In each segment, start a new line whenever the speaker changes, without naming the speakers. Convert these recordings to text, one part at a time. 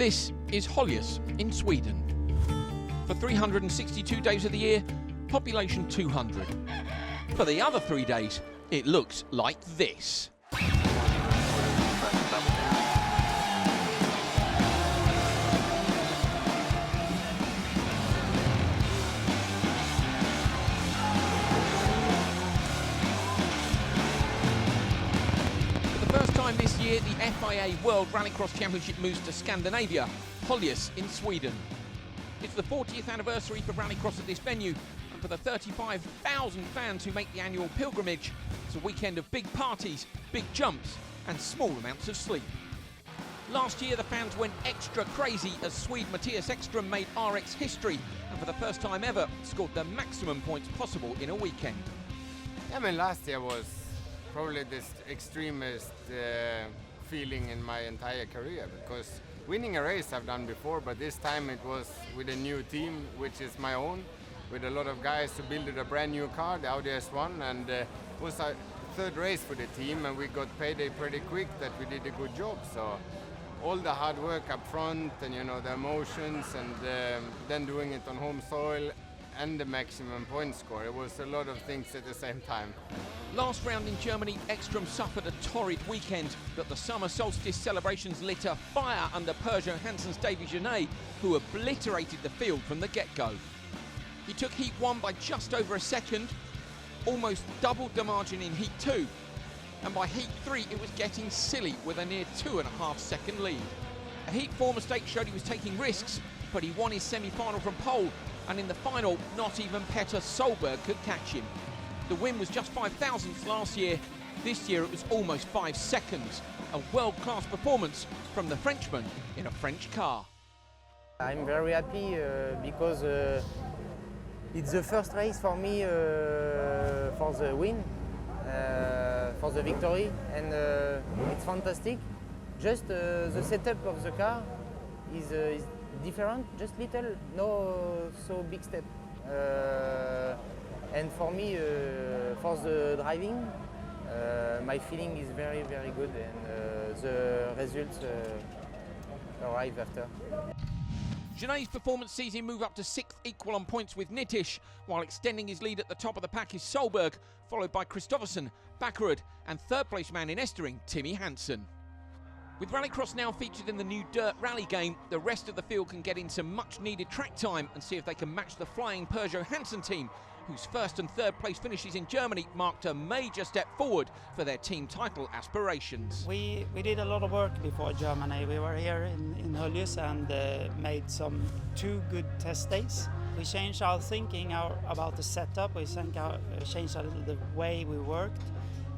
This is Holjes in Sweden. For 362 days of the year, population 200. For the other 3 days, it looks like this. This year, the FIA World Rallycross Championship moves to Scandinavia, Höljes in Sweden. It's the 40th anniversary for Rallycross at this venue, and for the 35,000 fans who make the annual pilgrimage, it's a weekend of big parties, big jumps, and small amounts of sleep. Last year, the fans went extra crazy as Swede Mattias Ekström made RX history, and for the first time ever, scored the maximum points possible in a weekend.
Last year was probably the extremest feeling in my entire career, because winning a race I've done before, but this time it was with a new team, which is my own, with a lot of guys who built a brand new car, the Audi S1, and it was our third race for the team, and we got payday pretty quick that we did a good job. So all the hard work up front and the emotions, and then doing it on home soil and the maximum point score. It was a lot of things at the same time.
Last round in Germany, Ekström suffered a torrid weekend, but the summer solstice celebrations lit a fire under Peugeot Hansen's Davy Genet, who obliterated the field from the get-go. He took Heat 1 by just over a second, almost doubled the margin in Heat 2, and by Heat 3 it was getting silly with a near 2.5 second lead. A Heat 4 mistake showed he was taking risks, but he won his semi-final from pole, and in the final, not even Petter Solberg could catch him. The win was just 5 thousandths last year. This year it was almost 5 seconds. A world-class performance from the Frenchman in a French car.
I'm very happy because it's the first race for me for the win, for the victory, and it's fantastic. Just the setup of the car is different, just little, no so big step. And for me, for the driving, my feeling is very, very good, and the results arrive after.
Genet's performance sees him move up to 6th equal on points with Nittisch, while extending his lead at the top of the pack is Solberg, followed by Kristoffersen, Bakkerud, and third-place man in Estering, Timmy Hansen. With Rallycross now featured in the new dirt rally game, the rest of the field can get in some much-needed track time and see if they can match the flying Peugeot Hansen team, whose first and third place finishes in Germany marked a major step forward for their team title aspirations.
We did a lot of work before Germany. We were here in Höljes and made 2 good test days. We changed our thinking about the setup. We changed a little the way we worked,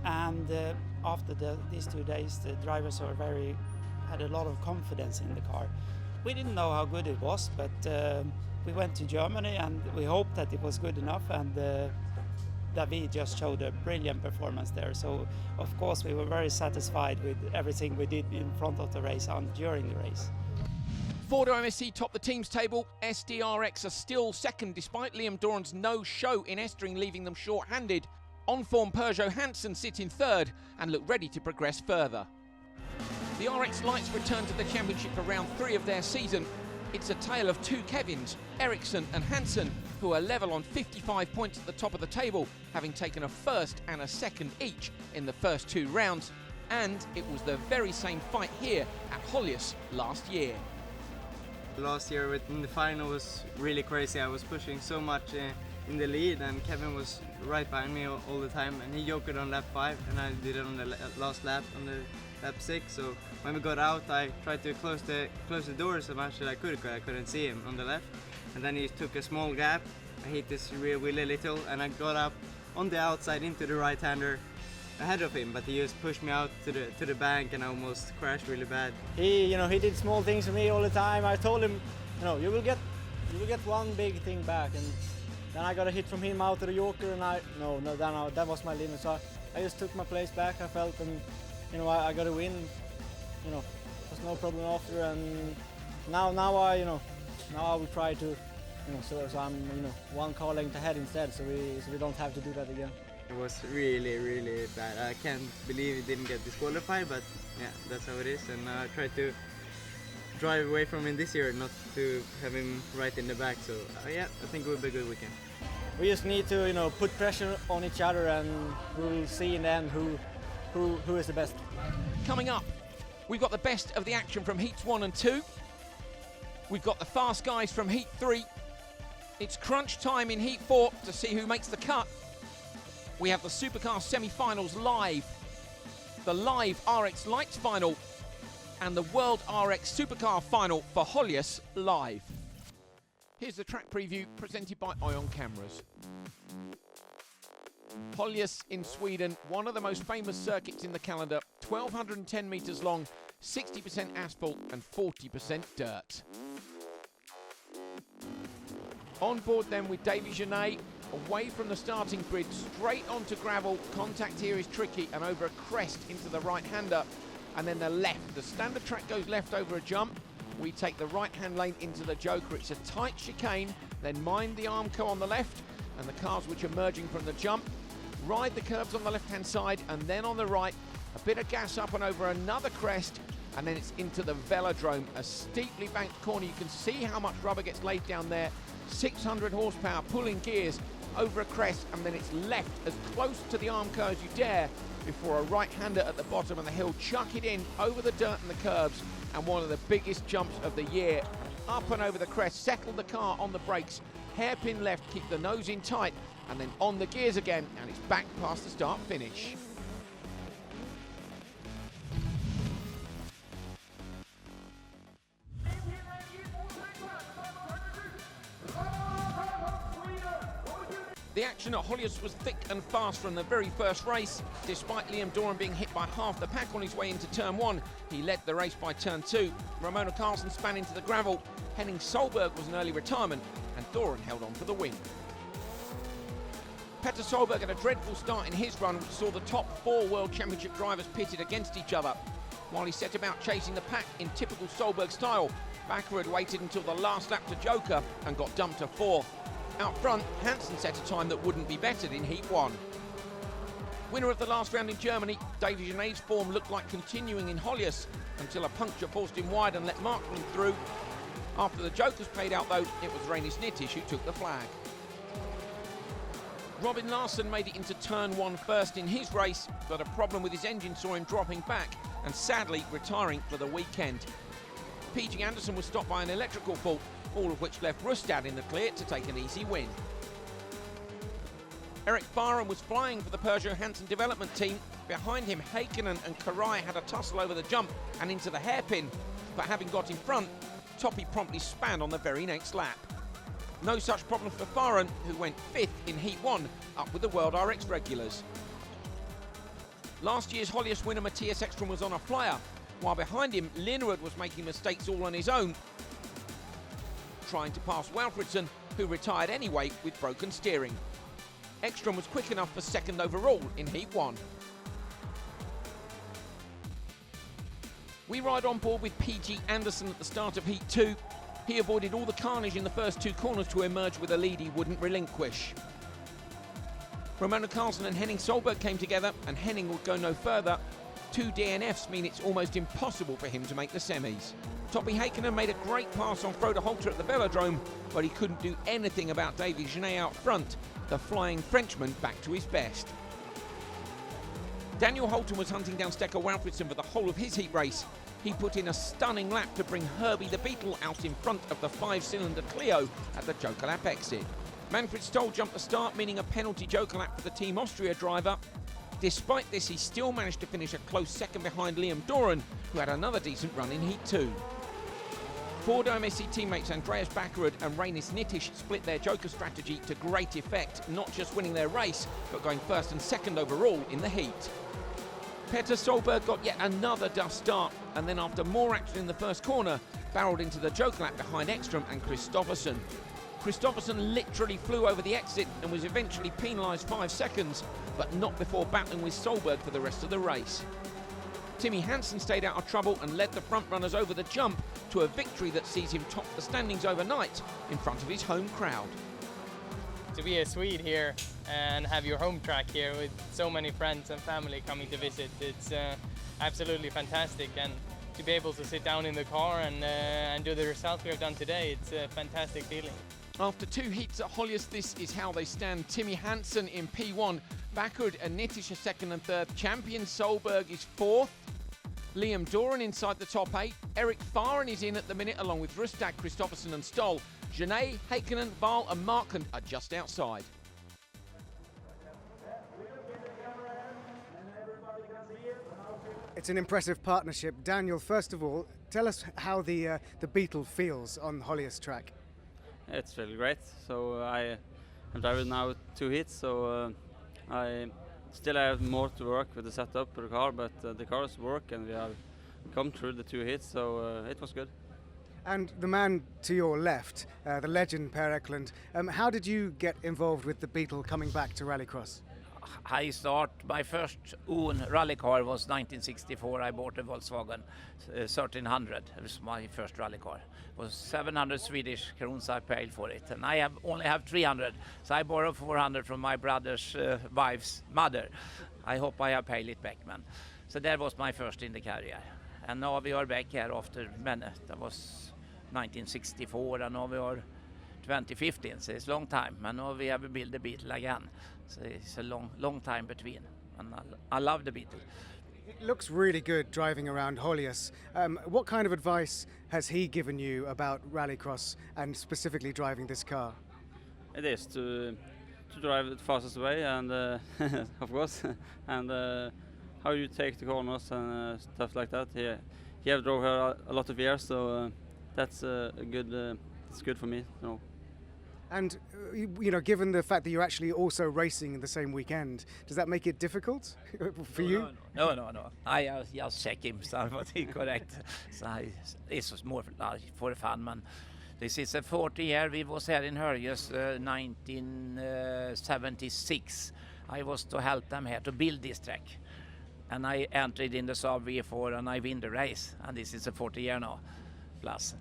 and after these 2 days, the drivers had a lot of confidence in the car. We didn't know how good it was, but we went to Germany and we hoped that it was good enough, and David just showed a brilliant performance there. So of course we were very satisfied with everything we did in front of the race and during the race.
Ford MSC top the teams table. SDRX are still second despite Liam Doran's no-show in Estering, leaving them short-handed. On-form Peugeot Hansen sit in third and look ready to progress further. The RX Lights return to the championship for round 3 of their season. It's a tale of 2 Kevins, Eriksson and Hansen, who are level on 55 points at the top of the table, having taken a first and a second each in the first 2 rounds. And it was the very same fight here at Holjes last year.
Last year in the final was really crazy. I was pushing so much in the lead, and Kevin was right behind me all the time, and he joked on lap 5 and I did it on the last lap, on the lap 6. So when we got out, I tried to close the doors as much as I could, because I couldn't see him on the left, and then he took a small gap. I hit this rear wheel a little, and I got up on the outside into the right-hander ahead of him, but he just pushed me out to the bank, and I almost crashed really bad.
He did small things for me all the time. I told him, you will get one big thing back, and then I got a hit from him out of the Yorker, and that was my limit. So I just took my place back. I felt, and I got a win. It was no problem after, and now I will try to, so I'm 1 car length ahead instead, so we don't have to do that again.
It was really, really bad. I can't believe it didn't get disqualified, but yeah, that's how it is. And I tried to drive away from him this year, not to have him right in the back. So yeah, I think it will be a good weekend.
We just need to, you know, put pressure on each other, and we'll see in the end who is the best.
Coming up, we've got the best of the action from Heats 1 and 2. We've got the fast guys from Heat 3. It's crunch time in Heat 4 to see who makes the cut. We have the Supercar semi-finals live, the live RX Lights final, and the World RX Supercar final for Höljes live. Here's the track preview presented by Ion Cameras. Holjes in Sweden, one of the most famous circuits in the calendar, 1,210 metres long, 60% asphalt and 40% dirt. On board then with Davy Genet, away from the starting grid, straight onto gravel. Contact here is tricky, and over a crest into the right-hander, and then the left. The standard track goes left over a jump. We take the right-hand lane into the Joker. It's a tight chicane, then mind the Armco on the left, and the cars which are merging from the jump. Ride the curbs on the left-hand side, and then on the right, a bit of gas up and over another crest, and then it's into the velodrome, a steeply banked corner. You can see how much rubber gets laid down there. 600 horsepower, pulling gears over a crest, and then it's left as close to the Armco as you dare before a right-hander at the bottom of the hill. Chuck it in over the dirt and the curbs, and one of the biggest jumps of the year. Up and over the crest, settle the car on the brakes, hairpin left, keep the nose in tight, and then on the gears again, and it's back past the start-finish. The action at Holjes was thick and fast from the very first race. Despite Liam Doran being hit by half the pack on his way into turn 1, he led the race by turn 2. Ramona Carlsen span into the gravel. Henning Solberg was an early retirement, and Doran held on for the win. Petter Solberg had a dreadful start in his run, which saw the top 4 World Championship drivers pitted against each other. While he set about chasing the pack in typical Solberg style, Bakker had waited until the last lap to Joker and got dumped to 4th. Out front, Hansen set a time that wouldn't be bettered in Heat 1. Winner of the last round in Germany, Davy Genet's form looked like continuing in Holjes until a puncture forced him wide and let Markman through. After the Jokers paid out though, it was Reini Snittish who took the flag. Robin Larsson made it into turn 1 first in his race, but a problem with his engine saw him dropping back and sadly retiring for the weekend. PG Anderson was stopped by an electrical fault, all of which left Rustad in the clear to take an easy win. Eric Fahren was flying for the Peugeot Hansen development team. Behind him, Heikkinen and Karai had a tussle over the jump and into the hairpin, but having got in front, Toppy promptly span on the very next lap. No such problem for Fahren, who went 5th in Heat 1, up with the World RX regulars. Last year's Holjes winner Matthias Ekstrom was on a flyer, while behind him, Linnerud was making mistakes all on his own, trying to pass Walfridsson, who retired anyway with broken steering. Ekstrom was quick enough for 2nd overall in Heat 1. We ride on board with PG Anderson at the start of Heat 2. He avoided all the carnage in the first 2 corners to emerge with a lead he wouldn't relinquish. Ramona Carlsen and Henning Solberg came together, and Henning would go no further. 2 DNFs mean it's almost impossible for him to make the semis. Toppy Heikkinen made a great pass on Frode Holter at the velodrome, but he couldn't do anything about Davy Genet out front, the flying Frenchman back to his best. Daniel Holton was hunting down Stecker Walfridsson for the whole of his heat race. He put in a stunning lap to bring Herbie the Beetle out in front of the 5-cylinder Clio at the Joker lap exit. Manfred Stoll jumped the start, meaning a penalty Joker lap for the Team Austria driver. Despite this, he still managed to finish a close 2nd behind Liam Doran, who had another decent run in Heat 2. Ford OMSC teammates Andreas Bakkerud and Reini Snittish split their Joker strategy to great effect, not just winning their race, but going 1st and 2nd overall in the heat. Petter Solberg got yet another dust start, and then after more action in the first corner, barreled into the Joker lap behind Ekstrom and Kristoffersson. Kristoffersson literally flew over the exit and was eventually penalised 5 seconds, but not before battling with Solberg for the rest of the race. Timmy Hansen stayed out of trouble and led the front runners over the jump to a victory that sees him top the standings overnight in front of his home crowd.
To be a Swede here and have your home track here with so many friends and family coming to visit, it's absolutely fantastic, and to be able to sit down in the car and do the result we have done today, it's a fantastic feeling.
After 2 heats at Holjes, this is how they stand. Timmy Hansen in P1, Bakud and Nitish are 2nd and 3rd. Champion Solberg is 4th. Liam Doran inside the top 8. Eric Fahren is in at the minute, along with Rustad, Kristoffersen and Stoll. Janae, Heikkinen, Wahl and Markland are just outside.
It's an impressive partnership. Daniel, first of all, tell us how the Beetle feels on Holjes track.
It's really great. So I'm driving now 2 heats, so I still have more to work with the setup of the car, but the cars work and we have come through the 2 hits, so it was good.
And the man to your left, the legend Per Eklund, how did you get involved with the Beetle coming back to Rallycross?
My first own rally car was 1964. I bought a Volkswagen 1300. It was my first rally car. It was 700 Swedish crowns I paid for it, and I only have 300. So I borrowed 400 from my brother's wife's mother. I hope I have paid it back, man. So that was my first in the career. And now we are back here after many. That was 1964, and now we are 2015, so it's a long time. And now we have built the Beetle again. So it's a long time between. And I love the Beetle.
It looks really good driving around Holjes. What kind of advice has he given you about Rallycross and specifically driving this car?
It is to drive the fastest way, and of course, and how you take the corners and stuff like that. He have drove her a lot of years, so that's good. It's good for me, you know.
And you know, given the fact that you're actually also racing the same weekend, does that make it difficult for you?
No. I just check him, so was he correct. So it's more for fun, man. This is a 40 year. We was here in Höljes 1976. I was to help them here to build this track. And I entered in the Saab V4 and I win the race. And this is a 40 year now, plus.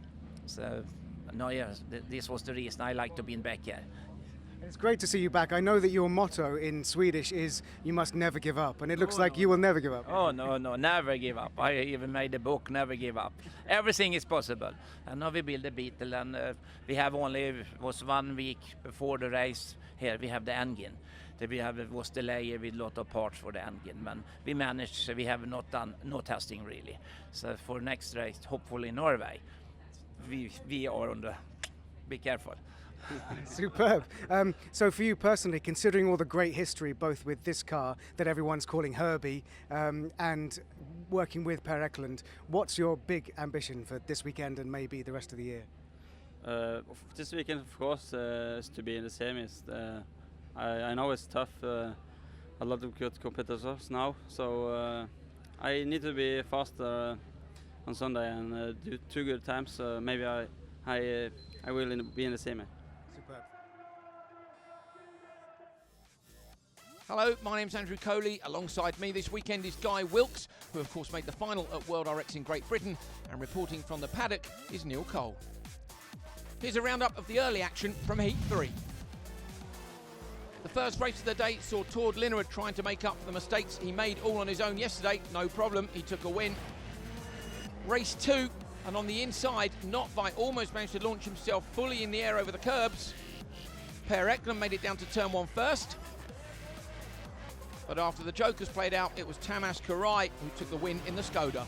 So, no, yes, this was the reason I like to be back here.
It's great to see you back. I know that your motto in Swedish is "You must never give up," and it looks like you will never give up.
Oh no, never give up. I even made a book, Never Give Up. Everything is possible. And now we build a Beetle, and we have was 1 week before the race here. We have the engine. Was delayed with a lot of parts for the engine, but we managed. We have not done no testing really. So for next race, hopefully in Norway, we are on the. Be careful.
Superb. So for you personally, considering all the great history, both with this car that everyone's calling Herbie, and working with Per Eklund, what's your big ambition for this weekend and maybe the rest of the year?
This weekend, of course, is to be in the semis. I know it's tough. A lot of good competitors now, so I need to be faster on Sunday and do 2 good times. Maybe I will be in the semi.
Superb.
Hello, my name's Andrew Coley. Alongside me this weekend is Guy Wilkes, who of course made the final at World RX in Great Britain, and reporting from the paddock is Neil Cole. Here's a roundup of the early action from Heat 3. The first race of the day saw Tord Linnerud trying to make up for the mistakes he made all on his own yesterday. No problem, he took a win. Race 2, and on the inside, Notvai almost managed to launch himself fully in the air over the curbs. Per Eklund made it down to turn 1 first. But after the jokers played out, it was Tamas Karai who took the win in the Skoda.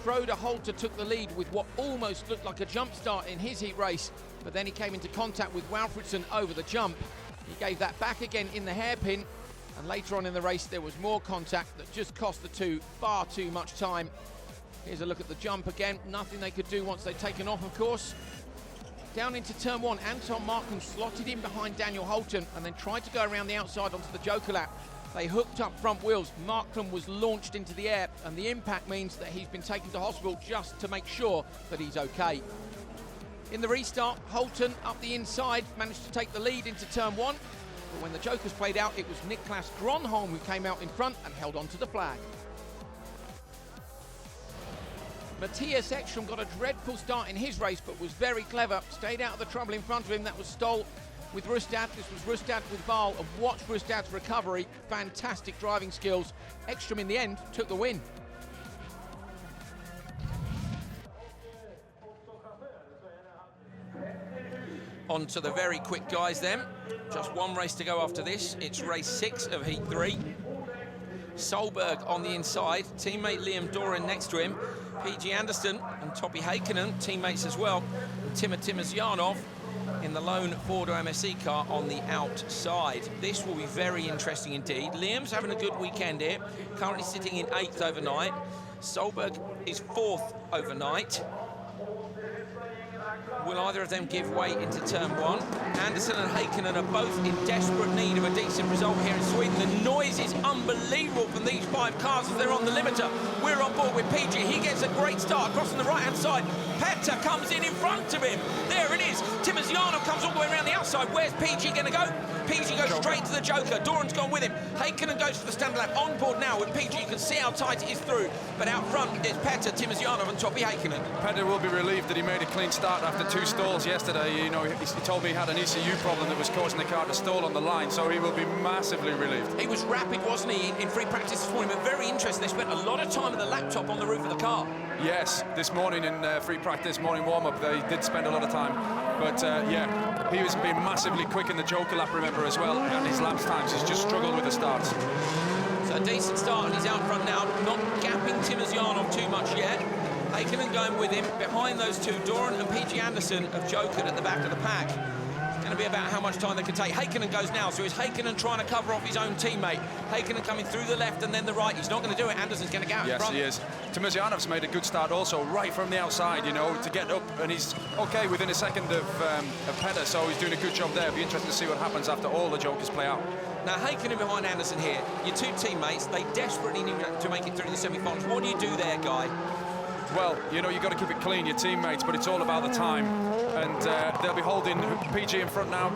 Frode Holter took the lead with what almost looked like a jump start in his heat race, but then he came into contact with Walfridsson over the jump. He gave that back again in the hairpin, and later on in the race there was more contact that just cost the two far too much time. Here's a look at the jump again. Nothing they could do once they'd taken off, of course. Down into turn 1, Anton Markland slotted in behind Daniel Holton and then tried to go around the outside onto the joker lap. They hooked up front wheels. Markland was launched into the air, and the impact means that he's been taken to hospital just to make sure that he's okay. In the restart, Holton up the inside managed to take the lead into turn 1, but when the jokers played out, it was Niklas Gronholm who came out in front and held on to the flag. Matthias Ekström got a dreadful start in his race, but was very clever, stayed out of the trouble in front of him. That was Stoll with Rustad. This was Rustad with Wahl, and watch Rustad's recovery. Fantastic driving skills. Ekström in the end took the win. On to the very quick guys then. Just one race to go after this. It's race 6 of Heat 3. Solberg on the inside, teammate Liam Doran next to him. PG Anderson and Topi Heikkinen, teammates as well. And Timo Timosjanov in the lone Ford MSC car on the outside. This will be very interesting indeed. Liam's having a good weekend here, currently sitting in 8th overnight. Solberg is 4th overnight. Will either of them give way into turn 1? Anderson and Heikkinen are both in desperate need of a decent result here in Sweden. The noise is unbelievable from these 5 cars as they're on the limiter. We're on board with PG. He gets a great start across on the right-hand side. Petter comes in front of him. There it is. Timosjanov comes all the way around the outside. Where's PG going to go? PG goes straight to the Joker. Doran's gone with him. Heikkinen goes for the standard lap. On board now with PG. You can see how tight it is through. But out front, there's Petter, Timosjanov and Topi Heikkinen.
Petter will be relieved that he made a clean start after 2 stalls yesterday. You know, he told me he had an ECU problem that was causing the car to stall on the line, so he will be massively relieved.
He was rapid, wasn't he, in free practice this morning, but very interesting. They spent a lot of time with the laptop on the roof of the car.
Yes, this morning in free practice, morning warm-up, they did spend a lot of time. But yeah, he was being massively quick in the Joker lap, remember, as well, and his lapse times. He's just struggled with the starts.
So a decent start, and he's out front now, not gapping Timosjanov too much yet. Heikkinen going with him. Behind those two, Doran and PG Anderson have jokered at the back of the pack. It's going to be about how much time they can take. Heikkinen goes now, so it's Heikkinen trying to cover off his own teammate. Heikkinen coming through the left and then the right. He's not going to do it. Anderson's going to go out in front.
Yes, he is. Timosjanov's made a good start also, right from the outside, you know, to get up, and he's okay within a second of Petter, so he's doing a good job there. It'll be interesting to see what happens after all the jokers play out.
Now, Heikkinen behind Anderson here. Your two teammates, they desperately need to make it through the semi-finals. What do you do there, Guy?
Well, you know, you've got to keep it clean, your teammates, but it's all about the time. And they'll be holding PG in front now.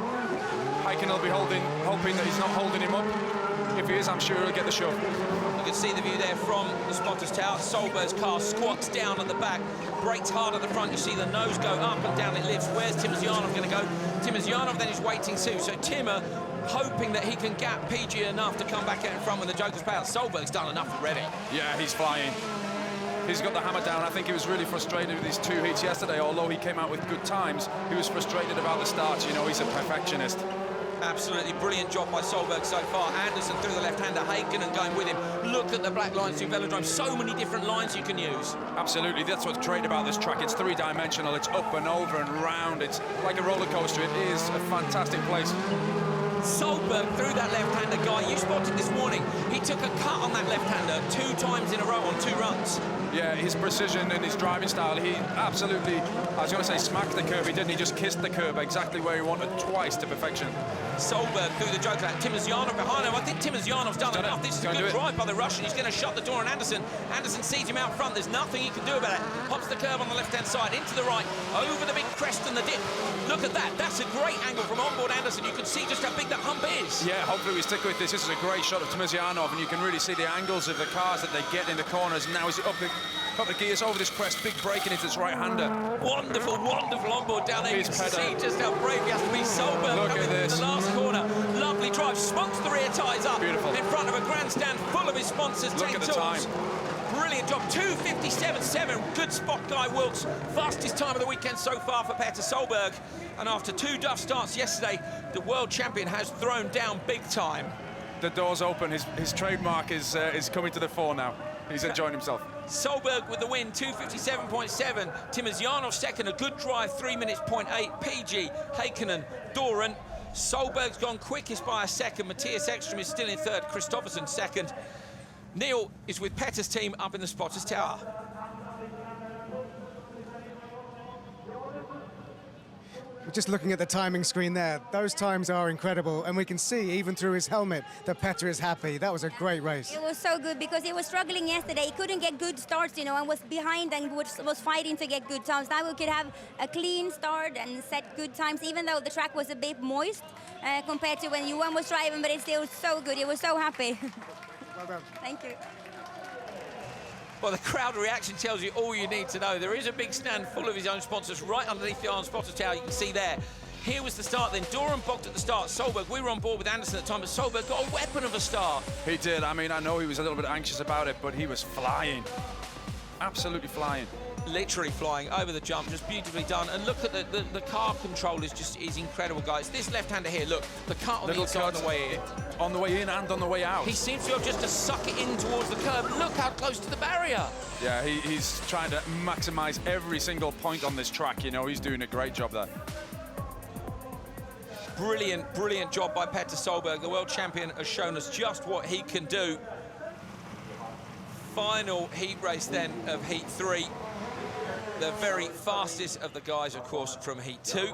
Heikkinen will be hoping that he's not holding him up. If he is, I'm sure he'll get the shove.
You can see the view there from the spotter's tower. Solberg's car squats down at the back, brakes hard at the front. You see the nose go up and down it lifts. Where's Timosjanov going to go? Timosjanov then is waiting too. So Timmer hoping that he can gap PG enough to come back out in front when the jokers play out. Solberg's done enough already.
Yeah, he's flying. He's got the hammer down. I think he was really frustrated with his 2 heats yesterday, although he came out with good times. He was frustrated about the starts. You know, he's a perfectionist.
Absolutely brilliant job by Solberg so far. Anderson through the left-hander, Heikkinen going with him. Look at the black lines through velodrome. So many different lines you can use.
Absolutely, that's what's great about this track. It's 3-dimensional. It's up and over and round. It's like a roller coaster. It is a fantastic place.
Solberg through that left-hander, Guy. You spotted this morning. He took a cut on that left-hander 2 times in a row on 2 runs.
Yeah, his precision and his driving style, he absolutely, I was going to say smacked the curb. He didn't. He just kissed the curb exactly where he wanted, twice to perfection.
Solberg through the joke lap. Timosjanov behind him. I think Timosjanov's done enough. This is a good drive by the Russian. He's going to shut the door on Anderson. Anderson sees him out front. There's nothing he can do about it. Hops the curb on the left-hand side, into the right, over the big crest and the dip. Look at that. That's a great angle from onboard Anderson. You can see just how big that hump is.
Yeah, hopefully we stick with this. This is a great shot of Timosjanov, and you can really see the angles of the cars that they get in the corners. Now he's up the gears over this crest, big braking into his right-hander.
Wonderful, wonderful onboard down there. You can
Petter.
see just how brave he has to be. Solberg coming into the last corner. Lovely drive, smokes the rear tyres up.
Beautiful.
In front of a grandstand full of his sponsors.
Look at the time.
Brilliant job, 2:57.7. Good spot, Guy Wilkes. Fastest time of the weekend so far for Petter Solberg. And after 2 duff starts yesterday, the world champion has thrown down big time.
The door's open. His trademark is coming to the fore now. He's enjoying himself.
Solberg with the win, 2:57.7. Timosjanov second, a good drive, 3 minutes 0.8. PG, Heikkinen, Doran. Solberg's gone quickest by a second. Matthias Ekström is still in third. Kristoffersen second. Neil is with Petter's team up in the spotter's tower.
Just looking at the timing screen there, those times are incredible, and we can see even through his helmet that Petter is happy. That was a great race.
It was so good because he was struggling yesterday. He couldn't get good starts, you know, and was behind and was fighting to get good times. Now we could have a clean start and set good times, even though the track was a bit moist compared to when Johan was driving, but it's still so good. He was so happy.
Well done.
Thank you.
Well, the crowd reaction tells you all you need to know. There is a big stand full of his own sponsors right underneath the Iron Spotter Tower. You can see there. Here was the start then. Doran bogged at the start. Solberg, we were on board with Anderson at the time, but Solberg got a weapon of a start.
He did. I mean, I know he was a little bit anxious about it, but he was flying. Absolutely flying.
literally flying over the jump, just beautifully done. And look at the car control is incredible, guys. This left-hander here, look, the cut on the inside on the way in.
On the way in and on the way out.
He seems to have just to suck it in towards the curb. Look how close to the barrier.
Yeah, he's trying to maximise every single point on this track. You know, he's doing a great job there.
Brilliant, brilliant job by Petter Solberg. The world champion has shown us just what he can do. Final heat race then of heat 3. The very fastest of the guys, of course, from heat 2.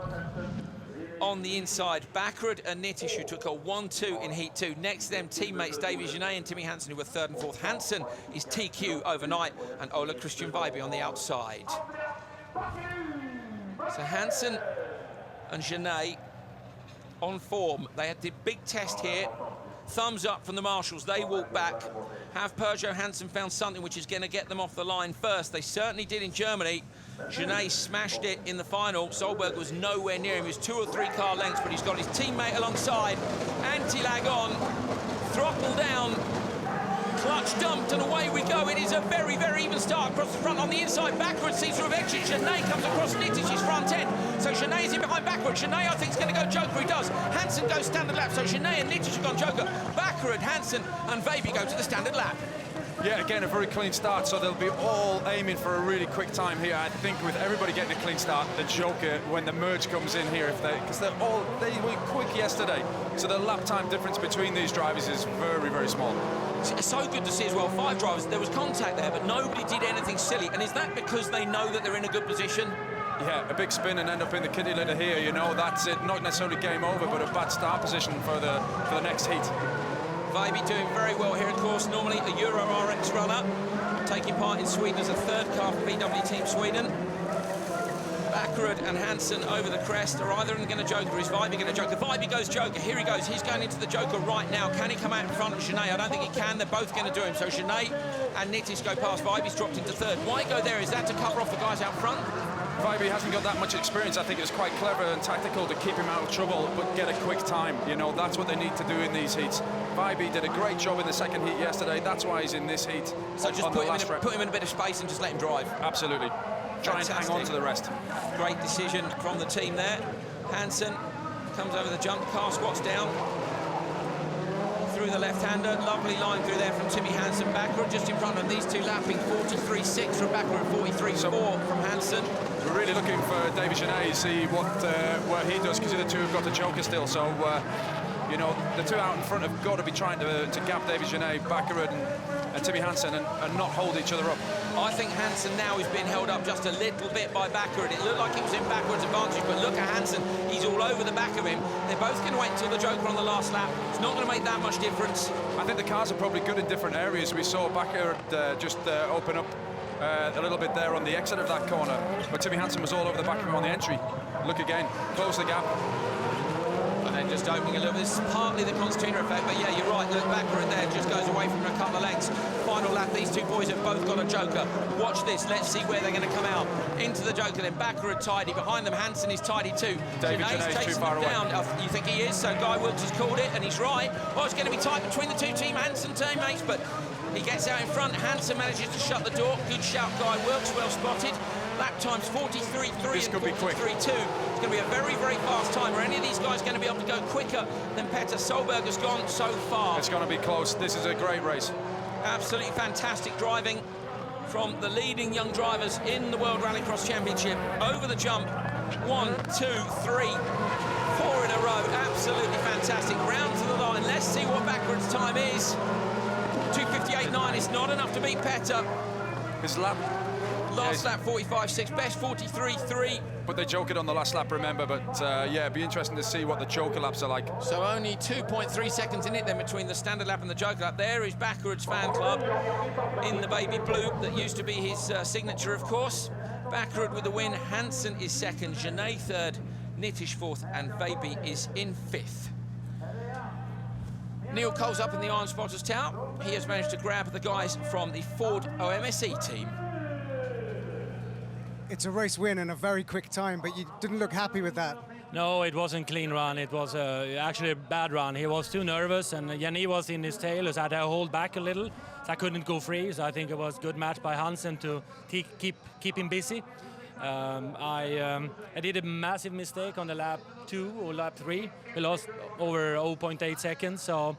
On the inside, Bakkerud and Nittish, who took a 1-2 in heat 2. Next to them, teammates Davy Genet and Timmy Hansen, who were 3rd and 4th. Hansen is TQ overnight, and Ola Christian Veiby on the outside. So Hansen and Genet on form. They had the big test here. Thumbs up from the marshals. They walk back. Have Peugeot Hansen found something which is going to get them off the line first? They certainly did in Germany. Genet smashed it in the final. Solberg was nowhere near him. He was 2 or 3 car lengths, but he's got his teammate alongside. Anti-lag on, throttle down, clutch dumped, and away we go. It is a very, very even start across the front. On the inside, Bakkerud seems to have exited. Genet comes across Nittish's front end. So Genet is in behind Bakkerud. Genet, I think, is going to go Joker. He does. Hansen goes standard lap. So Genet and Nittish have gone Joker. Bakkerud, Hansen, and Veiby go to the standard lap.
Yeah, again, a very clean start, so they'll be all aiming for a really quick time here. I think with everybody getting a clean start, the Joker, when the merge comes in here, because they were quick yesterday, so the lap time difference between these drivers is very, very small.
It's so good to see as well, 5 drivers, there was contact there, but nobody did anything silly. And is that because they know that they're in a good position?
Yeah, a big spin and end up in the kiddie litter here, you know, that's it. Not necessarily game over, but a bad start position for the next heat.
Veiby doing very well here, of course, normally a Euro RX runner, taking part in Sweden as a 3rd car for VW Team Sweden. Bakkerud and Hansen over the crest. Are either of them going to Joker? Is Veiby going to Joker? Veiby goes Joker. Here he goes. He's going into the Joker right now. Can he come out in front of Genet? I don't think he can. They're both going to do him. So Genet and Nittish go past. Veiby's dropped into 3rd. Why go there? Is that to cover off the guys out front?
Veiby hasn't got that much experience. I think it's quite clever and tactical to keep him out of trouble, but get a quick time. You know, that's what they need to do in these heats. Veiby did a great job in the 2nd heat yesterday. That's why he's in this heat.
So just put him in a bit of space and just let him drive.
Absolutely. Try and hang on to the rest.
Great decision from the team there. Hansen comes over the jump, car squats down. Through the left-hander, lovely line through there from Timmy Hansen. Bakkerud just in front of these two lapping, 43.6 from Bakkerud, 43.4 from Hansen.
We're really looking for David Genet to see what he does, because the other two have got the Joker still. So, you know, the two out in front have got to be trying to gap David Genet, Bakkerud and Timmy Hansen and not hold each other up.
I think Hansen now is being held up just a little bit by Bakkerud. It looked like it was in Bakkerud's advantage, but look at Hansen. He's all over the back of him. They're both going to wait until the Joker on the last lap. It's not going to make that much difference.
I think the cars are probably good in different areas. We saw Bakkerud just open up a little bit there on the exit of that corner, but Timmy Hansen was all over the back of him on the entry. Look again, close the gap.
And then just opening a little bit. This is partly the concertina effect, but yeah, you're right. Look, Bakkerud there just goes away from a couple of lengths. Final lap, these two boys have both got a Joker. Watch this, let's see where they're going to come out. Into the Joker, then Bakkerud tidy. Behind them, Hansen is tidy too.
David Genet's too far away.
You think he is? So Guy Wilkes has called it, and he's right. Oh, it's going to be tight between the two Team Hansen teammates, but he gets out in front. Hansen manages to shut the door. Good shout, Guy Wilkes, well spotted. Lap times 43.3 and 43.2. It's going to be a very, very fast time. Are any of these guys going to be able to go quicker than Petter Solberg has gone so far?
It's going to be close. This is a great race.
Absolutely fantastic driving from the leading young drivers in the World Rallycross Championship. Over the jump, 1, 2, 3, 4 in a row. Absolutely fantastic. Round to the line. Let's see what Bakkerud's time is. 2:58.9 is not enough to beat Petter.
His lap.
Last lap 45.6, best 43.3.
But they joked it on the last lap, remember, but yeah, it'd be interesting to see what the Joker laps are like.
So only 2.3 seconds in it then between the standard lap and the Joker lap. There is Bakkerud's fan club in the baby blue that used to be his signature, of course. Bakkerud with the win, Hansen is 2nd, Genet 3rd, Nittish 4th, and Veiby is in 5th. Neil Cole's up in the Iron Spotters Tower. He has managed to grab the guys from the Ford OMSE team.
It's a race win and a very quick time, but you didn't look happy with that.
No, it wasn't clean run. It was actually a bad run. He was too nervous, and Janni was in his tail, so I had to hold back a little. So I couldn't go free. So I think it was a good match by Hansen to keep him busy. I did a massive mistake on the lap 2 or lap 3. We lost over 0.8 seconds. So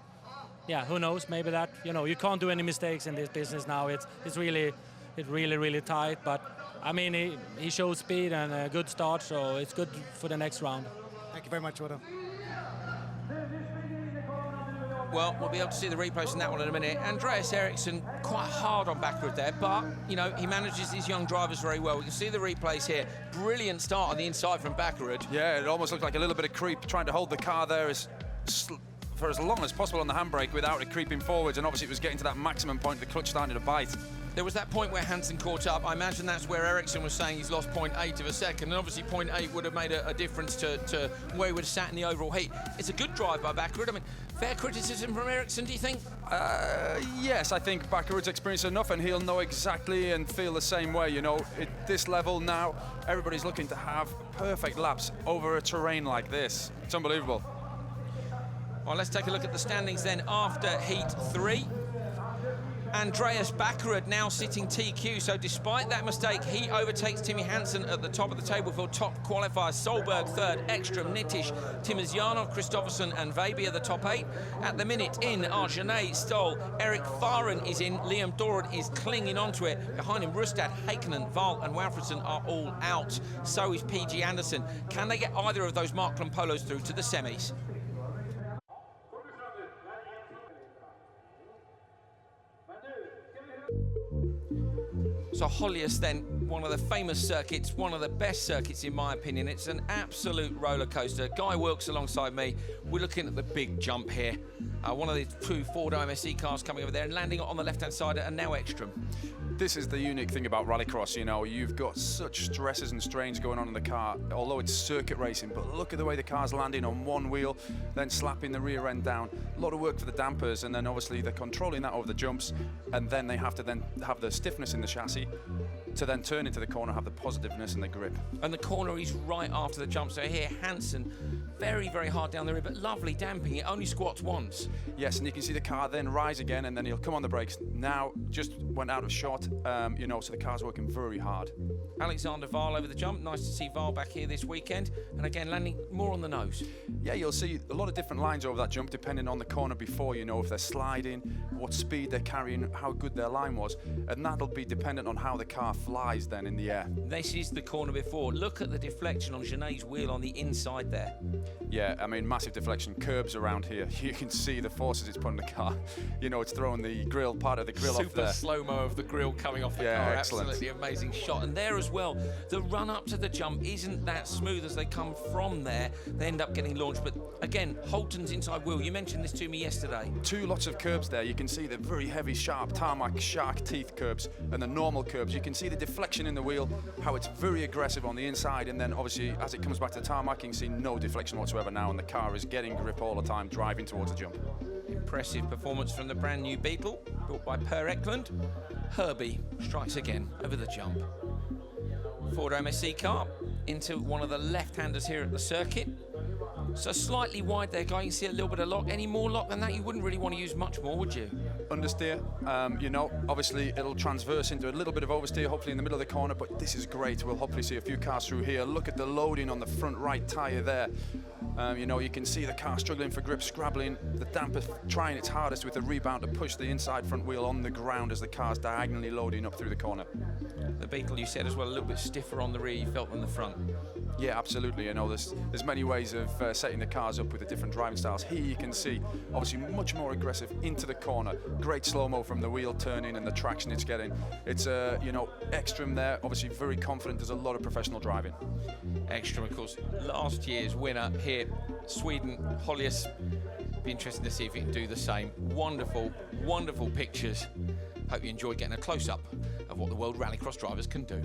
yeah, who knows? Maybe that, you can't do any mistakes in this business now. It's really tight. But I mean, he showed speed and a good start, so it's good for the next round.
Thank you very much, Jordan.
Well, we'll be able to see the replays from that one in a minute. Andreas Eriksson quite hard on Backerud there, but, he manages these young drivers very well. We can see the replays here. Brilliant start on the inside from Backerud.
Yeah, it almost looked like a little bit of creep, trying to hold the car there for as long as possible on the handbrake without it creeping forwards, and obviously it was getting to that maximum point, the clutch starting to bite.
There was that point where Hansen caught up. I imagine that's where Eriksson was saying he's lost 0.8 of a second, and obviously 0.8 would have made a difference to where he would have sat in the overall heat. It's a good drive by Backerud. I mean, fair criticism from Eriksson, do you think?
Yes, I think Backerud's experienced enough, and he'll know exactly and feel the same way. At this level now, everybody's looking to have perfect laps over a terrain like this. It's unbelievable.
Well, let's take a look at the standings then after Heat 3. Andreas Backerud now sitting TQ, so despite that mistake, he overtakes Timmy Hansen at the top of the table for top qualifiers. Solberg third, Ekström, Nittisch, Timosyanov, Kristoffersson and Veiby are the top 8. At the minute in are Janne, Stoll, Erik Fahren is in, Liam Doran is clinging onto it. Behind him, Rustad, Heikkinen, Val and Walfridsson are all out. So is PG Anderson. Can they get either of those Markland Polos through to the semis? So Holjes then, one of the famous circuits, one of the best circuits in my opinion. It's an absolute roller coaster. Guy Wilkes alongside me. We're looking at the big jump here. One of the two Ford MSC cars coming over there and landing on the left-hand side, and now Ekström.
This is the unique thing about rallycross, you've got such stresses and strains going on in the car, although it's circuit racing, but look at the way the car's landing on one wheel, then slapping the rear end down. A lot of work for the dampers, and then obviously they're controlling that over the jumps, and then they have to then have the stiffness in the chassis to then turn into the corner, have the positiveness and the grip.
And the corner is right after the jump, so here Hansen, very, very hard down the rear, but lovely damping, it only squats once.
Yes, and you can see the car then rise again, and then he'll come on the brakes. Now, just went out of shot, so the car's working very hard.
Alexander Val over the jump. Nice to see Val back here this weekend. And again, landing more on the nose.
Yeah, you'll see a lot of different lines over that jump, depending on the corner before, if they're sliding, what speed they're carrying, how good their line was. And that'll be dependent on how the car flies then in the air.
This is the corner before. Look at the deflection on Janne's wheel on the inside there.
Yeah, I mean, massive deflection, curbs around here. You can see the forces it's putting the car. It's throwing the grill, part of the grill off there.
Super slow-mo of the grill coming off the car.
Excellent.
Absolutely amazing shot. And there as well, the run up to the jump isn't that smooth as they come from there. They end up getting launched. But again, Holton's inside wheel. You mentioned this to me yesterday.
Two lots of curbs there. You can see the very heavy, sharp tarmac shark teeth curbs and the normal curbs. You can see the deflection in the wheel, how it's very aggressive on the inside, and then obviously as it comes back to the tarmac, you can see no deflection whatsoever now, and the car is getting grip all the time, driving towards the jump.
Impressive performance from the brand new Beetle, built by Per Eklund. Herbie strikes again over the jump. Ford MSC car into one of the left-handers here at the circuit. So slightly wide there, Guy. You can see a little bit of lock. Any more lock than that, you wouldn't really want to use much more, would you?
Understeer, obviously it'll transverse into a little bit of oversteer, hopefully in the middle of the corner, but this is great. We'll hopefully see a few cars through here. Look at the loading on the front right tyre there. You can see the car struggling for grip, scrabbling. The damper trying its hardest with the rebound to push the inside front wheel on the ground as the car's diagonally loading up through the corner.
The Beetle, you said as well, a little bit stiffer on the rear, you felt, than the front.
Yeah, absolutely. There's many ways of setting the cars up with the different driving styles. Here you can see, obviously, much more aggressive into the corner. Great slow-mo from the wheel turning and the traction it's getting. It's, Ekström there, obviously very confident. There's a lot of professional driving.
Ekström, of course, last year's winner here, Sweden, Höljes. Be interesting to see if he can do the same. Wonderful, wonderful pictures. Hope you enjoyed getting a close-up of what the World Rallycross drivers can do.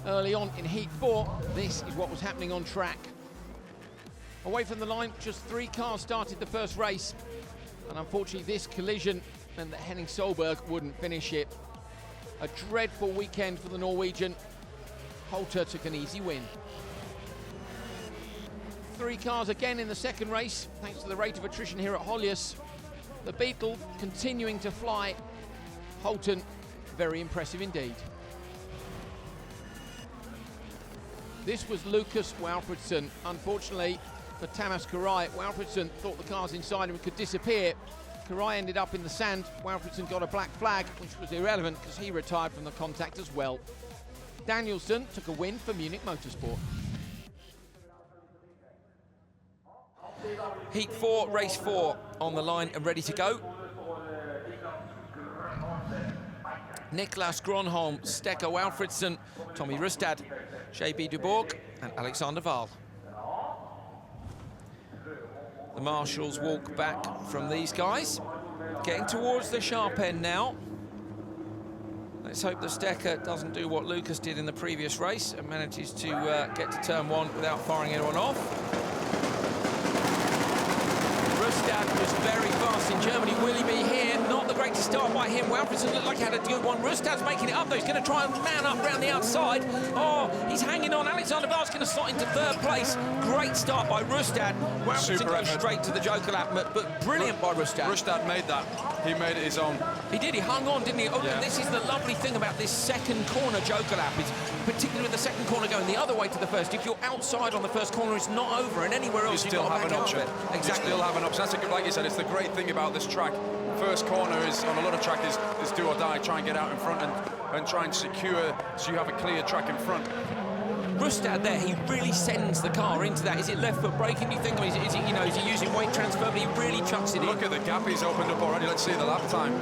Early on in Heat 4, this is what was happening on track. Away from the line, just 3 cars started the first race. And unfortunately, this collision and that Henning Solberg wouldn't finish it. A dreadful weekend for the Norwegian. Holter took an easy win. 3 cars again in the second race, thanks to the rate of attrition here at Holjes. The Beetle continuing to fly. Holton, very impressive indeed. This was Lucas Walfridsson. Unfortunately for Tamas Karai, Walfridsson thought the cars inside him could disappear. Karai ended up in the sand. Walfridsson got a black flag, which was irrelevant because he retired from the contact as well. Danielson took a win for Munich Motorsport. Heat 4, race 4 on the line and ready to go. Niklas Gronholm, Stecker Walfridsson, Tommy Rustad, JB Dubourg and Alexander Wahl. The marshals walk back from these guys, getting towards the sharp end now. Let's hope that Stecker doesn't do what Lucas did in the previous race and manages to get to turn 1 without firing anyone off. Rustad was very fast in Germany. Will he be here? Not the greatest start by him. Walfridsson looked like he had a good one. Rustad's making it up though. He's going to try and man up round the outside. Oh, he's hanging on. Alexander Wahl's going to slot into 3rd place. Great start by Rustad. Walfridsson goes straight to the Joker lap, but brilliant by Rustad.
Rustad made that. He made it his own.
He did. He hung on, didn't he? Oh,
yeah.
This is the lovely thing about this second corner Joker lap, is particularly with the second corner going the other way to the first. If you're outside on the first corner, it's not over, and anywhere else
you still have an option.
Exactly.
You still have an option. That's like you said. It's the great thing about this track. First corner is on a lot of track is do or die. Try and get out in front and try and secure so you have a clear track in front.
Rustad there, he really sends the car into that. Is it left foot braking, do you think? Or is he using weight transfer, but he really chucks it in?
Look at the gap he's opened up already. Let's see the lap time.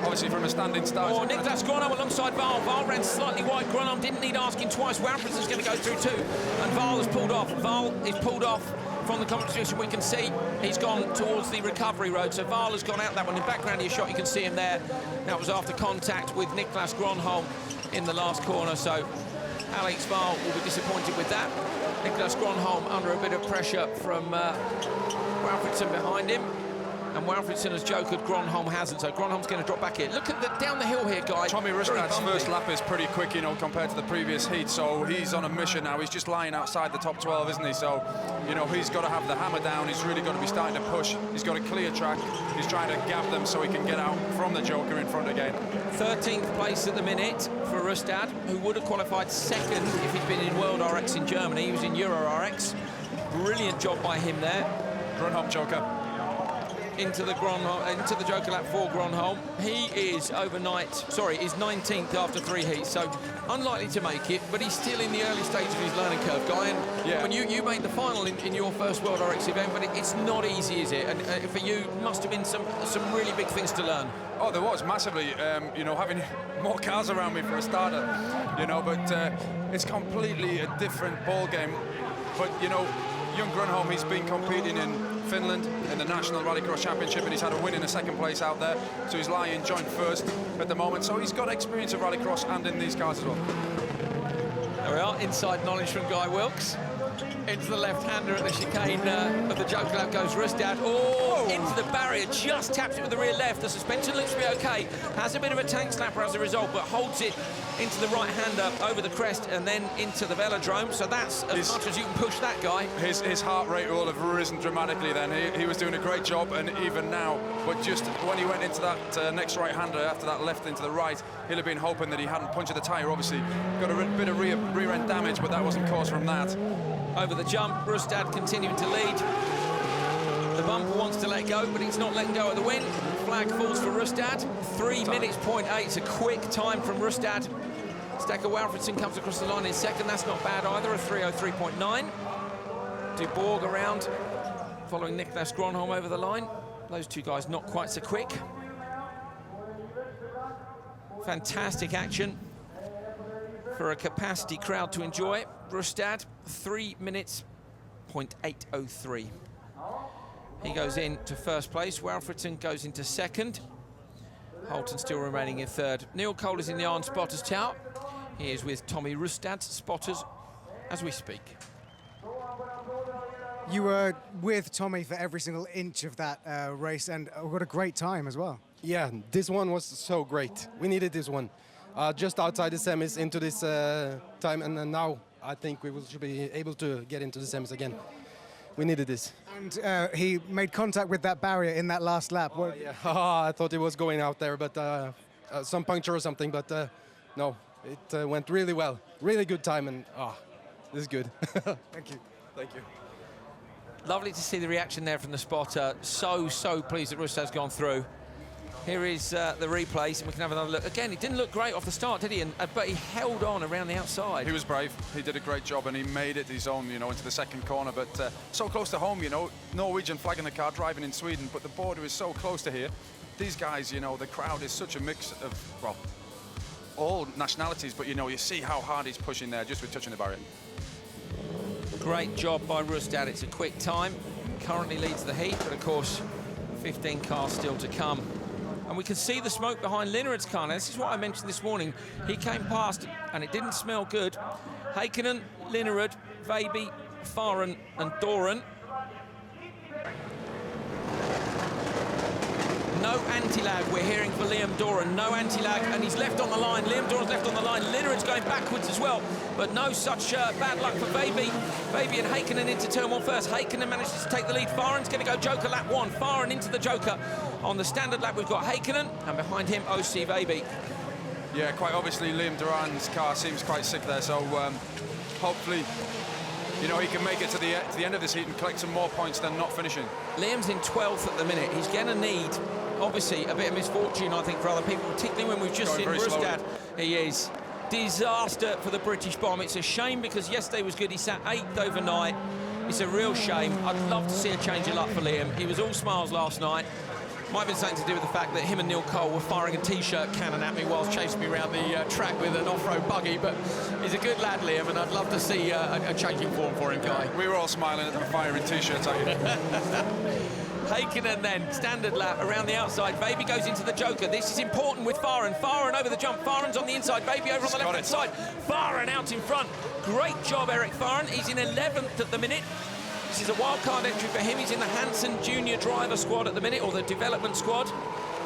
Obviously from a standing start.
Oh, Niklas Gronholm alongside Wahl. Wahl ran slightly wide. Gronholm didn't need asking twice. Walfridsson's going to go through too. And Wahl has pulled off. Wahl is pulled off from the competition. We can see he's gone towards the recovery road. So Wahl has gone out that one. In background of your shot, you can see him there. That was after contact with Niklas Gronholm in the last corner. So Alex Wahl will be disappointed with that. Niklas Gronholm under a bit of pressure from Walfridsson behind him. And Walfridsson has jokered, Gronholm hasn't, so Gronholm's going to drop back in. Look at the down the hill here, guys.
Tommy Rustad's first lap is pretty quick, you know, compared to the previous heat, so he's on a mission now. He's just lying outside the top 12, isn't he? So, you know, he's got to have the hammer down. He's really got to be starting to push. He's got a clear track. He's trying to gap them so he can get out from the Joker in front again. 13th place at the minute for Rustad, who would have qualified second if he'd been in World RX in Germany. He was in Euro RX. Brilliant job by him there. Gronholm Joker.
Into the Joker lap for Gronholm. He is is 19th after 3 heats, so unlikely to make it, but he's still in the early stages of his learning curve, Guy. And
yeah.
When you made the final in your first World RX event, but it's not easy, is it? And for you, must have been some really big things to learn.
Oh, there was massively. You know, having more cars around me for a starter. You know, but it's completely a different ball game. But you know, young Gronholm, he's been competing in Finland in the National Rallycross Championship, and he's had a win in a second place out there, so he's lying joint first at the moment, so he's got experience of Rallycross and in these cars as well.
There we are, inside knowledge from Guy Wilkes. Into the left-hander at the chicane of the Joker lap goes Rustad. Oh, into the barrier, just taps it with the rear left. The suspension looks to be okay. Has a bit of a tank slapper as a result, but holds it into the right-hander over the crest and then into the velodrome. So that's as much as you can push that guy.
His heart rate will have risen dramatically then. He was doing a great job, and even now, but just when he went into that next right-hander after that left into the right, he'll have been hoping that he hadn't punctured the tyre. Obviously, got a bit of rear end damage, but that wasn't caused from that.
Over the jump, Rustad continuing to lead. The bumper wants to let go, but it's not letting go of the win. Flag falls for Rustad. 3 minutes, 0.8. It's a quick time from Rustad. Stecker Walfridsson comes across the line in second. That's not bad either, a 3:03.9. Dubourg around, following Niklas Gronholm over the line. Those two guys not quite so quick. Fantastic action for a capacity crowd to enjoy. Rustad, 3 minutes, 0.803. He goes into first place. Walfridsson goes into second. Holton still remaining in third. Neil Cole is in the Iron Spotters Tower. He is with Tommy Rustad's spotters as we speak.
You were with Tommy for every single inch of that race, and what a great time as well.
Yeah, this one was so great. We needed this one. Just outside the semis into this time, and now I think we should be able to get into the semis again. We needed this.
And he made contact with that barrier in that last lap.
Yeah. I thought it was going out there, but some puncture or something, but no, it went really well. Really good time, and this is good.
Thank you.
Thank you.
Lovely to see the reaction there from the spotter. So pleased that Rust has gone through. Here is the replays, and we can have another look. Again, it didn't look great off the start, did he? But he held on around the outside.
He was brave. He did a great job, and he made it his own, you know, into the second corner. But so close to home, you know, Norwegian flag in the car, driving in Sweden, but the border is so close to here. These guys, you know, the crowd is such a mix of, well, all nationalities, but, you know, you see how hard he's pushing there just with touching the barrier.
Great job by Rustad. It's a quick time. Currently leads the heat, but of course, 15 cars still to come. And we can see the smoke behind Linnerad's car. Now, this is what I mentioned this morning. He came past, and it didn't smell good. Heikkinen, Linnerad, Veiby, Fahren, and Doran. No anti-lag, we're hearing for Liam Doran. No anti-lag, and he's left on the line. Liam Doran's left on the line. Linnerad's going backwards as well, but no such bad luck for Veiby. Veiby and Heikkinen into turn one first. Heikkinen manages to take the lead. Fahren's going to go Joker lap one. Fahren into the Joker. On the standard lap, we've got Heikkinen, and behind him, OC Veiby.
Yeah, quite obviously, Liam Duran's car seems quite sick there, so hopefully, you know, he can make it to the end of this heat and collect some more points than not finishing.
Liam's in 12th at the minute. He's going to need, obviously, a bit of misfortune, I think, for other people, particularly when we've just seen Rustad. He is. Disaster for the British bomb. It's a shame because yesterday was good. He sat 8th overnight. It's a real shame. I'd love to see a change of luck for Liam. He was all smiles last night. Might have been something to do with the fact that him and Neil Cole were firing a T-shirt cannon at me whilst chasing me around the track with an off-road buggy, but he's a good lad, Liam, and I'd love to see a changing form for him, Guy.
We were all smiling at them firing T-shirts at you.
Heikkinen then, standard lap around the outside. Veiby goes into the Joker. This is important with Fahren. Fahren over the jump. Fahren's on the inside. Veiby over on the left-hand side. Fahren out in front. Great job, Eric Fahren. He's in 11th at the minute. This is a wildcard entry for him. He's in the Hansen Junior Driver Squad at the minute, or the development squad.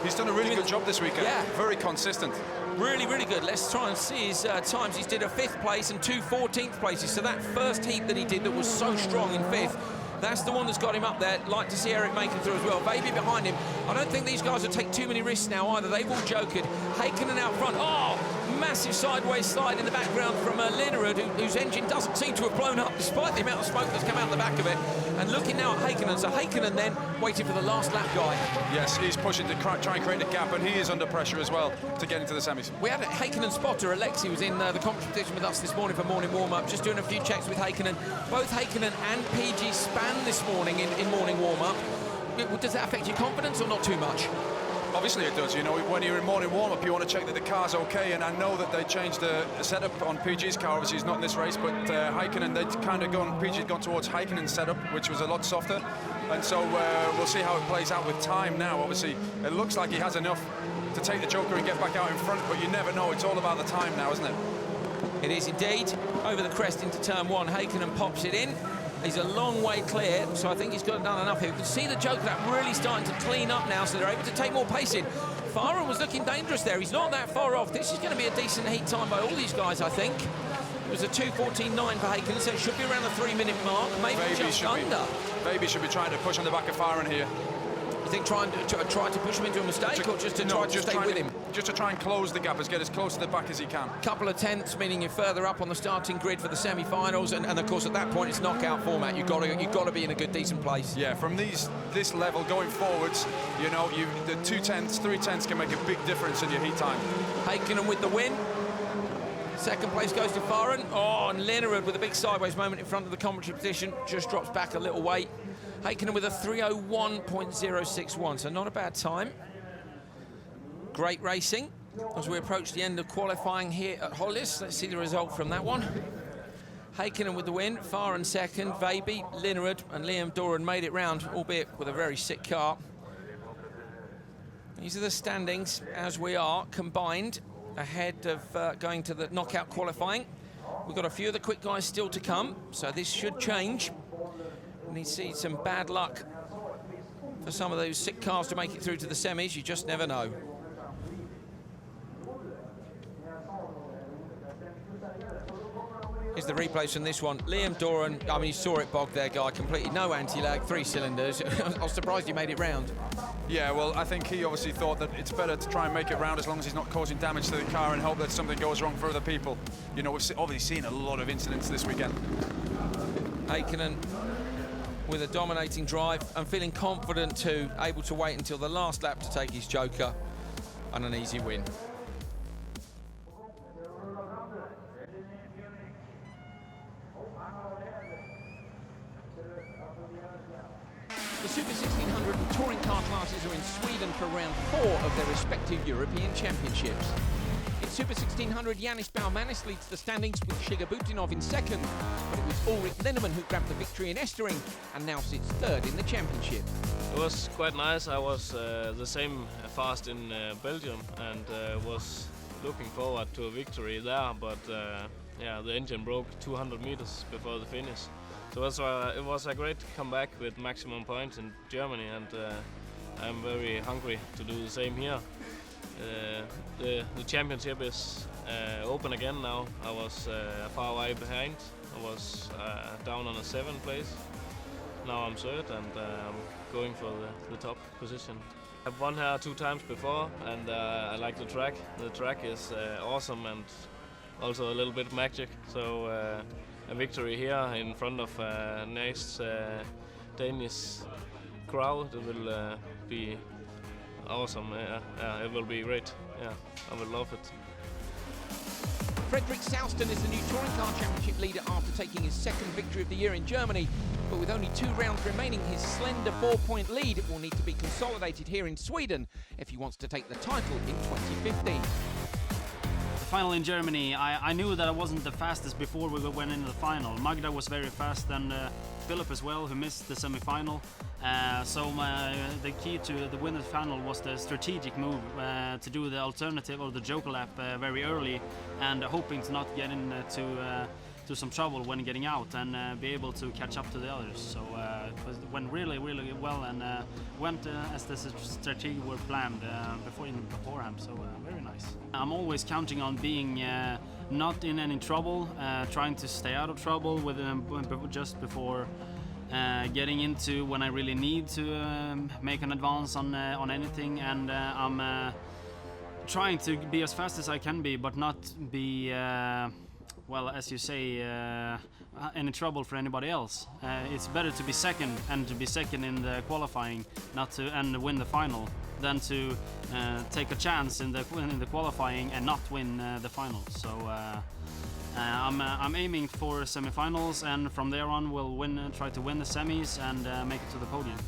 He's done a really good job this weekend. Yeah. Very consistent.
Really, really good. Let's try and see his times. He's did a 5th place and 2 14th places. So that first heat that he did that was so strong in 5th, that's the one that's got him up there. Like to see Eric making through as well. Veiby behind him. I don't think these guys will take too many risks now either. They've all jokered. Heikkinen out front. Oh, massive sideways slide in the background from Linnerad, whose engine doesn't seem to have blown up despite the amount of smoke that's come out the back of it. And looking now at Heikkinen. So Heikkinen then waiting for the last lap guy.
Yes, he's pushing to try and create a gap, and he is under pressure as well to get into the semis.
We had a Heikkinen spotter, Alexi, was in the competition with us this morning for morning warm-up, just doing a few checks with Heikkinen. Both Heikkinen and PG span this morning in morning warm-up. Does that affect your confidence or not too much?
Obviously it does. You know, when you're in morning warm-up, you want to check that the car's okay, and I know that they changed the setup on PG's car. Obviously he's not in this race, but Heikkinen, they'd kind of gone, PG'd gone towards Heikkinen's setup, which was a lot softer, and so we'll see how it plays out with time now. Obviously it looks like he has enough to take the Joker and get back out in front, but you never know. It's all about the time now, isn't it?
It is indeed. Over the crest into turn one, Heikkinen pops it in. He's a long way clear, so I think he's got done enough here. You can see the Joker that really starting to clean up now, so they're able to take more pace in. Fahren was looking dangerous there. He's not that far off. This is going to be a decent heat time by all these guys, I think. It was a 2:14.9 for Heikkinen, so it should be around the 3-minute mark, maybe just under.
Veiby should be trying to push on the back of Fahren here.
You think try to push him into a mistake, or just to try to stay with him?
Just to try and close the gap, get as close to the back as he can.
Couple of tenths, meaning you're further up on the starting grid for the semi-finals, and of course at that point it's knockout format. You've got to be in a good, decent place.
Yeah, from this level going forwards, you know, the 2 tenths, 3 tenths can make a big difference in your heat time.
Heikkinen with the win. Second place goes to Fahren. Oh, and Linnerad with a big sideways moment in front of the commentary position, just drops back a little weight. Heikkinen with a 3:01.061, so not a bad time. Great racing as we approach the end of qualifying here at Holjes. Let's see the result from that one. Heikkinen with the win, Fahren second, Veiby, Linnerad and Liam Doran made it round, albeit with a very sick car. These are the standings as we are combined ahead of going to the knockout qualifying. We've got a few of the quick guys still to come, so this should change. We need to see some bad luck for some of those sick cars to make it through to the semis. You just never know. Here's the replays from this one. Liam Doran, I mean, you saw it bog there, guy, completely no anti-lag, 3 cylinders. I was surprised he made it round.
Yeah, well, I think he obviously thought that it's better to try and make it round as long as he's not causing damage to the car and hope that something goes wrong for other people. You know, we've obviously seen a lot of incidents this weekend.
Heikkinen with a dominating drive and feeling confident too, able to wait until the last lap to take his joker and an easy win. The Super 1600 and touring car classes are in Sweden for round 4 of their respective European Championships. In Super 1600, Yannis Baumanis leads the standings with Shiga Butinov in second, but it was Ulrich Linnemann who grabbed the victory in Estering and now sits third in the championship.
It was quite nice. I was the same fast in Belgium and was looking forward to a victory there, but yeah, the engine broke 200 meters before the finish. So it was a great comeback with maximum points in Germany, and I'm very hungry to do the same here. The championship is open again now. I was far away behind. I was down on a 7th place. Now I'm third and going for the top position. I've won here 2 times before, and I like the track. The track is awesome and also a little bit magic. So a victory here in front of a nice Danish crowd will be awesome. It will be great. Yeah, I will love it.
Fredrik Souston is the new Touring Car Championship leader after taking his 2nd victory of the year in Germany. But with only 2 rounds remaining, his slender 4-point lead will need to be consolidated here in Sweden if he wants to take the title in 2015.
The final in Germany, I knew that I wasn't the fastest before we went into the final. Magda was very fast and Philip as well, who missed the semi-final. So the key to the win of the final was the strategic move to do the alternative or the joker lap very early, and hoping to not get into some trouble when getting out and be able to catch up to the others. So it went really well and went as the strategy were planned beforehand. So very nice. I'm always counting on being not in any trouble, trying to stay out of trouble with just before getting into when I really need to make an advance on anything, and I'm trying to be as fast as I can be, but not be well, as you say, any trouble for anybody else. It's better to be second and to be second in the qualifying, and win the final, than to take a chance in the qualifying and not win the final. So I'm aiming for semi-finals, and from there on we'll try to win the semis and make it to the podium.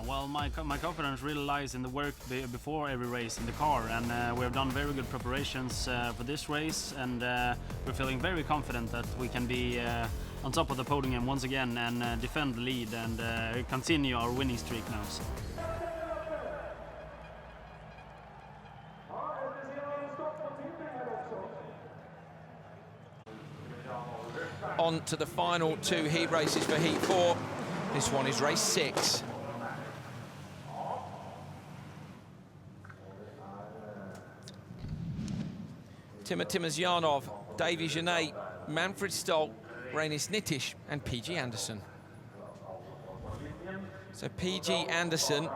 Well, my confidence really lies in the work before every race in the car, and we have done very good preparations for this race, and we're feeling very confident that we can be on top of the podium once again and defend the lead and continue our winning streak now. So.
On to the final 2 heat races for Heat 4. This one is race 6. Timur Timosyanov, Davy Genet, Manfred Stolt, Rainis Nitish and PG Anderson. So PG Anderson,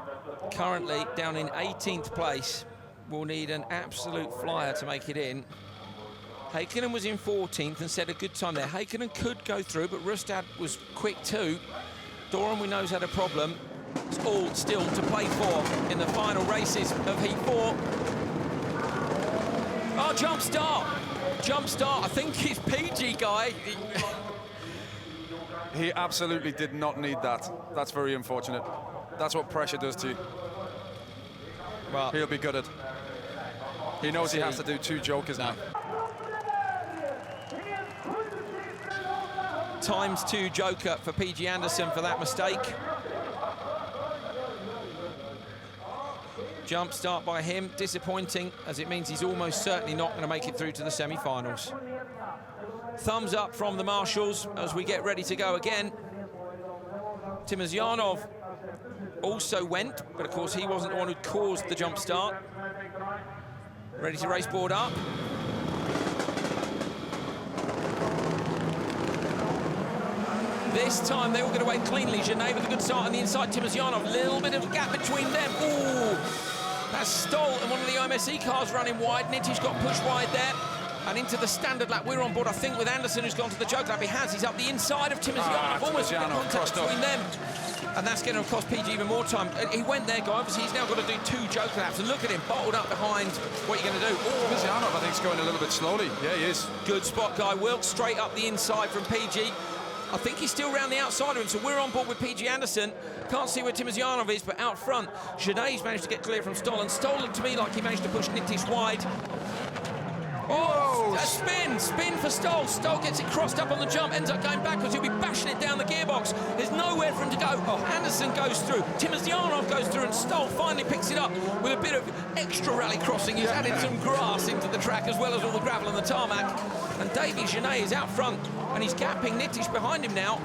currently down in 18th place, will need an absolute flyer to make it in. Heikkinen was in 14th and set a good time there. Heikkinen could go through, but Rustad was quick too. Doran, we know, has had a problem. It's all still to play for in the final races of Heat 4. Oh, jump start. Jump start. I think it's PG, guy.
He absolutely did not need that. That's very unfortunate. That's what pressure does to you. Well, he'll be gutted. He knows he has to do 2 jokers now.
×2 joker for PG Anderson for that mistake. Jump start by him, disappointing, as it means he's almost certainly not going to make it through to the semi-finals. Thumbs up from the marshals as we get ready to go again. Timosyanov also went, but of course he wasn't the one who caused the jump start. Ready to race board up. This time they all get away cleanly. Genet with a good start on the inside. Timosyanov, a little bit of a gap between them. Ooh, that's Stoll and one of the OMSE cars running wide. Nittish got pushed wide there. And into the standard lap. We're on board, I think, with Anderson, who's gone to the joke lap. He has. He's up the inside of Timosyanov. Almost contact between them. And that's going to cost PG even more time. He went there, guy. Obviously, he's now got to do 2 joke laps. And look at him, bottled up behind. What are you going to do?
Timosyanov, I think, is going a little bit slowly. Yeah, he is.
Good spot, Guy Wilkes. Straight up the inside from PG. I think he's still round the outside of him, so we're on board with PG Anderson. Can't see where Timosyanov is, but out front, Genet's managed to get clear from Stoll. And Stoll looked to me like he managed to push Nittish wide. Oh, a spin for Stoll. Stoll gets it crossed up on the jump, ends up going backwards. He'll be bashing it down the gearbox. There's nowhere for him to go. Oh, Anderson goes through, Timosyanov goes through, and Stoll finally picks it up with a bit of extra rally crossing. He's added some grass into the track as well as all the gravel on the tarmac. And Davy Genet is out front, and he's gapping Nittish behind him now.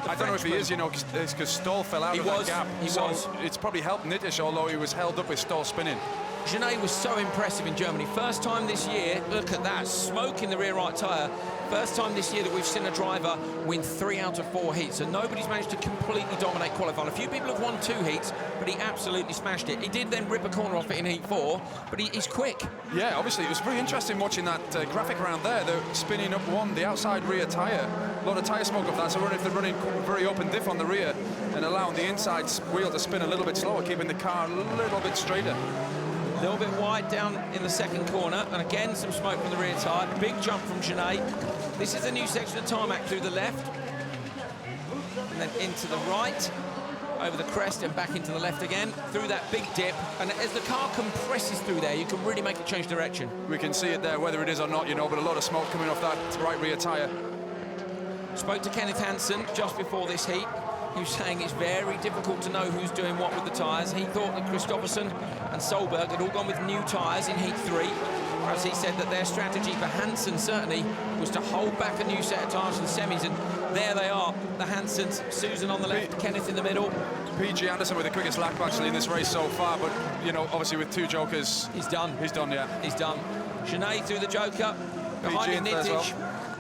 I don't know if he is, you know, it's because Stoll fell out of that gap. It's probably helped Nittish, although he was held up with Stoll spinning.
Genet was so impressive in Germany. First time this year, look at that, smoke in the rear right tyre. First time this year that we've seen a driver win 3 out of 4 heats. So nobody's managed to completely dominate qualifying. A few people have won 2 heats, but he absolutely smashed it. He did then rip a corner off it in heat 4, but he's quick.
Yeah, obviously, it was pretty interesting watching that graphic around there. They're spinning up the outside rear tyre. A lot of tyre smoke off that, so I wonder if they're running very open diff on the rear and allowing the inside wheel to spin a little bit slower, keeping the car a little bit straighter.
A little bit wide down in the second corner, and again some smoke from the rear tyre. Big jump from Genet. This is the new section of tarmac through the left, and then into the right, over the crest and back into the left again, through that big dip. And as the car compresses through there, you can really make it change direction.
We can see it there, whether it is or not, you know, but a lot of smoke coming off that right rear tyre.
Spoke to Kenneth Hansen just before this heat. He was saying it's very difficult to know who's doing what with the tyres. He thought that Kristoffersson and Solberg had all gone with new tyres in Heat 3. Whereas he said that their strategy for Hansen certainly was to hold back a new set of tyres in the semis. And there they are, the Hansens. Susan on the left, Kenneth in the middle.
PG Anderson with the quickest lap actually in this race so far. But, you know, obviously with 2 jokers...
He's done.
He's done, yeah.
He's done. Genet through the joker. Behind him, Nittish.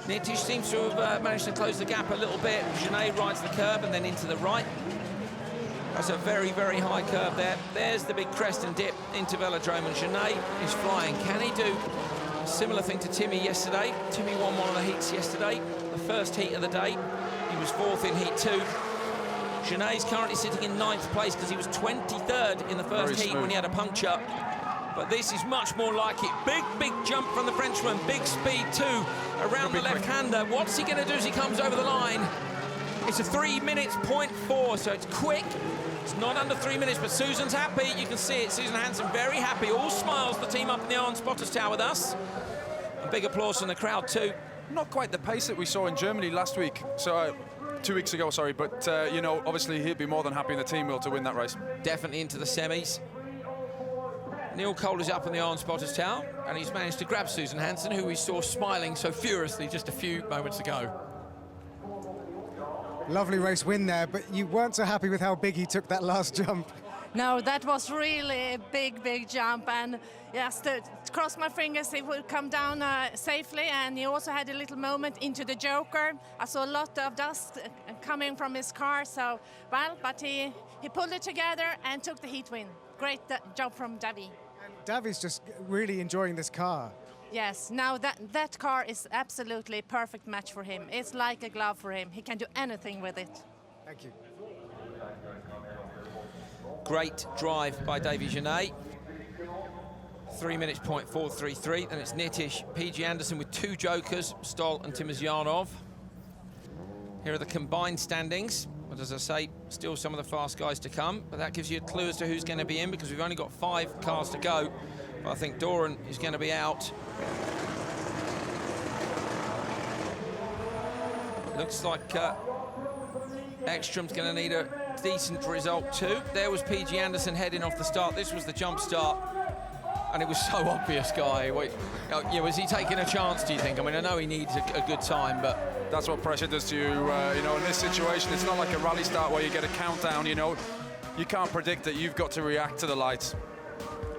Nittish seems to have managed to close the gap a little bit. Genet rides the curb and then into the right. That's a very, very high curve there. There's the big crest and dip into Velodrome, and Genet is flying. Can he do a similar thing to Timmy yesterday? Timmy won one of the heats yesterday, the first heat of the day. He was 4th in Heat 2. Genet's currently sitting in 9th place because he was 23rd in the first heat when he had a puncture. But this is much more like it. Big jump from the Frenchman. Big speed too around the left-hander. What's he going to do as he comes over the line? It's a 3 minutes, 0.4, so it's quick. It's not under 3 minutes, but Susan's happy. You can see it. Susan Hansen very happy. All smiles, the team up in the Arn Spotters Tower with us. And big applause from the crowd too.
Not quite the pace that we saw in Germany last week. So 2 weeks ago, sorry. But, you know, obviously he'd be more than happy in the team wheel to win that race.
Definitely into the semis. Neil Cole is up in the Arn Spotters Tower, and he's managed to grab Susan Hansen, who we saw smiling so furiously just a few moments ago.
Lovely race win there, but you weren't so happy with how big he took that last jump.
No, that was really a big jump, and yes, to cross my fingers it would come down safely. And he also had a little moment into the joker. I saw a lot of dust coming from his car, so well, but he pulled it together and took the heat win. Great job from Davy.
Davy's just really enjoying this car.
Yes, now that car is absolutely perfect match for him. It's like a glove for him. He can do anything with it.
Thank you.
Great drive by Davy Genet. 3 minutes, 0.433. And it's Nittish, PG Anderson with 2 jokers, Stoll and Timosyanov. Here are the combined standings. But as I say, still some of the fast guys to come. But that gives you a clue as to who's going to be in, because we've only got 5 cars to go. But I think Doran is going to be out. Looks like Ekstrom's going to need a decent result too. There was PG Anderson heading off the start. This was the jump start. And it was so obvious, Guy. Was he taking a chance, do you think? I mean, I know he needs a good time, but
That's what pressure does to you. You know, in this situation, it's not like a rally start where you get a countdown. You know, you can't predict it. You've got to react to the lights.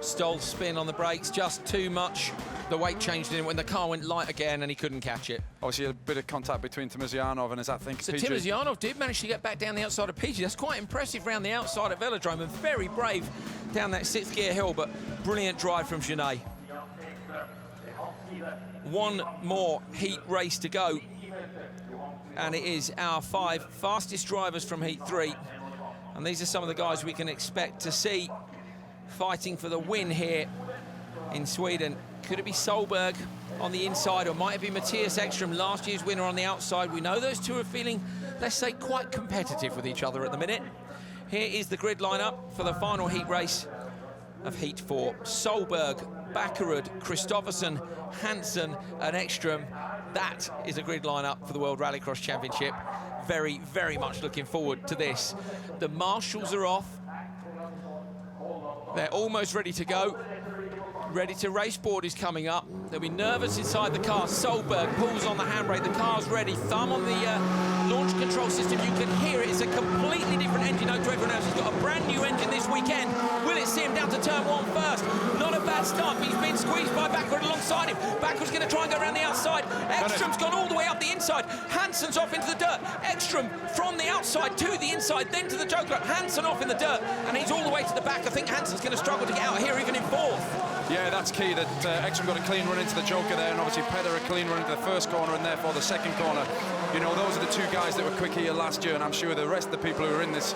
Stoll's spin on the brakes, just too much. The weight changed in when the car went light again and he couldn't catch it.
Obviously a bit of contact between Timozyanov and, as I think,
So
PG.
Timozyanov did manage to get back down the outside of PG. That's quite impressive round the outside of Velodrome and very brave down that 6th gear hill, but brilliant drive from Genet. One more heat race to go, and it is our 5 fastest drivers from Heat 3. And these are some of the guys we can expect to see fighting for the win here in Sweden. Could it be Solberg on the inside, or might it be Matthias Ekström, last year's winner, on the outside? We know those two are feeling, let's say, quite competitive with each other at the minute. Here is the grid lineup for the final heat race of Heat 4. Solberg, Bakkerud, Kristoffersson, Hansen and Ekström. That is a grid lineup for the World Rallycross Championship. Very, very much looking forward to this. The marshals are off. They're almost ready to go. Ready to race. Board is coming up. They'll be nervous inside the car. Solberg pulls on the handbrake. The car's ready. Thumb on the launch control system. You can hear it. It's a completely different engine note to everyone else. He's got a brand new engine this weekend. Will it see him down to turn 1 first? Not a bad start. He's been squeezed by Bakkerud alongside him. Bakkerud's going to try and go around the outside. Ekström's gone all the way up the inside. Hansen's off into the dirt. Ekström from the outside to the inside, then to the joker. Hansen off in the dirt, and he's all the way to the back. I think Hansen's going to struggle to get out here, even in 4th.
Yeah, that's key, that Ekström got a clean run into the joker there, and obviously Peder a clean run into the first corner, and therefore the second corner. You know, those are the 2 guys that were quick here last year, and I'm sure the rest of the people who are in this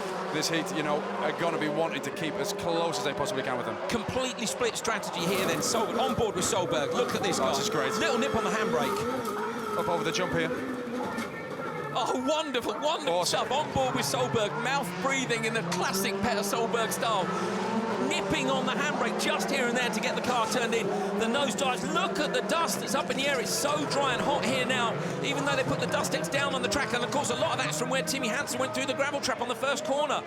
heat, you know, are going to be wanting to keep as close as they possibly can with them.
Completely split strategy here then. Solberg on board with Solberg. Look at this guy.
This is great.
Little nip on the handbrake.
Up over the jump here.
Oh, wonderful, wonderful stuff. On board with Solberg, mouth breathing in the classic Peter Solberg style. Nipping on the handbrake just here and there to get the car turned in. The nose dives. Look at the dust that's up in the air. It's so dry and hot here now, even though they put the dust X down on the track. And of course, a lot of that's from where Timmy Hansen went through the gravel trap on the first corner.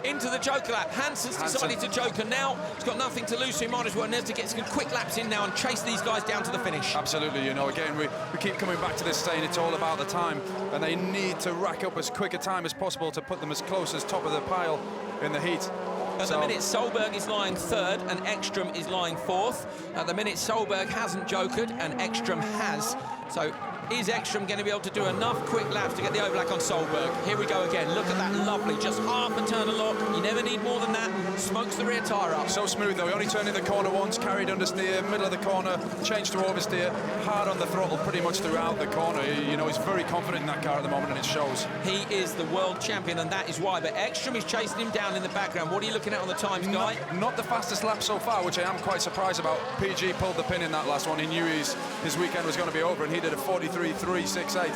Into the joker lap. Hansen's decided to joker now. He's got nothing to lose, so he might as well need to get some quick laps in now and chase these guys down to the finish.
Absolutely, you know, again, we keep coming back to this, saying it's all about the time, and they need to rack up as quick a time as possible to put them as close as top of the pile in the heat.
At the minute, Solberg is lying 3rd and Ekström is lying 4th. At the minute, Solberg hasn't jokered and Ekström has. So is Ekström going to be able to do enough quick laps to get the overlap on Solberg? Here we go again. Look at that, lovely. Just half a turn of lock. You never need more than that. Smokes the rear tyre up.
So smooth, though. He only turned in the corner once, carried understeer, middle of the corner, changed to oversteer, hard on the throttle pretty much throughout the corner. You know, he's very confident in that car at the moment, and it shows.
He is the world champion, and that is why. But Ekström is chasing him down in the background. What are you looking at on the times, Guy?
Not the fastest lap so far, which I am quite surprised about. PG pulled the pin in that last one. He knew his weekend was going to be over, and he did a 43.368.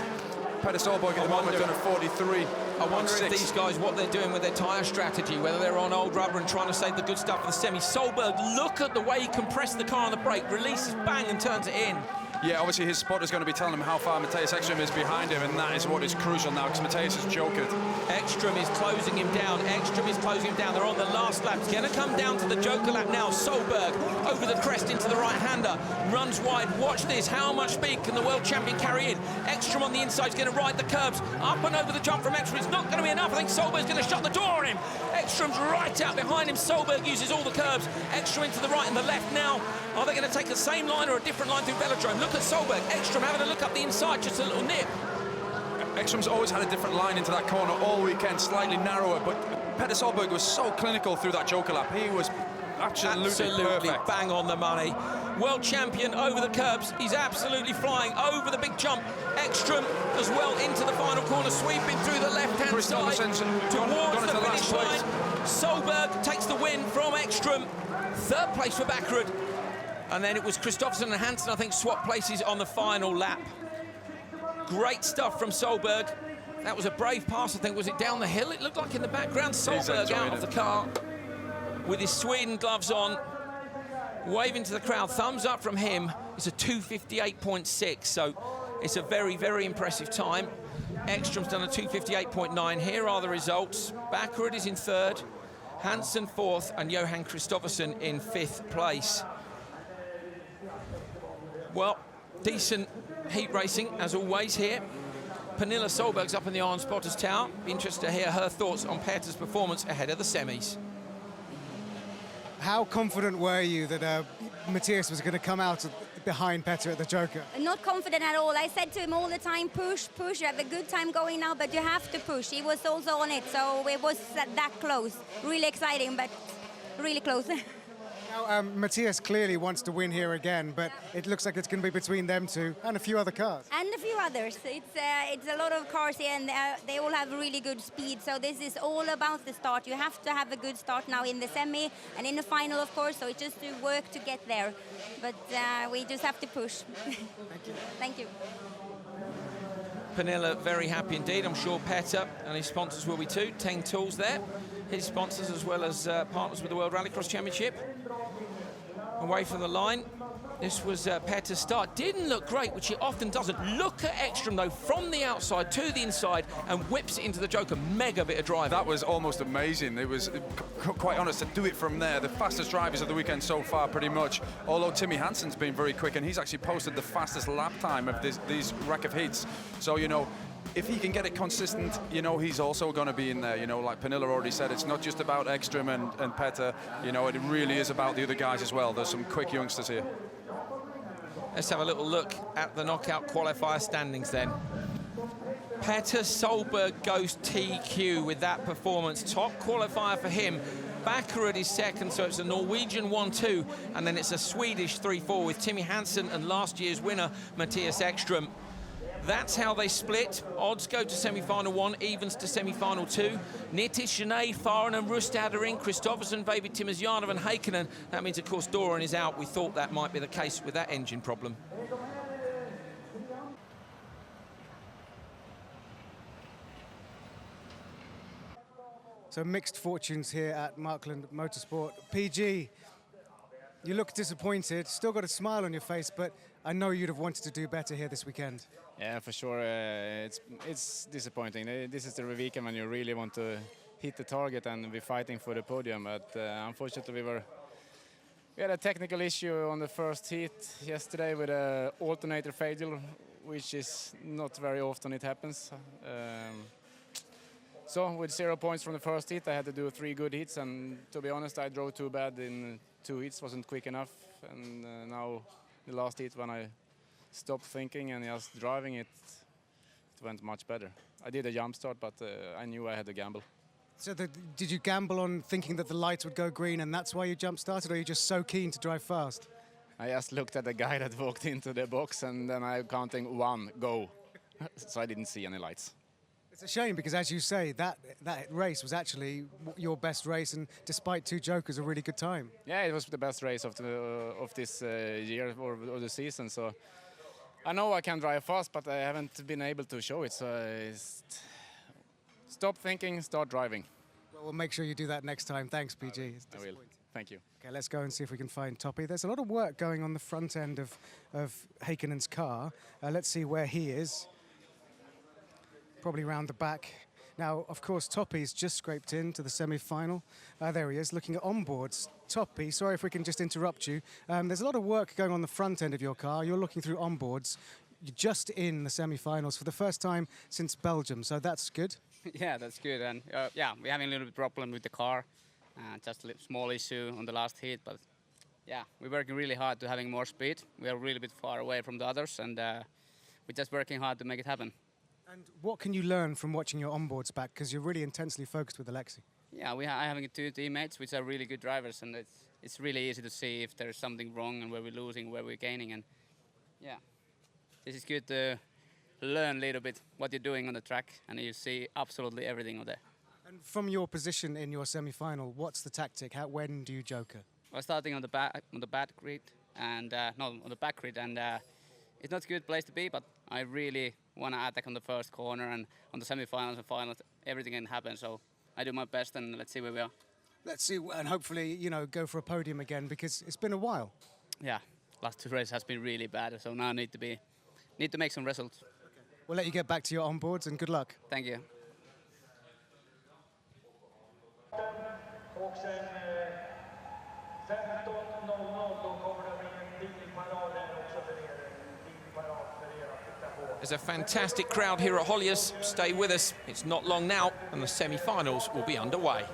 Peder Solberg at the moment done a 43.
I wonder if these guys, what they're doing with their tyre strategy, whether they're on old rubber and trying to save the good stuff for the semi. Solberg, look at the way he compressed the car on the brake, releases, bang, and turns it in.
Yeah, obviously his spotter's going to be telling him how far Matthias Ekström is behind him, and that is what is crucial now, because Matthias has jokered.
Ekström is closing him down. Ekström is closing him down. They're on the last lap. It's going to come down to the joker lap now. Solberg over the crest into the right-hander. Runs wide. Watch this. How much speed can the world champion carry in? Ekström on the inside is going to ride the curbs. Up and over the jump from Ekström. It's not going to be enough. I think Solberg's going to shut the door on him. Ekström's right out behind him. Solberg uses all the curbs. Ekström into the right and the left now. Are they going to take the same line or a different line through Velodrome? Look at Solberg. Ekström having a look up the inside, just a little nip.
Ekström's always had a different line into that corner all weekend, slightly narrower, but Peder Solberg was so clinical through that joker lap. He was absolutely perfect.
Bang on the money. World champion over the curbs. He's absolutely flying over the big jump. Ekström as well into the final corner, sweeping through the left-hand side towards the finish line. Solberg takes the win from Ekström. 3rd place for Bakkerud. And then it was Kristoffersson and Hansen, I think, swap places on the final lap. Great stuff from Solberg. That was a brave pass, I think. Was it down the hill? It looked like in the background. Solberg out of the car with his Sweden gloves on, waving to the crowd. Thumbs up from him. It's a 2:58.6, so it's a very, very impressive time. Ekström's done a 2:58.9. Here are the results. Bakkerud is in 3rd, Hansen 4th, and Johan Kristoffersson in 5th place. Well, decent heat racing, as always, here. Pernilla Solberg's up in the Iron Spotters Tower. Be interested to hear her thoughts on Peter's performance ahead of the semis.
How confident were you that Matthias was going to come out behind Petter at the Joker?
Not confident at all. I said to him all the time, push, push. You have a good time going now, but you have to push. He was also on it, so it was that close. Really exciting, but really close.
Now, Matthias clearly wants to win here again, but it looks like it's going to be between them two and a few other cars.
And a few others. It's a lot of cars here, and they all have really good speed. So this is all about the start. You have to have a good start now in the semi and in the final, of course. So it's just to work to get there. But we just have to push.
Thank you.
Thank you.
Pernilla very happy indeed. I'm sure Petter and his sponsors will be too. 10 Tools there. His sponsors as well as partners with the World Rallycross Championship. Away from the line. This was Petter's start. Didn't look great, which he often doesn't. Look at Ekstrom, though, from the outside to the inside and whips it into the Joker. Mega bit of drive.
That was almost amazing. It was, quite honest, to do it from there. The fastest drivers of the weekend so far, pretty much. Although Timmy Hansen's been very quick, and he's actually posted the fastest lap time of these rack of heats. So, you know, if he can get it consistent, you know, he's also going to be in there. You know, like Pernilla already said, it's not just about Ekstrom and Petter. You know, it really is about the other guys as well. There's some quick youngsters here.
Let's have a little look at the knockout qualifier standings then. Petter Solberg goes TQ with that performance. Top qualifier for him. Backerud is second, so it's a Norwegian 1-2, and then it's a Swedish 3-4 with Timmy Hansen and last year's winner, Matthias Ekstrom. That's how they split. Odds go to semi-final 1, evens to semi-final 2. Nitish, Janay, Farin and Rustad are in. Kristoffersen, Vavid Timosyanov and Heikkinen. That means, of course, Doran is out. We thought that might be the case with that engine problem.
So mixed fortunes here at Markland Motorsport. PG, you look disappointed, still got a smile on your face, but I know you'd have wanted to do better here this weekend.
Yeah, for sure. It's disappointing. This is the weekend when you really want to hit the target and be fighting for the podium. But unfortunately, we had a technical issue on the first heat yesterday with an alternator failure, which is not very often it happens. So with 0 points from the first heat, I had to do 3 good hits, and to be honest, I drove too bad in 2 hits, wasn't quick enough, and now the last heat when I stopped thinking and just driving it went much better. I did a jump start, but I knew I had to gamble.
So did you gamble on thinking that the lights would go green and that's why you jump started, or are you just so keen to drive fast?
I just looked at the guy that walked into the box and then I counting 1, go. So I didn't see any lights.
It's a shame because, as you say, that race was actually your best race, and despite 2 jokers, a really good time.
Yeah, it was the best race of this year or the season. So I know I can drive fast, but I haven't been able to show it. So stop thinking, start driving.
Well, we'll make sure you do that next time. Thanks, PG.
I will. Thank you.
Okay, let's go and see if we can find Toppy. There's a lot of work going on the front end of Heikkinen's car. Let's see where he is. Probably round the back. Now, of course, Toppy's just scraped into the semi-final. There he is, looking at onboards. Toppy, sorry if we can just interrupt you. There's a lot of work going on the front end of your car. You're looking through onboards. You're just in the semi-finals for the first time since Belgium, so that's good.
Yeah, that's good. And yeah, we're having a little bit problem with the car. Just a small issue on the last heat, but yeah, we're working really hard to having more speed. We are really a bit far away from the others, and we're just working hard to make it happen.
And what can you learn from watching your onboards back? Because you're really intensely focused with Alexi.
Yeah, I'm having 2 teammates which are really good drivers, and it's really easy to see if there's something wrong and where we're losing, where we're gaining, and yeah, this is good to learn a little bit what you're doing on the track, and you see absolutely everything on there.
And from your position in your semi-final, what's the tactic? When do you joker?
We're starting on the back grid, and no, on the back grid, and it's not a good place to be, but I really want to attack on the first corner, and on the semi-finals and finals, everything can happen. So I do my best, and let's see where we are.
Let's see, and hopefully, you know, go for a podium again, because it's been a while.
Yeah, last 2 races has been really bad, so now I need to make some results.
Okay. We'll let you get back to your onboards, and good luck.
Thank you.
There's a fantastic crowd here at Holjes. Stay with us. It's not long now, and the semi-finals will be underway.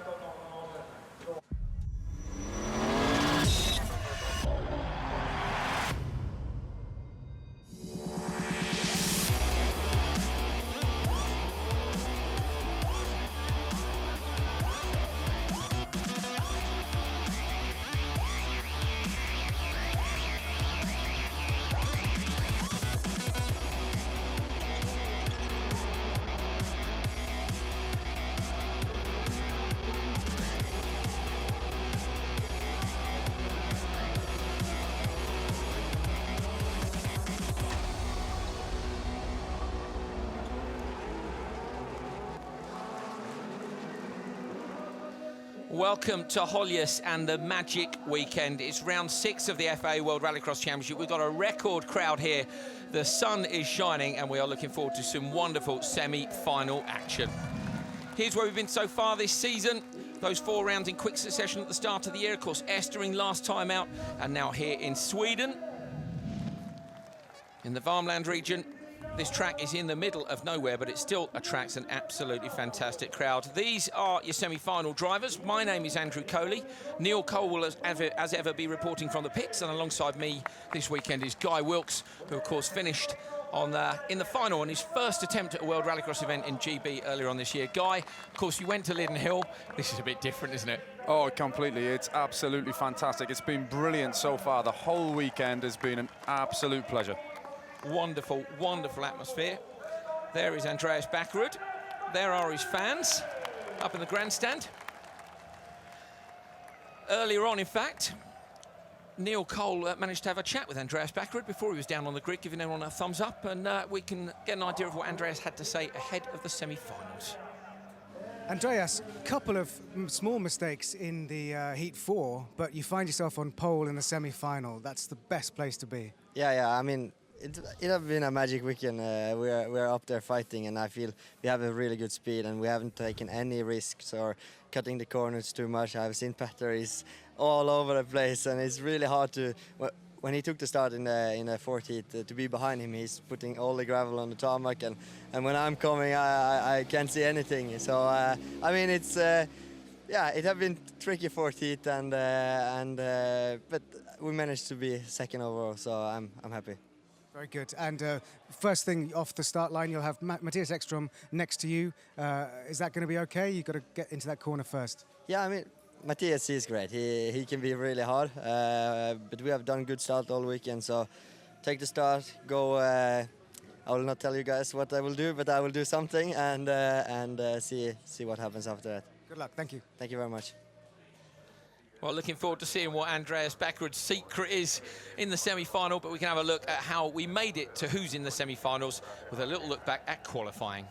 Welcome to Holjes and the magic weekend. It's round 6 of the FIA World Rallycross Championship. We've got a record crowd here. The sun is shining and we are looking forward to some wonderful semi-final action. Here's where we've been so far this season. Those 4 rounds in quick succession at the start of the year. Of course, Estering last time out, and now here in Sweden. In the Värmland region, this track is in the middle of nowhere, but it still attracts an absolutely fantastic crowd. These are your semi-final drivers. My name is Andrew Coley. Neil Cole will, as ever, be reporting from the pits, and alongside me this weekend is Guy Wilkes, who, of course, finished in the final on his first attempt at a World Rallycross event in GB earlier on this year. Guy, of course, you went to Lydden Hill. This is a bit different, isn't it?
Oh, completely. It's absolutely fantastic. It's been brilliant so far. The whole weekend has been an absolute pleasure.
Wonderful, wonderful atmosphere. There is Andreas Backerud. There are his fans up in the grandstand. Earlier on, in fact, Neil Cole managed to have a chat with Andreas Backerud before he was down on the grid, giving everyone a thumbs up, and we can get an idea of what Andreas had to say ahead of the semi-finals.
Andreas, a couple of small mistakes in the Heat 4, but you find yourself on pole in the semi-final. That's the best place to be.
Yeah, I mean, it has been a magic weekend. We're up there fighting, and I feel we have a really good speed, and we haven't taken any risks or cutting the corners too much. I've seen Petter is all over the place, and it's really hard to. When he took the start in the fourth heat, to be behind him, he's putting all the gravel on the tarmac, and when I'm coming, I can't see anything. So I mean, it's yeah, it has been tricky fourth heat, but we managed to be second overall, so I'm happy.
Very good. And first thing off the start line, you'll have Matthias Ekström next to you. Is that going to be okay? You've got to get into that corner first.
Yeah, I mean, Matthias is great. He can be really hard, but we have done good start all weekend. So take the start, go. I will not tell you guys what I will do, but I will do something and see what happens after that.
Good luck. Thank you.
Thank you very much.
Well, looking forward to seeing what Andreas Backerud's secret is in the semi-final, but we can have a look at how we made it to who's in the semi-finals with a little look back at qualifying.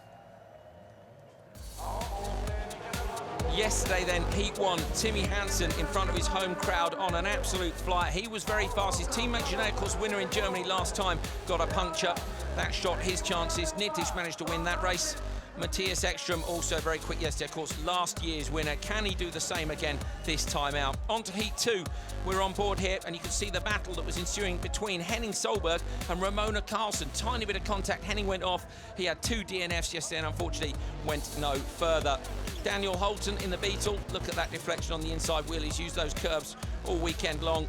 Yesterday then, Heat 1, Timmy Hansen in front of his home crowd on an absolute flyer. He was very fast. His teammate Genet, of course, winner in Germany last time, got a puncture. That shot his chances. Nitish managed to win that race. Matthias Ekström also very quick yesterday, of course, last year's winner. Can he do the same again this time out? On to Heat 2. We're on board here, and you can see the battle that was ensuing between Henning Solberg and Ramona Karlsson. Tiny bit of contact. Henning went off. He had 2 DNFs yesterday and unfortunately went no further. Daniel Holton in the Beetle. Look at that deflection on the inside wheel. He's used those curves all weekend long.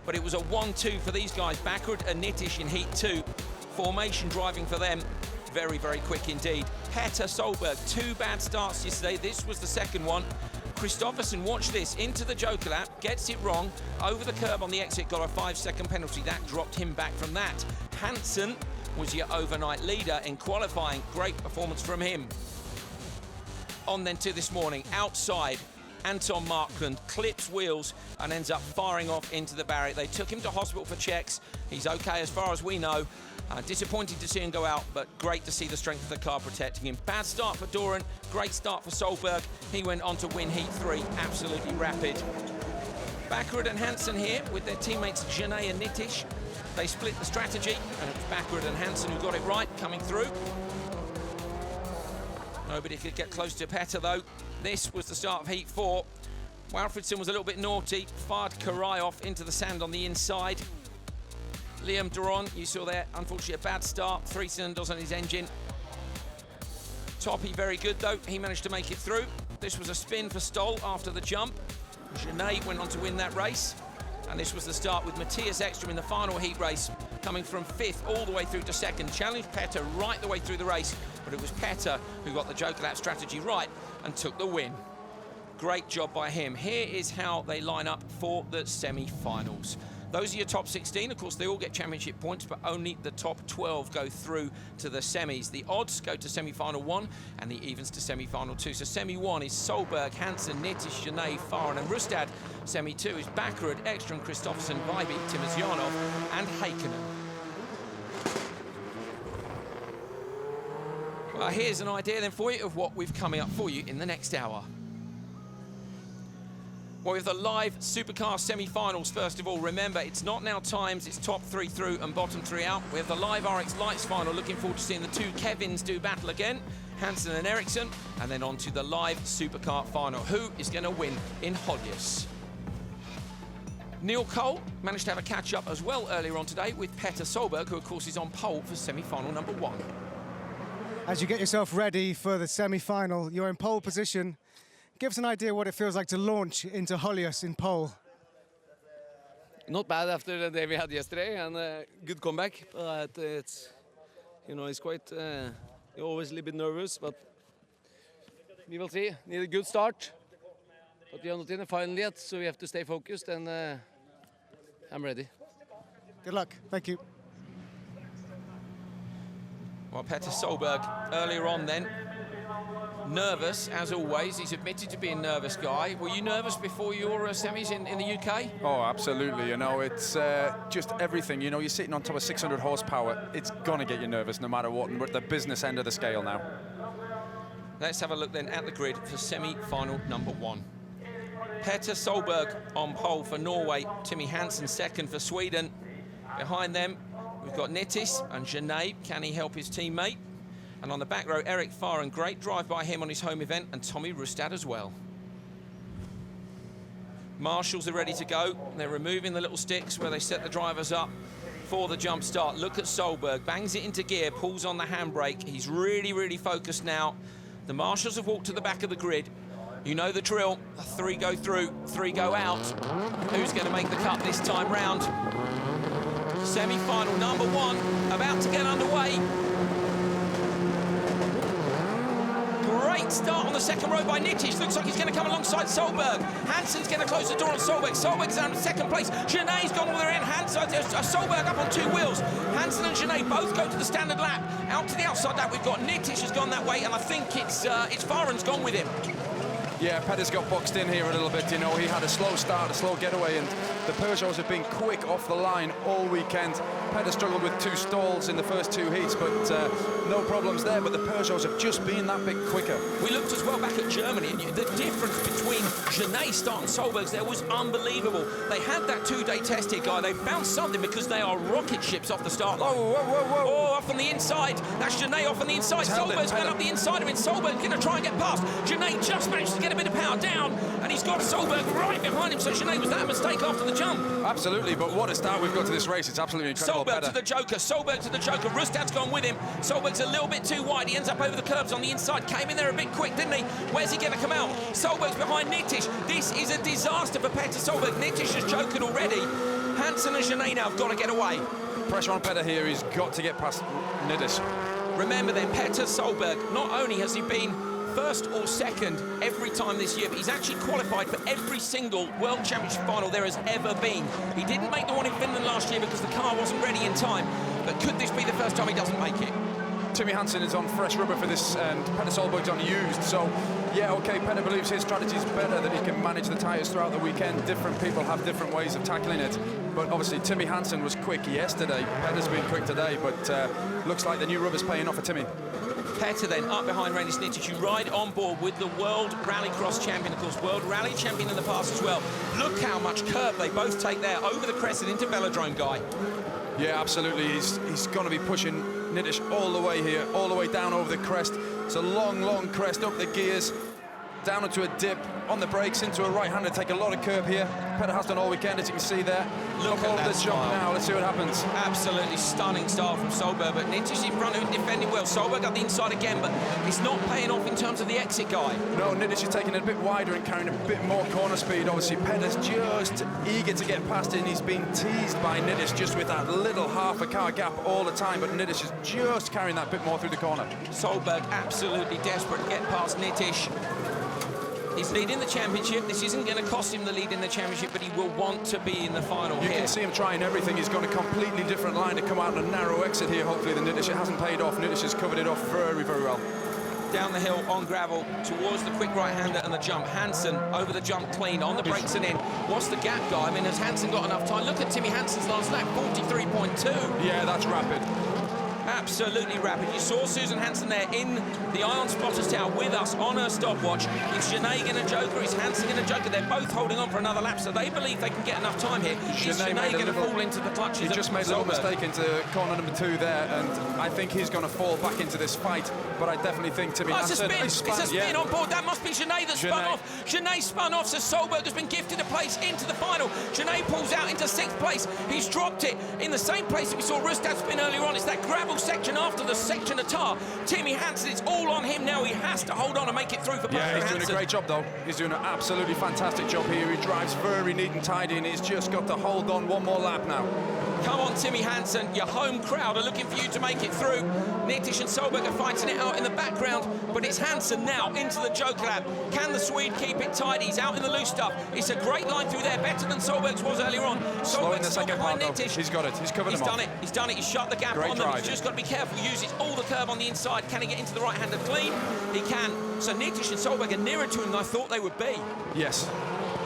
But it was a 1-2 for these guys. Backerud and Nitish in Heat 2. Formation driving for them. Very, very quick indeed. Petter Solberg, 2 bad starts yesterday. This was the second one. Kristoffersen, watch this, into the Joker lap, gets it wrong, over the curb on the exit, got a 5-second penalty. That dropped him back from that. Hansen was your overnight leader in qualifying. Great performance from him. On then to this morning, outside, Anton Markland clips wheels and ends up firing off into the barrier. They took him to hospital for checks. He's okay as far as we know. Disappointed to see him go out, but great to see the strength of the car protecting him. Bad start for Doran, great start for Solberg. He went on to win Heat 3, absolutely rapid. Backerud and Hansen here with their teammates Genet and Nitish. They split the strategy, and it was Backerud and Hansen who got it right, coming through. Nobody could get close to Petter, though. This was the start of Heat 4. Walfridsson was a little bit naughty, fired Karai off into the sand on the inside. Liam Duron, you saw there, unfortunately a bad start, 3 cylinders on his engine. Toppy very good though, he managed to make it through. This was a spin for Stoll after the jump. Genet went on to win that race. And this was the start with Matthias Ekström in the final heat race, coming from 5th all the way through to 2nd. Challenged Petter right the way through the race, but it was Petter who got the Joker Lap strategy right and took the win. Great job by him. Here is how they line up for the semi-finals. Those are your top 16. Of course, they all get championship points, but only the top 12 go through to the semis. The odds go to semi-final 1 and the evens to semi-final 2. So semi-1 is Solberg, Hansen, Nittisch, Genet, Fahren and Rustad. Semi-2 is Backerud, Ekström, Kristoffersen, Veiby, Timosyanov and Heikkinen. Well, here's an idea then for you of what we've coming up for you in the next hour. Well, we have the live Supercar semi-finals first of all. Remember, it's not now times, it's top 3 through and bottom 3 out. We have the live RX Lights final. Looking forward to seeing the 2 Kevins do battle again, Hansen and Eriksson, and then on to the live Supercar final. Who is going to win in Holjes? Neil Cole managed to have a catch-up as well earlier on today with Petter Solberg, who of course is on pole for semi-final number 1.
As you get yourself ready for the semi-final, you're in pole position. Give us an idea what it feels like to launch into Höljes in pole.
Not bad after the day we had yesterday, and good comeback. But it's, you know, it's quite. You're always a little bit nervous, but we will see. Need a good start, but we are not in the final yet, so we have to stay focused. And I'm ready.
Good luck. Thank you.
Well, Petter Solberg earlier on then. Nervous, as always. He's admitted to being a nervous guy. Were you nervous before your semis in the UK?
Oh, absolutely. You know, it's just everything. You know, you're sitting on top of 600 horsepower. It's going to get you nervous no matter what. And we're at the business end of the scale now.
Let's have a look then at the grid for semi-final number 1. Petter Solberg on pole for Norway. Timmy Hansen second for Sweden. Behind them, we've got Nittisch and Genet. Can he help his teammate? And on the back row, Erik Fahren, great drive by him on his home event, and Tommy Rustad as well. Marshals are ready to go. They're removing the little sticks where they set the drivers up for the jump start. Look at Solberg, bangs it into gear, pulls on the handbrake. He's really, really focused now. The marshals have walked to the back of the grid. You know the drill. 3 go through, 3 go out. Who's going to make the cut this time round? Semi-final number 1, about to get underway. Great start on the second row by Nittisch. Looks like he's going to come alongside Solberg. Hansen's going to close the door on Solberg. Solberg's down in second place. Genet's gone all the way in. Solberg up on 2 wheels. Hansen and Genet both go to the standard lap. Out to the outside lap, we've got Nittisch has gone that way, and I think it's Fahren's gone with him.
Yeah, Petter's got boxed in here a little bit. You know, he had a slow start, a slow getaway, and the Peugeots have been quick off the line all weekend. Petter struggled with 2 stalls in the first 2 heats, but no problems there. But the Peugeots have just been that bit quicker.
We looked as well back at Germany, and the difference between Genet's start and Solberg's there was unbelievable. They had that 2-day test here, Guy. They found something because they are rocket ships off the start line.
Whoa, whoa, whoa, whoa.
Oh, off on the inside. That's Genet off on the inside. Solberg's going up the inside of it. Solberg's going to try and get past. Genet just managed to get a bit of power down, and he's got Solberg right behind him. So Genet, was that a mistake after the jump?
Absolutely, but what a start we've got to this race. It's absolutely incredible.
Solberg to the Joker. Solberg to the Joker. Rustad's gone with him. Solberg's a little bit too wide. He ends up over the curbs on the inside. Came in there a bit quick, didn't he? Where's he going to come out? Solberg's behind Nittisch. This is a disaster for Petter Solberg. Nittisch has jokered already. Hansen and Genet now have got to get away.
Pressure on Petter here. He's got to get past Nittisch.
Remember then, Petter Solberg, not only has he been first or second every time this year, but he's actually qualified for every single World Championship final there has ever been. He didn't make the one in Finland last year because the car wasn't ready in time, but could this be the first time he doesn't make it?
Timmy Hansen is on fresh rubber for this, and Petter Solberg's on used, so yeah, okay, Petter believes his strategy is better, that he can manage the tyres throughout the weekend. Different people have different ways of tackling it, but obviously Timmy Hansen was quick yesterday. Petter's been quick today, but looks like the new rubber's paying off for Timmy.
Petter then up behind Renis Nittisch, who ride on board with the World Rallycross champion, of course, World Rally champion in the past as well. Look how much curve they both take there, over the crest and into Velodrome, Guy.
Yeah, absolutely. He's going to be pushing Nittisch all the way here, all the way down over the crest. It's a long, long crest up the gears. down into a dip, on the brakes, into a right-hander, take a lot of curb here. Petter has done all weekend, as you can see there.
Look at that
this jump now, let's see what happens.
Absolutely stunning start from Solberg, but Nittisch in front of him defending well. Solberg up the inside again, but it's not paying off in terms of the exit guy.
No, Nittisch is taking it a bit wider and carrying a bit more corner speed. Obviously, Petter's just eager to get past it, and he's been teased by Nittisch just with that little half a car gap all the time, but Nittisch is just carrying that bit more through the corner.
Solberg absolutely desperate to get past Nittisch. He's leading the championship. This isn't going to cost him the lead in the championship, but he will want to be in the final
You
here.
can see him trying everything. He's got a completely different line to come out on a narrow exit here, hopefully, than Nittisch. It hasn't paid off. Nittisch has covered it off very, very well.
Down the hill on gravel towards the quick right-hander and the jump. Hansen over the jump clean, on the brakes and in. What's the gap, guy? I mean, has Hansen got enough time? Look at Timmy Hansen's last lap, 43.2.
Yeah, that's rapid.
Absolutely rapid. You saw Susan Hansen there in the Ion Spotters Tower with us on her stopwatch. Is Janae going to joker? Is Hansen going to joker? They're both holding on for another lap, so they believe they can get enough time here. Is Janae going to fall into the clutches?
He just made a little mistake into corner number 2 there, and I think he's going to fall back into this fight. But I definitely think Timmy Hansen...
It's a spin on board. That must be Janae that spun off. Janae spun off, so Solberg has been gifted a place into the final. Janae pulls out into 6th place. He's dropped it in the same place that we saw Rustad spin earlier on. It's that gravel section after the section of tar. Timmy Hansen, it's all on him now. He has to hold on and make it through for
Yeah, he's
Hansen.
doing a great job, though. He's doing an absolutely fantastic job here. He drives very neat and tidy, and he's just got to hold on one more lap now.
Come on, Timmy Hansen. Your home crowd are looking for you to make it through. Nittisch and Solberg are fighting it out in the background, but it's Hansen now into the joker lap. Can the Swede keep it tidy? He's out in the loose stuff. It's a great line through there, better than Solberg's was earlier on. Solberg's still behind Nittisch.
He's got it. He's covered him off.
He's done it. He's shut the gap
Great
on them.
drive.
He's just got to be careful. Uses all the curve on the inside. Can he get into the right-hander clean? He can. So Nittisch and Solberg are nearer to him than I thought they would be.
Yes.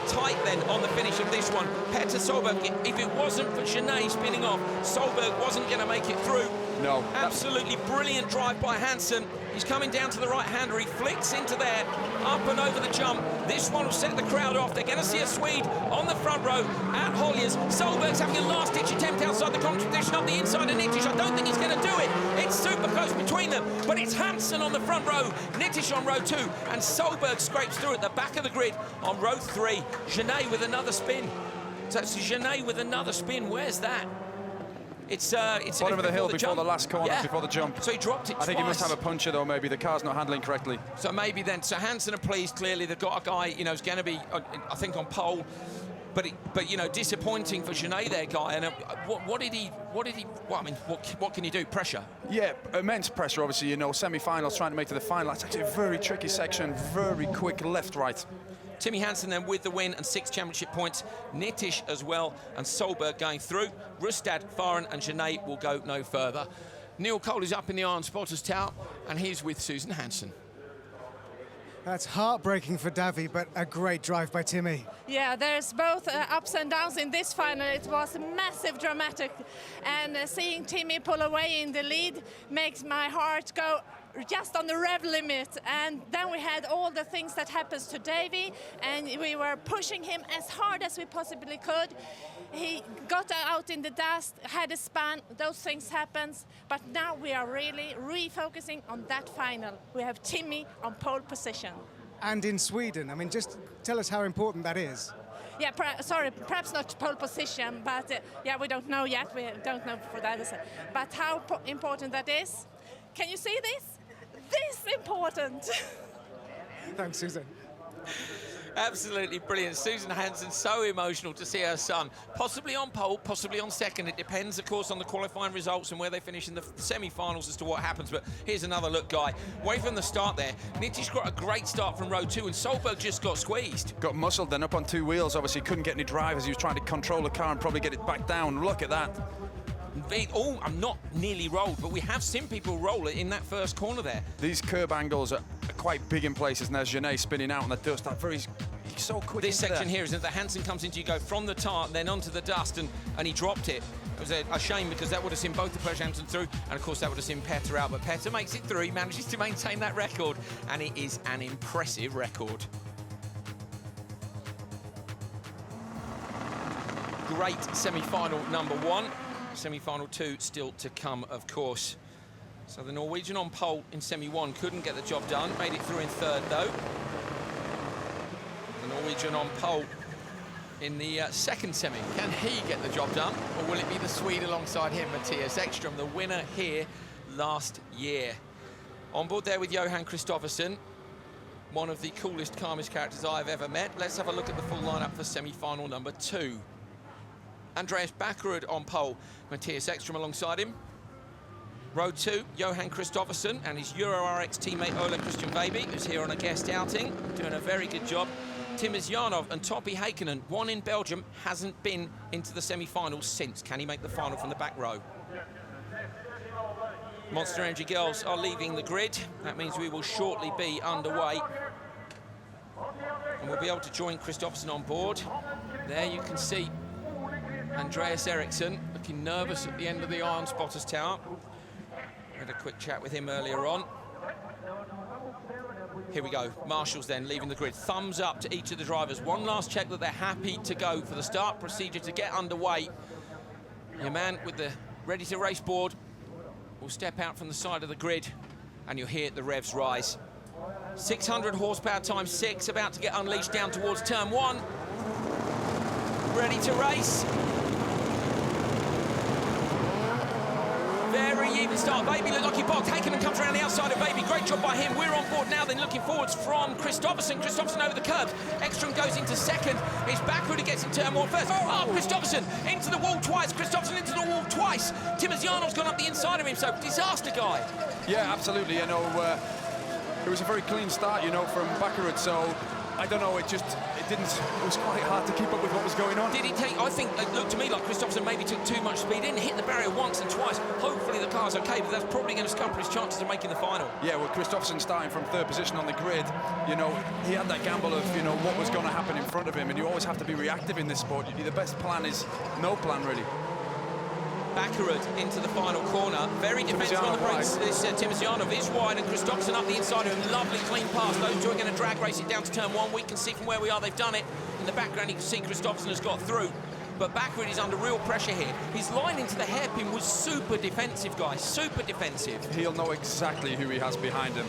Tight then on the finish of this one. Petter Solberg, if it wasn't for Janae spinning off, Solberg wasn't going to make it through.
No.
Absolutely brilliant drive by Hansen. He's coming down to the right-hander. He flicks into there, up and over the jump. This one will set the crowd off. They're going to see a Swede on the front row at Holjes. Solberg's having a last-ditch attempt outside the competition up the inside of Nittisch. I don't think he's going to do it. It's super close between them, but it's Hansen on the front row, Nittisch on row 2, and Solberg scrapes through at the back of the grid on row 3. Janae with another spin. So it's Janae with another spin. Where's that? It's
bottom of the hill before the last corner, before the jump.
So he dropped it
I think he must have a puncher, though, maybe. The car's not handling correctly.
So maybe then, so Hansen are pleased, clearly. They've got a guy, you know, who's going to be, I think, on pole. But you know, disappointing for Janae there, guy. And what can you do? Pressure?
Yeah, immense pressure, obviously, you know, semi-finals, trying to make to the final. It's actually a very tricky section, very quick left-right.
Timmy Hansen then with the win and 6 championship points. Nittisch as well, and Solberg going through. Rustad, Fahren and Janae will go no further. Neil Cole is up in the Iron Spotters Tower, and he's with Susan Hansen.
That's heartbreaking for Davy, but a great drive by Timmy.
Yeah, there's both ups and downs in this final. It was massive, dramatic, and seeing Timmy pull away in the lead makes my heart go just on the rev limit. And then we had all the things that happens to Davy, and we were pushing him as hard as we possibly could. He got out in the dust, had a span, those things happens, but now we are really refocusing on that final. We have Timmy on pole position.
And in Sweden, I mean, just tell us how important that is.
Yeah, perhaps not pole position, but yeah, we don't know yet. We don't know for that. But how important that is? Can you see this? This important.
Thanks, Susan.
Absolutely brilliant. Susan Hansen, so emotional to see her son possibly on pole, possibly on second. It depends, of course, on the qualifying results and where they finish in the semi-finals as to what happens. But here's another look, Guy. Way from the start there, Nittisch got a great start from row 2, and Solberg just got squeezed.
Got muscled then up on 2 wheels. Obviously couldn't get any drive as he was trying to control the car and probably get it back down. Look at that.
I'm not nearly rolled, but we have seen people roll it in that first corner there.
These curb angles are quite big in places, and there's Janae spinning out on the dust. He's so quick.
This section here, isn't it? The Hansen comes into, you go from the tar, then onto the dust, and he dropped it. It was a shame, because that would have seen both the Persia Hansen through, and of course that would have seen Petter out. But Petter makes it through. He manages to maintain that record, and it is an impressive record. Great semi-final number 1. Semi-final 2 still to come, of course. So the Norwegian on pole in semi-1 couldn't get the job done. Made it through in 3rd, though. Norwegian on pole in the second semi. Can he get the job done, or will it be the Swede alongside him, Matthias Ekström, the winner here last year? On board there with Johan Kristoffersson, one of the coolest, calmest characters I've ever met. Let's have a look at the full lineup for semi-final number 2. Andreas Backerud on pole, Matthias Ekström alongside him. Row 2, Johan Kristoffersson and his Euro RX teammate Ole Christian Veiby, who's here on a guest outing, doing a very good job. Timoz Janov and Topi Heikkinen, one in Belgium, hasn't been into the semi-finals since. Can he make the final from the back row? Monster Energy girls are leaving the grid. That means we will shortly be underway. And we'll be able to join Kristoffersson on board. There you can see Andreas Eriksson looking nervous at the end of the iron spotters tower. Had a quick chat with him earlier on. Here we go, marshals then leaving the grid. Thumbs up to each of the drivers. One last check that they're happy to go for the start procedure to get underway. Your man with the ready to race board will step out from the side of the grid and you'll hear the revs rise. 600 horsepower times 6 about to get unleashed down towards turn 1. Ready to race. Very even start. Veiby looked like he bogged. Heikkinen comes around the outside of Veiby. Great job by him. We're on board now, then looking forwards from Kristoffersson. Kristoffersson over the curbs. Ekström goes into second. It's Backerud who gets in turn 1 first. Oh, Kristoffersson into the wall twice. Kristoffersson into the wall twice. Timoz Janov's gone up the inside of him, so disaster guy.
Yeah, absolutely. You know, it was a very clean start, you know, from Backerud, so I don't know, it was quite hard to keep up with what was going on.
Did he take, I think it looked to me like Kristoffersson maybe took too much speed in, hit the barrier once and twice. Hopefully the car's okay, but that's probably going to scupper his chances of making the final. Yeah, well, Kristoffersson starting from 3rd position on the grid, you know, he had that gamble of, you know, what was going to happen in front of him, and you always have to be reactive in this sport. The best plan is no plan, really. Backerud into the final corner. Very defensive on the brakes. This Timoz Janov is wide and Kristoffersson up the inside of him. Lovely clean pass. Those two are going to drag race it down to turn 1. We can see from where we are they've done it. In the background you can see Kristoffersson has got through. But Backerud is under real pressure here. His line into the hairpin was super defensive, guys. Super defensive.
He'll know exactly who he has behind him.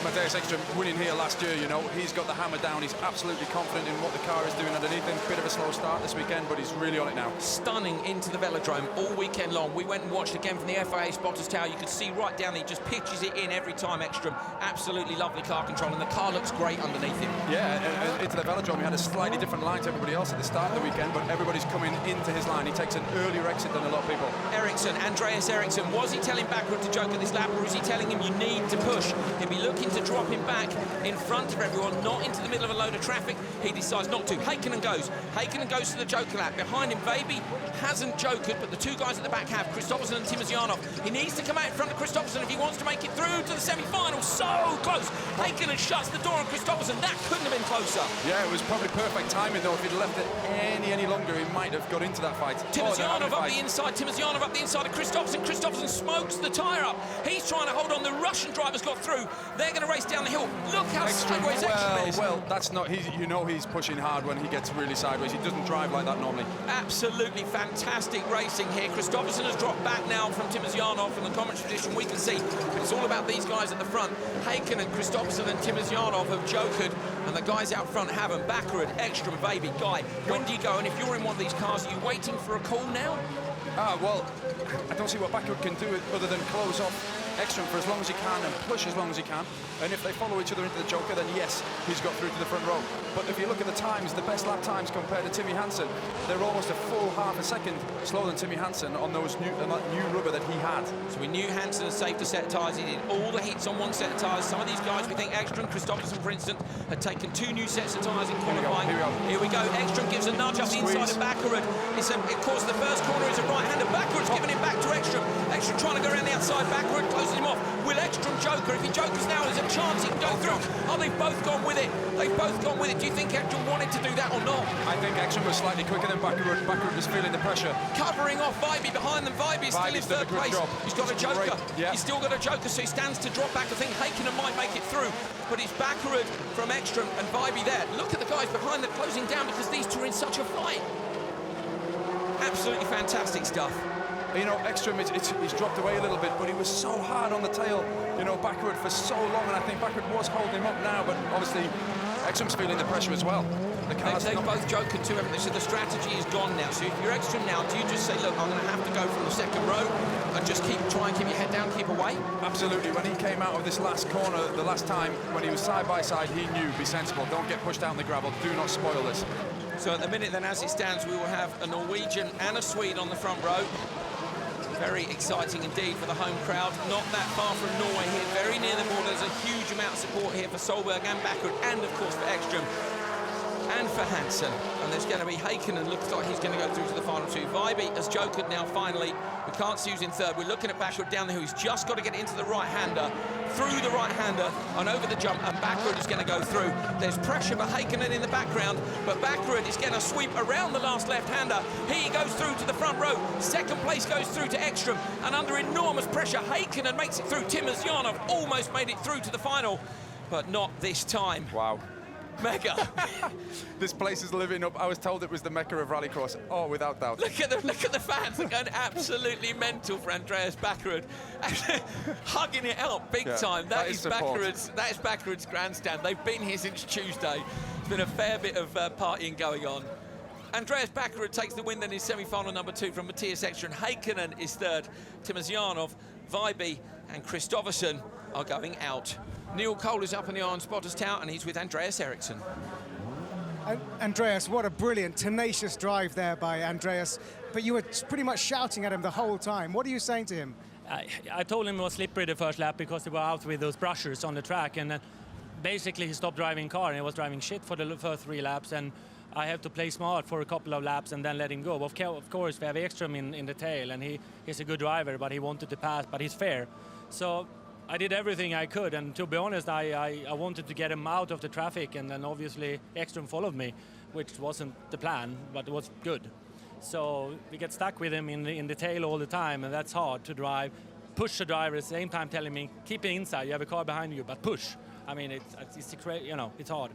Matthias Ekström winning here last year, you know, he's got the hammer down. He's absolutely confident in what the car is doing underneath him. Bit of a slow start this weekend, but he's really on it now. Stunning into the velodrome all weekend long. We went and watched again from the FIA Spotters Tower. You could see right down there, he just pitches it in every time. Ekström, absolutely lovely car control, and the car looks great underneath him. Yeah, and into the velodrome, he had a slightly different line to everybody else at the start of the weekend, but everybody's coming into his line. He takes an earlier exit than a lot of people. Eriksson, Andreas Eriksson, was he telling Backerud to joke at this lap, or is he telling him you need to push? He'll be looking to drop him back in front of everyone, not into the middle of a load of traffic. He decides not to. Heikkinen goes to the joker lap. Behind him, Veiby hasn't jokered, but the two guys at the back have, Kristoffersson and Timoz Janov. He needs to come out in front of Kristoffersson if he wants to make it through to the semi-final. So close. Heikkinen shuts the door on Kristoffersson. That couldn't have been closer. Yeah, it was probably perfect timing, though. If he'd left it any longer, he might have got into that fight. Timoz Janov up the inside. Timoz Janov up the inside of Kristoffersson. Kristoffersson smokes the tyre up. He's trying to hold on. The Russian driver's got through. They're going to race down the hill. Look how sideways Ekström is. Well, that's not. You know he's pushing hard when he gets really sideways. He doesn't drive like that normally. Absolutely fantastic racing here. Kristoffersson has dropped back now from Timoz Janov from the commentary position. We can see it's all about these guys at the front. Heikkinen, Kristoffersson and Timoz Janov have jokered, and the guys out front haven't. Backerud, Ekström, Veiby. Guy, when do you go? And if you're in one of these cars, are you waiting for a call now? Well, I don't see what Backerud can do other than close off Ekström for as long as he can and push as long as he can. And if they follow each other into the joker, then yes, he's got through to the front row. But if you look at the times, the best lap times compared to Timmy Hansen, they're almost a full half a second slower than Timmy Hansen on those new rubber that he had. So we knew Hansen had saved a set of tyres. He did all the heats on one set of tyres. Some of these guys, we think Ekström, Kristoffersson, for instance, had taken 2 new sets of tyres in qualifying. Here we go. Ekström gives a nudge up the inside of Backerud. Of course, the first corner is a right-hander. Backerud's giving it back to Ekström. Ekström trying to go around the outside. Backerud closes him off. Will Ekström joker? If he jokers now, there's a chance he can go through. Oh, they've both gone with it. They've both gone with it. Do you think Ekström wanted to do that or not? I think Ekström was slightly quicker than Backerud. Backerud was feeling the pressure. Covering off Veiby behind them. Veiby is still in 3rd place. He's got a joker. Yeah. He's still got a joker, so he stands to drop back. I think Heikkinen might make it through. But it's Backerud from Ekström and Veiby there. Look at the guys behind them closing down because these two are in such a fight. Absolutely fantastic stuff. You know, Ekström, he's dropped away a little bit, but he was so hard on the tail, you know, Backerud for so long, and I think Backerud was holding him up now, but obviously Ekstrom's feeling the pressure as well.
They've both Joker to everything, so the strategy is gone now. So if you're Ekstrom now, do you just say, look, I'm going to have to go from the second row and just try and keep your head down, keep away?
Absolutely. When he came out of this last corner the last time, when he was side by side, he knew, be sensible, don't get pushed down the gravel, do not spoil this.
So at the minute then, as it stands, we will have a Norwegian and a Swede on the front row. Very exciting indeed for the home crowd. Not that far from Norway here, very near the border. There's a huge amount of support here for Solberg and Backrud, and of course for Ekstrom and for Hansen. And there's going to be Heikkinen, looks like he's going to go through to the final two. Vibe has jokered now finally. We can't see who's in third. We're looking at Backrud down there, who's just got to get into the right-hander, through the right-hander and over the jump, and Backrud is going to go through. There's pressure for Heikkinen in the background, but Backrud is going to sweep around the last left-hander. He goes through to the front row. Second place goes through to Ekstrom, and under enormous pressure, Heikkinen makes it through. Timosyanov almost made it through to the final, but not this time.
Wow.
Mega.
This place is living up. I was told it was the Mecca of Rallycross. Oh, without doubt.
Look at the fans. They're going absolutely mental for Andreas Backrud. Hugging it out big time. That is Backrud's grandstand. They've been here since Tuesday. There's been a fair bit of partying going on. Andreas Backrud takes the win then in semi-final number 2 from Matthias Ekstrom. Heikkinen is third. Timosyanov, Vibe and Kristoffersen are going out. Neil Cole is up in the Iron Spotters Tower, and he's with Andreas Eriksson.
Andreas, what a brilliant, tenacious drive there by Andreas. But you were pretty much shouting at him the whole time. What are you saying to him?
I told him it was slippery the first lap because they were out with those brushers on the track, and basically he stopped driving car and he was driving shit for the first 3 laps, and I have to play smart for a couple of laps and then let him go. Of course, we have Ekstrom in the tail, and he's a good driver, but he wanted to pass, but he's fair. So I did everything I could, and to be honest, I wanted to get him out of the traffic, and then obviously Ekstrom followed me, which wasn't the plan, but it was good. So we get stuck with him in the tail all the time, and that's hard to drive. Push the driver at the same time telling me, keep it inside, you have a car behind you, but push. I mean, it's hard.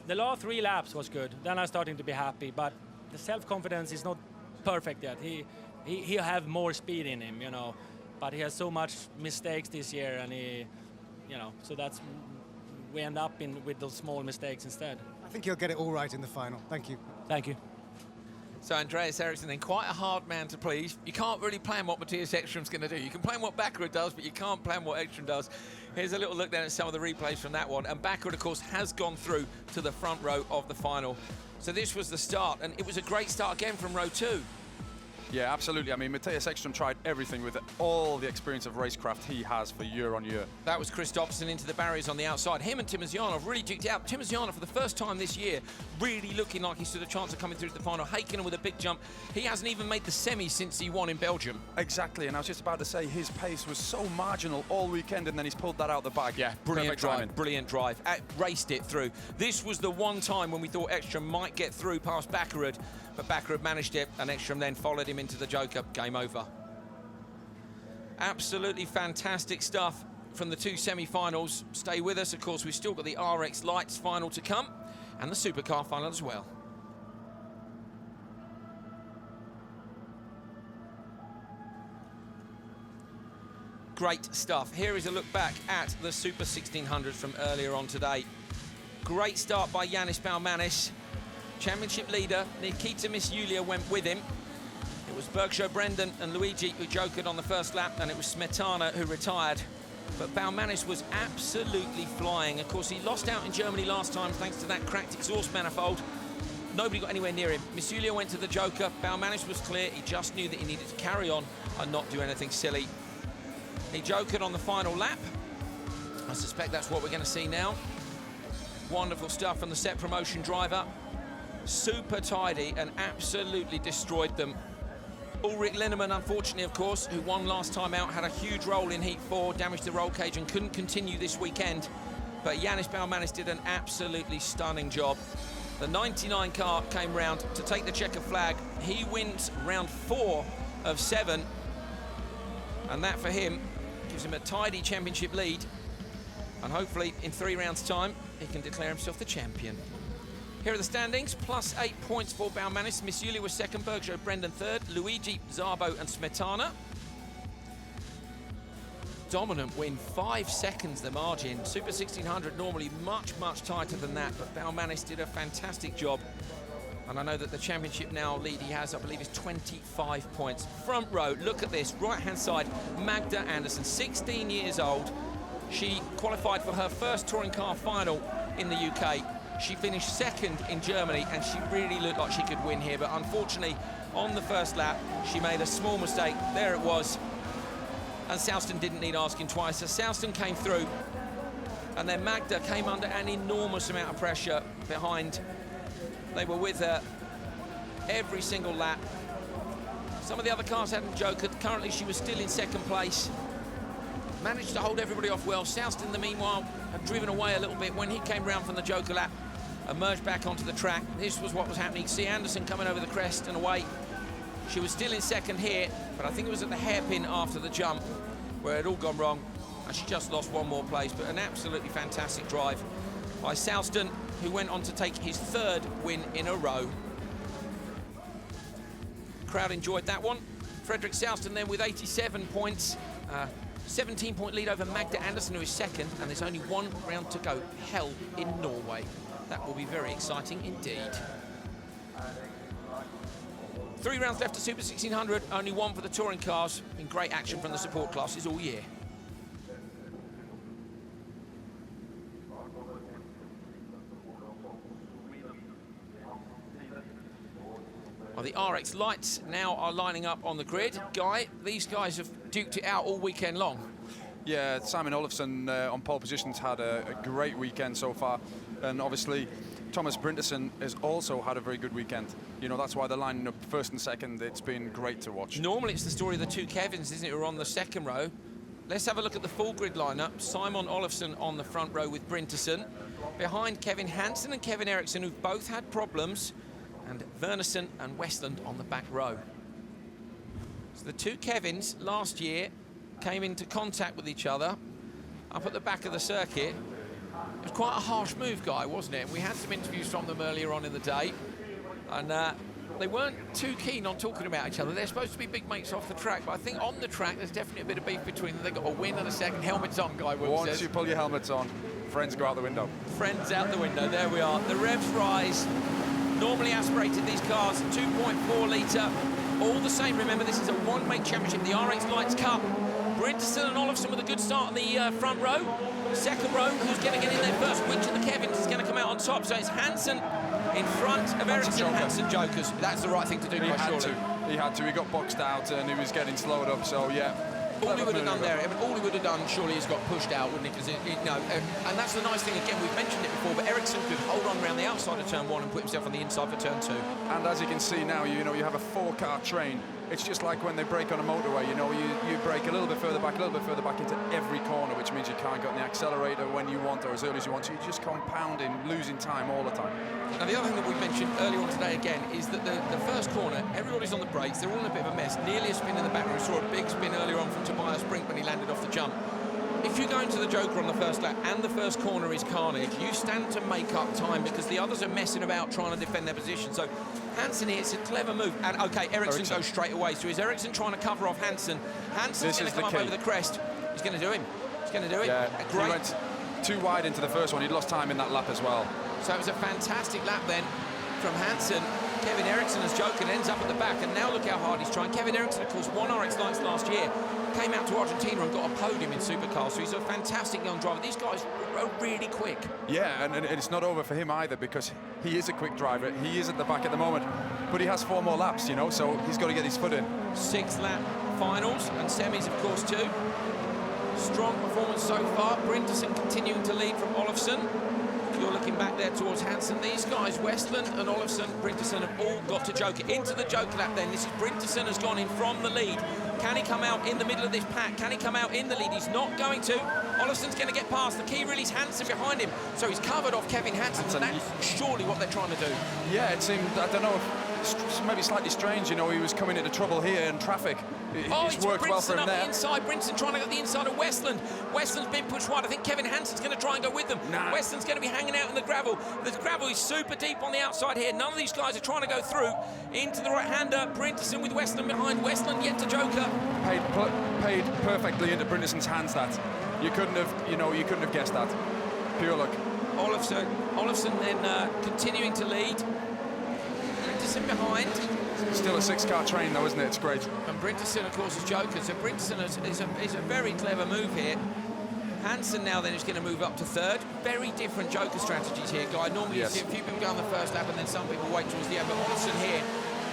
The last 3 laps was good, then I'm starting to be happy, but the self-confidence is not perfect yet. He have more speed in him, but he has so much mistakes this year, and so we end up with those small mistakes instead.
I think he'll get it all right in the final. Thank you.
Thank you.
So Andreas Eriksson, then, quite a hard man to please. You can't really plan what Matthias Ekstrom's going to do. You can plan what Backrud does, but you can't plan what Ekstrom does. Here's a little look then at some of the replays from that one. And Backrud, of course, has gone through to the front row of the final. So this was the start, and it was a great start again from row 2.
Yeah, absolutely. I mean, Matthias Ekstrom tried everything with all the experience of racecraft he has for year on year.
That was Kristoffersen into the barriers on the outside. Him and Timosyanov really duked it out. Timosyanov, for the first time this year, really looking like he stood a chance of coming through to the final. Heikkinen with a big jump. He hasn't even made the semi since he won in Belgium.
Exactly, and I was just about to say his pace was so marginal all weekend, and then he's pulled that out the bag.
Yeah, brilliant drive, brilliant drive. Raced it through. This was the one time when we thought Ekstrom might get through past Backrud, but Backrud managed it, and Ekstrom then followed him into the Joker. Game over. Absolutely fantastic stuff from the 2 semi-finals. Stay with us, of course. We've still got the RX Lights final to come, and the Supercar final as well. Great stuff. Here is a look back at the Super 1600s from earlier on today. Great start by Yanis Baumanis. Championship leader Nikita Misjulia went with him. It was Bergsjö Brendan and Luigi who jokered on the first lap, and it was Smetana who retired. But Baumanis was absolutely flying. Of course, he lost out in Germany last time thanks to that cracked exhaust manifold. Nobody got anywhere near him. Misjulia went to the Joker. Baumanis was clear. He just knew that he needed to carry on and not do anything silly. He jokered on the final lap. I suspect that's what we're going to see now. Wonderful stuff from the set promotion driver. Super tidy and absolutely destroyed them. Ulrich Linnemann, unfortunately, of course, who won last time out, had a huge roll in Heat 4, damaged the roll cage and couldn't continue this weekend. But Yanis Baumanis did an absolutely stunning job. The 99 car came round to take the checker flag. He wins round 4 of 7. And that, for him, gives him a tidy championship lead. And hopefully, in 3 rounds' time, he can declare himself the champion. Here are the standings. Plus 8 points for Baumanis. Misjulia was second, Bergsjö Brendan third, Luigi, Szabo and Smetana. dominant win, 5 seconds the margin. Super 1600 normally much tighter than that, but Balmanis did a fantastic job. And I know that the championship now lead he has, I believe, is 25 points. Front row, look at this, right-hand side, Magda Andersson, 16 years old. She qualified for her first touring car final in the UK. She finished second in Germany, and she really looked like she could win here, but unfortunately, on the first lap, she made a small mistake. There it was. And Souston didn't need asking twice. So Souston came through, and then Magda came under an enormous amount of pressure behind. They were with her every single lap. Some of the other cars hadn't jokered. Currently, she was still in second place. Managed to hold everybody off well. Souston, in the meanwhile, had driven away a little bit when he came round from the joker lap, emerged back onto the track. This was what was happening. You see Anderson coming over the crest and away. She was still in second here, but I think it was at the hairpin after the jump where it all gone wrong, and she just lost one more place. But an absolutely fantastic drive by Souston, who went on to take his third win in a row. The crowd enjoyed that one. Fredrik Souston then with 87 points, 17-point lead over Magda Andersson, who is second, and there's only one round to go. Hell in Norway. That will be very exciting indeed. 3 rounds left to Super 1600, only one for the touring cars. Been great action from the support classes all year. Well, the RX lights now are lining up on the grid. Guy, these guys have duked it out all weekend long.
Yeah, Simon Olofsson on pole positions had a great weekend so far, and obviously Thomas Brindersen has also had a very good weekend. You know, that's why they're lining up first and second. It's been great to watch.
Normally it's the story of the two Kevins, isn't it, who are on the second row. Let's have a look at the full grid lineup. Simon Olofsson on the front row with Brindersen. Behind Kevin Hansen and Kevin Eriksson, who've both had problems, and Wernersen and Westland on the back row. So the two Kevins last year came into contact with each other up at the back of the circuit. It was quite a harsh move, Guy, wasn't it? We had some interviews from them earlier on in the day, and they weren't too keen on talking about each other. They're supposed to be big mates off the track, but I think on the track there's definitely a bit of beef between them. They got a win and a second. Helmets on, Guy.
Once you pull your helmets on, friends go out the window.
Friends out the window. There we are. The revs rise. Normally aspirated, these cars, 2.4 litre. All the same, remember, this is a one-make championship, the RX Lights Cup. Brindersen and Olofsson with a good start on the front row. Second row, who's going to get in there first? Which of the Kevins is going to come out on top? So it's Hansen in front of Eriksson. Hansen jokers. That's the right thing to do, surely.
He had to. He got boxed out and he was getting slowed up, so yeah.
All he would have done there, all he would have done, surely, is got pushed out, wouldn't he? Because and that's the nice thing, again, we've mentioned it before, but Eriksson could hold on around the outside of turn 1 and put himself on the inside for turn 2.
And as you can see now, you know, you have a 4-car train. It's just like when they brake on a motorway, you know, you brake a little bit further back into every corner, which means you can't get on the accelerator when you want or as early as you want. So you're just compounding, losing time all the time.
Now, the other thing that we mentioned earlier on today again is that the first corner, everybody's on the brakes, they're all in a bit of a mess. Nearly a spin in the back. We saw a big spin earlier on from Tobias Brink when he landed off the jump. If you go into the joker on the first lap and the first corner is carnage, you stand to make up time because the others are messing about trying to defend their position. So Hansen here, it's a clever move. And OK, Eriksson goes straight away. So is Eriksson trying to cover off Hansen? Hansen's going to come up over the crest. He's going to do him. He's going to do it.
Yeah,
great.
He went too wide into the first one. He'd lost time in that lap as well.
So it was a fantastic lap then from Hansen. Kevin Eriksson as joker and ends up at the back, and now look how hard he's trying. Kevin Eriksson, of course, won RX Lights last year, came out to Argentina and got a podium in Supercar, so he's a fantastic young driver. These guys are really quick.
Yeah, and it's not over for him either because he is a quick driver. He is at the back at the moment, but he has 4 more laps, you know, so he's got to get his foot in.
6 lap finals and semis, of course, too. Strong performance so far. Brindersen continuing to lead from Olofsson. You're looking back there towards Hansen. These guys, Westland and Olofsson, Brindersen, have all got to joker. Into the joker lap then. This is Brindersen has gone in from the lead. Can he come out in the middle of this pack? Can he come out in the lead? He's not going to. Olofsson's going to get past. The key release Hansen behind him. So he's covered off Kevin Hansen. And that's surely what they're trying to do.
Yeah, it seemed, I don't know, maybe slightly strange, you know, he was coming into trouble here in traffic. It's worked well for him there.
Inside. Brinson trying to get the inside of Westland. Westland's been pushed wide. I think Kevin Hansen's going to try and go with them.
Nah.
Westland's going to be hanging out in the gravel. The gravel is super deep on the outside here. None of these guys are trying to go through. Into the right-hander. Brinson with Westland behind. Westland yet to joker.
Paid perfectly into Brinderson's hands, that. You couldn't have guessed that. Pure luck.
Olofsson then continuing to lead. Brinson behind.
Still a 6-car train though, isn't it? It's great.
And Brinson, of course, is joker. So Brinson is a very clever move here. Hansen now then is going to move up to third. Very different joker strategies here, Guy. Normally you see a few people go on the first lap and then some people wait towards the end. But Olofsson here,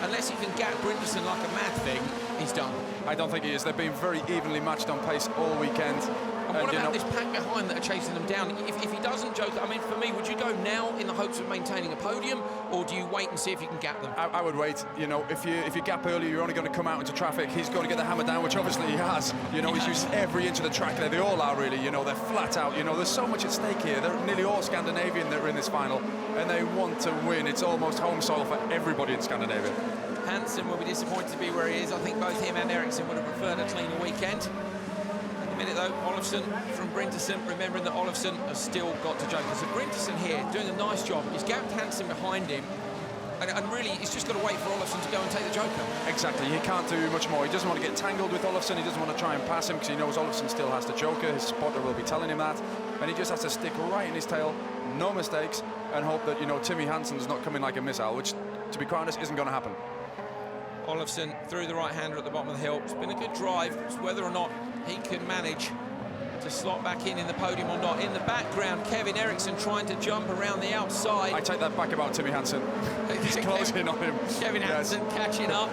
unless he can gap Brinderson like a mad thing, he's done.
I don't think he is. They've been very evenly matched on pace all weekend.
And what about this pack behind that are chasing them down? If he doesn't joke, I mean, for me, would you go now in the hopes of maintaining a podium, or do you wait and see if you can gap them?
I would wait. You know, if you gap early, you're only going to come out into traffic. He's got to get the hammer down, which obviously he has. You know, he's used every inch of the track there. They all are really. You know, they're flat out. You know, there's so much at stake here. They're nearly all Scandinavian that are in this final, and they want to win. It's almost home soil for everybody in Scandinavia.
Hansen will be disappointed to be where he is. I think both him and Ericsson would have preferred a cleaner weekend. Minute though, Olofsson from Brinderson, remembering that Olofsson has still got to joker. So Brinderson here doing a nice job. He's gapped Hansen behind him, and really he's just got to wait for Olofsson to go and take the joker.
Exactly, he can't do much more. He doesn't want to get tangled with Olofsson. He doesn't want to try and pass him because he knows Olofsson still has the joker. His spotter will be telling him that, and he just has to stick right in his tail, no mistakes, and hope that, you know, Timmy Hansen's not coming like a missile, which, to be quite honest, isn't going to happen.
Olofsson through the right-hander at the bottom of the hill. It's been a good drive. It's whether or not he can manage to slot back in the podium or not. In the background, Kevin Ericsson trying to jump around the outside.
I take that back about Timmy Hansen. He's closing on him.
Kevin Hansen catching up.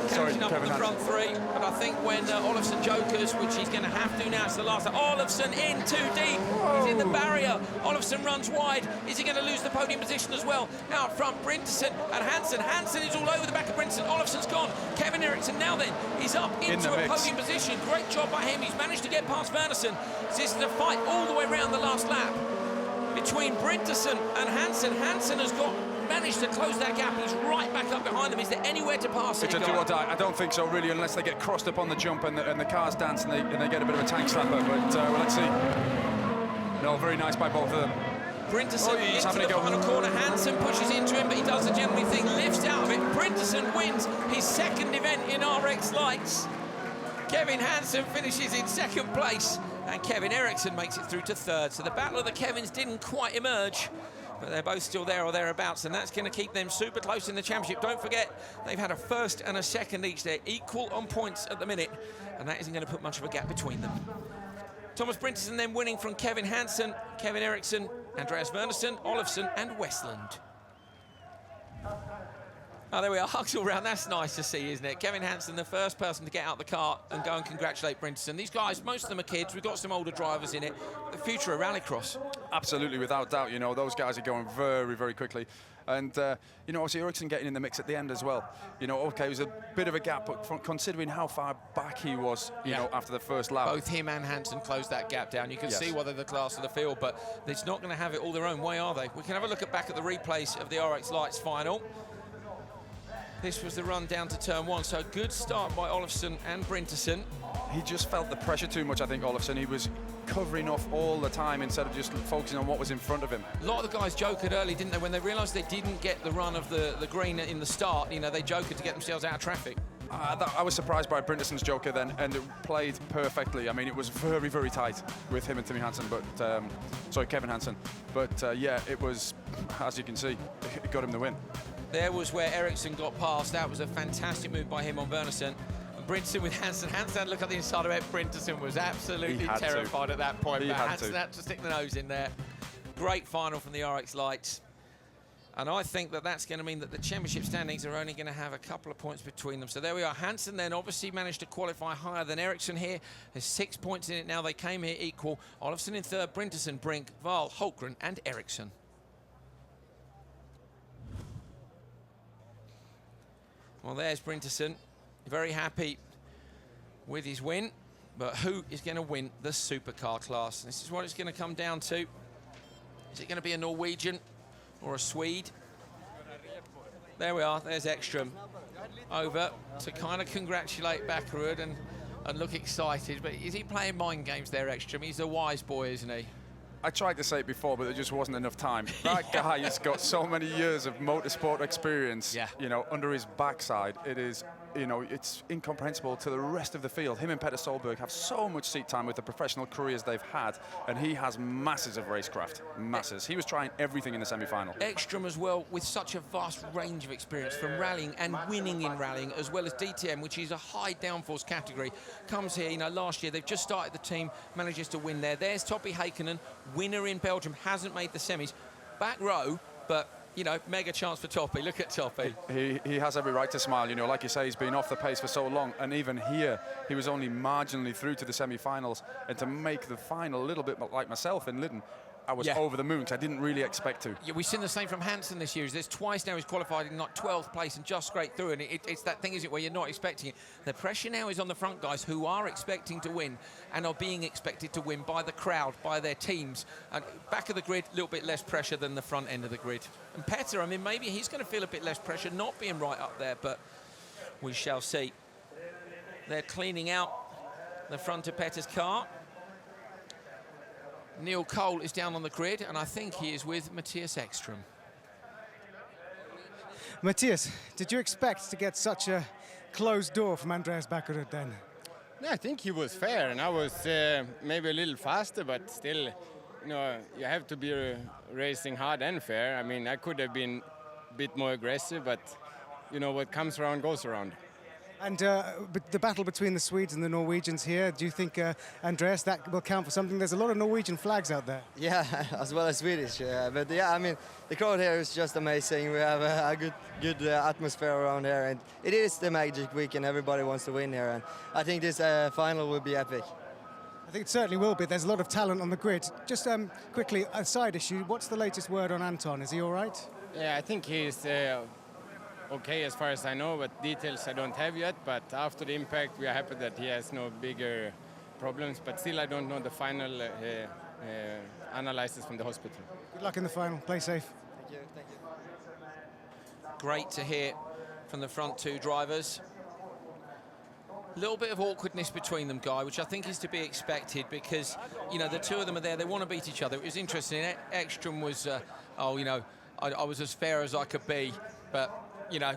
Catching up on the front three, but I think when Olofsson jokers, which he's going to have to now, it's the last. Olofsson in too deep. Whoa. He's in the barrier. Olofsson runs wide. Is he going to lose the podium position as well? Out front, Brinderson and Hansen. Hansen is all over the back of Brinderson. Olofsson's gone. Kevin Ericsson now then, he's up into a podium position. Great job by him. He's managed to get past Wernerson. This is a fight all the way around the last lap between Brinderson and Hansen. Hansen has managed to close that gap. He's right back up behind them. Is there anywhere to pass?
It's a do or die. I don't think so, really, unless they get crossed up on the jump and the cars dance and they get a bit of a tank slapper. But well, let's see. No, very nice by both of them.
Brinderson into the final corner. Hansen pushes into him, but he does the gentleman thing, lifts out of it. Brinderson wins his second event in RX Lights. Kevin Hansen finishes in second place, and Kevin Ericsson makes it through to third. So the battle of the Kevins didn't quite emerge, but they're both still there or thereabouts, and that's going to keep them super close in the championship. Don't forget, they've had a first and a second each. They're equal on points at the minute, and that isn't going to put much of a gap between them. Thomas Brinderson then winning from Kevin Hansen, Kevin Ericsson, Andreas Wernerson, Olofsson and Westland. Oh, there we are, hugs all round. That's nice to see, isn't it? Kevin Hansen, the first person to get out the car and go and congratulate Brinderson. These guys, most of them are kids. We've got some older drivers in it. The future of rallycross.
Absolutely, without doubt. You know, those guys are going very, very quickly. And, you know, obviously Ericsson getting in the mix at the end as well. You know, OK, it was a bit of a gap, but considering how far back he was, you know, after the first lap.
Both him and Hansen closed that gap down. You can see why they're the class of the field, but it's not going to have it all their own way, are they? We can have a look back at the replays of the RX Lights final. This was the run down to turn one, so good start by Olofsson and Brinderson.
He just felt the pressure too much, I think, Olofsson. He was covering off all the time instead of just focusing on what was in front of him.
A lot of the guys jokered early, didn't they? When they realised they didn't get the run of the green in the start, you know, they jokered to get themselves out of traffic.
I was surprised by Brinderson's joker then, and it played perfectly. I mean, it was very, very tight with him and Timmy Hansen, but sorry, Kevin Hansen. But yeah, it was, as you can see, it got him the win.
There was where Ericsson got past. That was a fantastic move by him on Wernerson. And Brinderson with Hansen. Hansen, look at the inside of it. Brinderson was absolutely terrified at that point. But Hansen had to stick the nose in there. Great final from the RX Lights. And I think that that's going to mean that the championship standings are only going to have a couple of points between them. So there we are. Hansen then obviously managed to qualify higher than Ericsson here. There's 6 points in it now. They came here equal. Olofsson in third, Brinderson, Brink, Wahl, Holgren and Ericsson. Well, there's Brinderson, very happy with his win. But who is going to win the Supercar class? This is what it's going to come down to. Is it going to be a Norwegian or a Swede? There we are, there's Ekström over to kind of congratulate Bakkerud and look excited. But is he playing mind games there, Ekström? He's a wise boy, isn't he?
I tried to say it before, but there just wasn't enough time. That guy has got so many years of motorsport experience, you know, under his backside. It is, you know, it's incomprehensible to the rest of the field. Him and Petter Solberg have so much seat time with the professional careers they've had, and he has masses of racecraft, masses. He was trying everything in the semi-final.
Ekström as well, with such a vast range of experience from rallying and winning in rallying, as well as DTM, which is a high downforce category, comes here. You know, last year they've just started the team, manages to win there. There's Toppie Heikkinen, winner in Belgium, hasn't made the semis. Back row, but, you know, mega chance for Toppie. Look at Toppie.
He has every right to smile. You know, like you say, he's been off the pace for so long, and even here, he was only marginally through to the semi-finals, and to make the final a little bit like myself in Lytton, I was over the moon, because I didn't really expect to.
Yeah, we've seen the same from Hansen this year. There's twice now he's qualified in like 12th place and just scraped through, and it's that thing, isn't it, where you're not expecting it. The pressure now is on the front guys who are expecting to win and are being expected to win by the crowd, by their teams. And back of the grid, a little bit less pressure than the front end of the grid. And Petter, I mean, maybe he's going to feel a bit less pressure not being right up there, but we shall see. They're cleaning out the front of Petter's car. Neil Cole is down on the grid, and I think he is with Matthias Ekström.
Matthias, did you expect to get such a closed door from Andreas Bakkerud then?
Yeah, I think he was fair, and I was maybe a little faster, but still, you know, you have to be racing hard and fair. I mean, I could have been a bit more aggressive, but, you know, what comes around goes around.
And the battle between the Swedes and the Norwegians here, do you think, Andreas, that will count for something? There's a lot of Norwegian flags out there.
Yeah, as well as Swedish. But yeah, I mean, the crowd here is just amazing. We have a good atmosphere around here, and it is the magic weekend. Everybody wants to win here, and I think this final will be epic.
I think it certainly will be. There's a lot of talent on the grid. Just quickly, a side issue. What's the latest word on Anton? Is he all right?
Yeah, I think he's okay as far as I know, but details I don't have yet. But after the impact, we are happy that he has no bigger problems. But still, I don't know the final analysis from the hospital.
Good luck in the final. Play safe.
Thank you. Thank you.
Great to hear from the front two drivers. A little bit of awkwardness between them, Guy, which I think is to be expected because, you know, the two of them are there. They want to beat each other. It was interesting. Ekström was, you know, I was as fair as I could be, but, you know,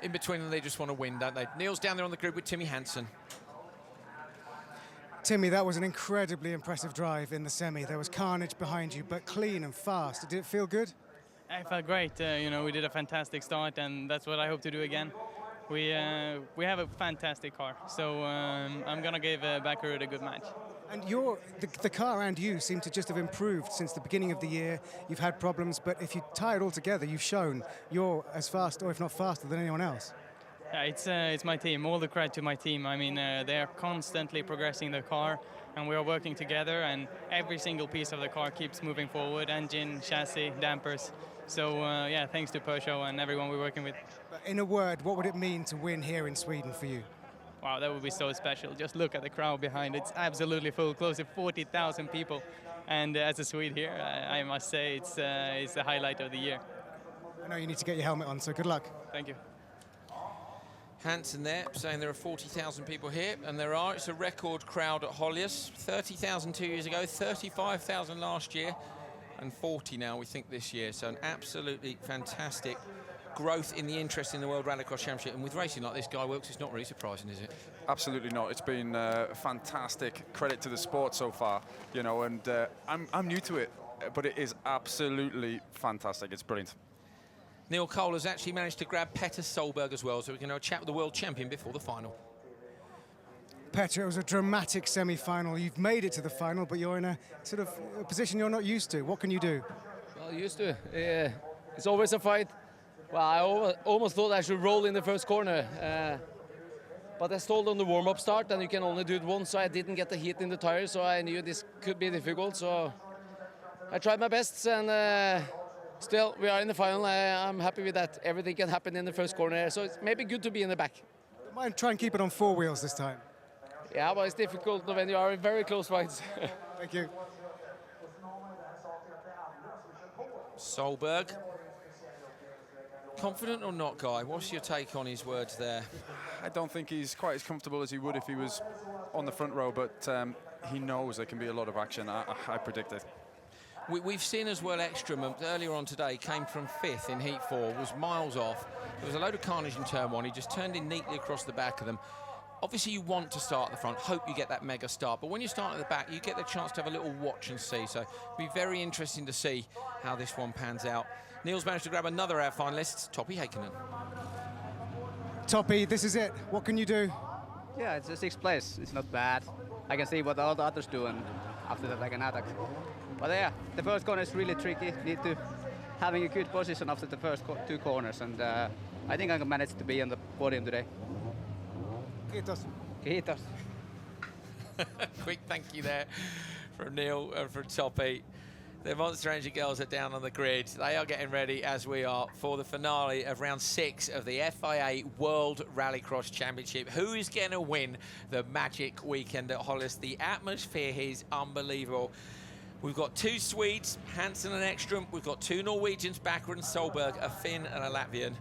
in between them, they just want to win, don't they? Neil's down there on the grid with Timmy Hansen.
Timmy, that was an incredibly impressive drive in the semi. There was carnage behind you, but clean and fast. Did it feel good?
I felt great. You know, we did a fantastic start, and that's what I hope to do again. We have a fantastic car, so I'm going to give Bakkerud a good match.
And the car and you seem to just have improved since the beginning of the year. You've had problems, but if you tie it all together, you've shown you're as fast, or if not faster, than anyone else.
Yeah, it's my team. All the credit to my team. I mean, they are constantly progressing the car, and we are working together, and every single piece of the car keeps moving forward, engine, chassis, dampers. So, yeah, thanks to Peugeot and everyone we're working with.
In a word, what would it mean to win here in Sweden for you?
Wow, that would be so special. Just look at the crowd behind. It's absolutely full, close to 40,000 people. And as a Swede here, I must say it's the highlight of the year.
I know you need to get your helmet on, so good luck.
Thank you.
Hansen there saying there are 40,000 people here, and there are. It's a record crowd at Höljes. 30,000 2 years ago, 35,000 last year, and 40 now, we think, this year. So an absolutely fantastic growth in the interest in the World Rallycross Championship. And with racing like this, Guy Wilkes, it's not really surprising, is it?
Absolutely not. It's been fantastic credit to the sport so far, you know, and I'm new to it, but it is absolutely fantastic. It's brilliant.
Neil Cole has actually managed to grab Petter Solberg as well, so we can have a chat with the world champion before the final.
Petter, it was a dramatic semi-final. You've made it to the final, but you're in a sort of a position you're not used to. What can you do?
Well, used to. It's always a fight. Well, I almost thought I should roll in the first corner, but I stalled on the warm-up start, and you can only do it once, so I didn't get the heat in the tires, so I knew this could be difficult, so I tried my best, and still, we are in the final. I'm happy with that. Everything can happen in the first corner, so it's maybe good to be in the back.
Might try and keep it on four wheels this time.
Yeah, but it's difficult when you are in very close fights.
Thank you.
Solberg. Confident or not, Guy? What's your take on his words there?
I don't think he's quite as comfortable as he would if he was on the front row, but he knows there can be a lot of action. I predict it.
We've seen as well Ekstrom earlier on today came from 5th in Heat 4, was miles off. There was a load of carnage in turn 1. He just turned in neatly across the back of them. Obviously, you want to start at the front, hope you get that mega start. But when you start at the back, you get the chance to have a little watch and see. So it'll be very interesting to see how this one pans out. Neil's managed to grab another of our finalists, Topi Heikkinen.
Topi, this is it. What can you do?
Yeah, it's a 6th place. It's not bad. I can see what all the others do, and after that I can attack. But yeah, the first corner is really tricky. Need to having a good position after the first 2 corners, and I think I can manage to be on the podium today.
Kiitos.
Kiitos.
Quick thank you there from Neil and from Topi. The Monster Energy girls are down on the grid. They are getting ready, as we are, for the finale of round 6 of the FIA World Rallycross Championship. Who is going to win the magic weekend at Holjes? The atmosphere here is unbelievable. We've got 2 Swedes, Hansen and Ekstrom. We've got 2 Norwegians, Backer and Solberg, a Finn and a Latvian.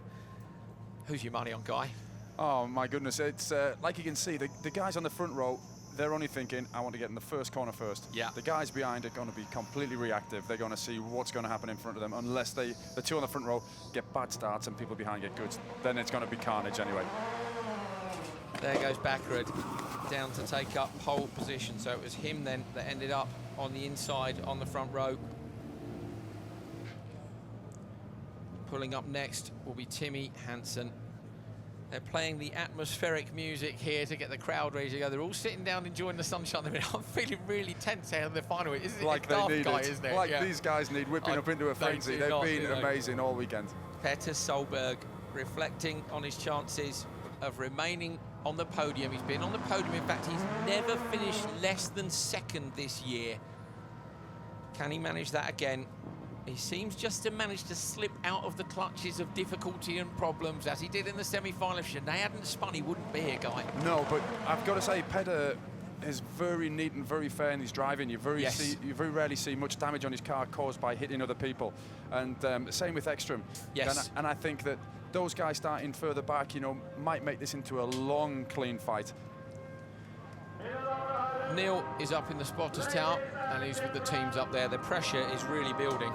Who's your money on, Guy?
Oh, my goodness. It's like you can see, the guys on the front row, they're only thinking, I want to get in the first corner first.
Yeah.
The guys behind are going to be completely reactive. They're going to see what's going to happen in front of them. Unless the 2 on the front row get bad starts and people behind get good, then it's going to be carnage anyway.
There goes Backrud down to take up pole position. So it was him then that ended up on the inside on the front row. Pulling up next will be Timmy Hansen. They're playing the atmospheric music here to get the crowd ready to go. They're all sitting down enjoying the sunshine. I'm feeling really tense here in the final. Isn't it?
Like they need it.
Isn't it?
Like these guys need whipping up into a frenzy. They've been amazing all weekend.
Petter Solberg reflecting on his chances of remaining on the podium. He's been on the podium. In fact, he's never finished less than 2nd this year. Can he manage that again? He seems just to manage to slip out of the clutches of difficulty and problems, as he did in the semi-final. If Sinead hadn't spun, he wouldn't be here, Guy.
No, but I've got to say, Petter is very neat and very fair in his driving. You very rarely see much damage on his car caused by hitting other people. And same with Ekstrom.
Yes.
And I think that those guys starting further back, you know, might make this into a long, clean fight.
Neil is up in the spotters tower, and he's with the teams up there. The pressure is really building.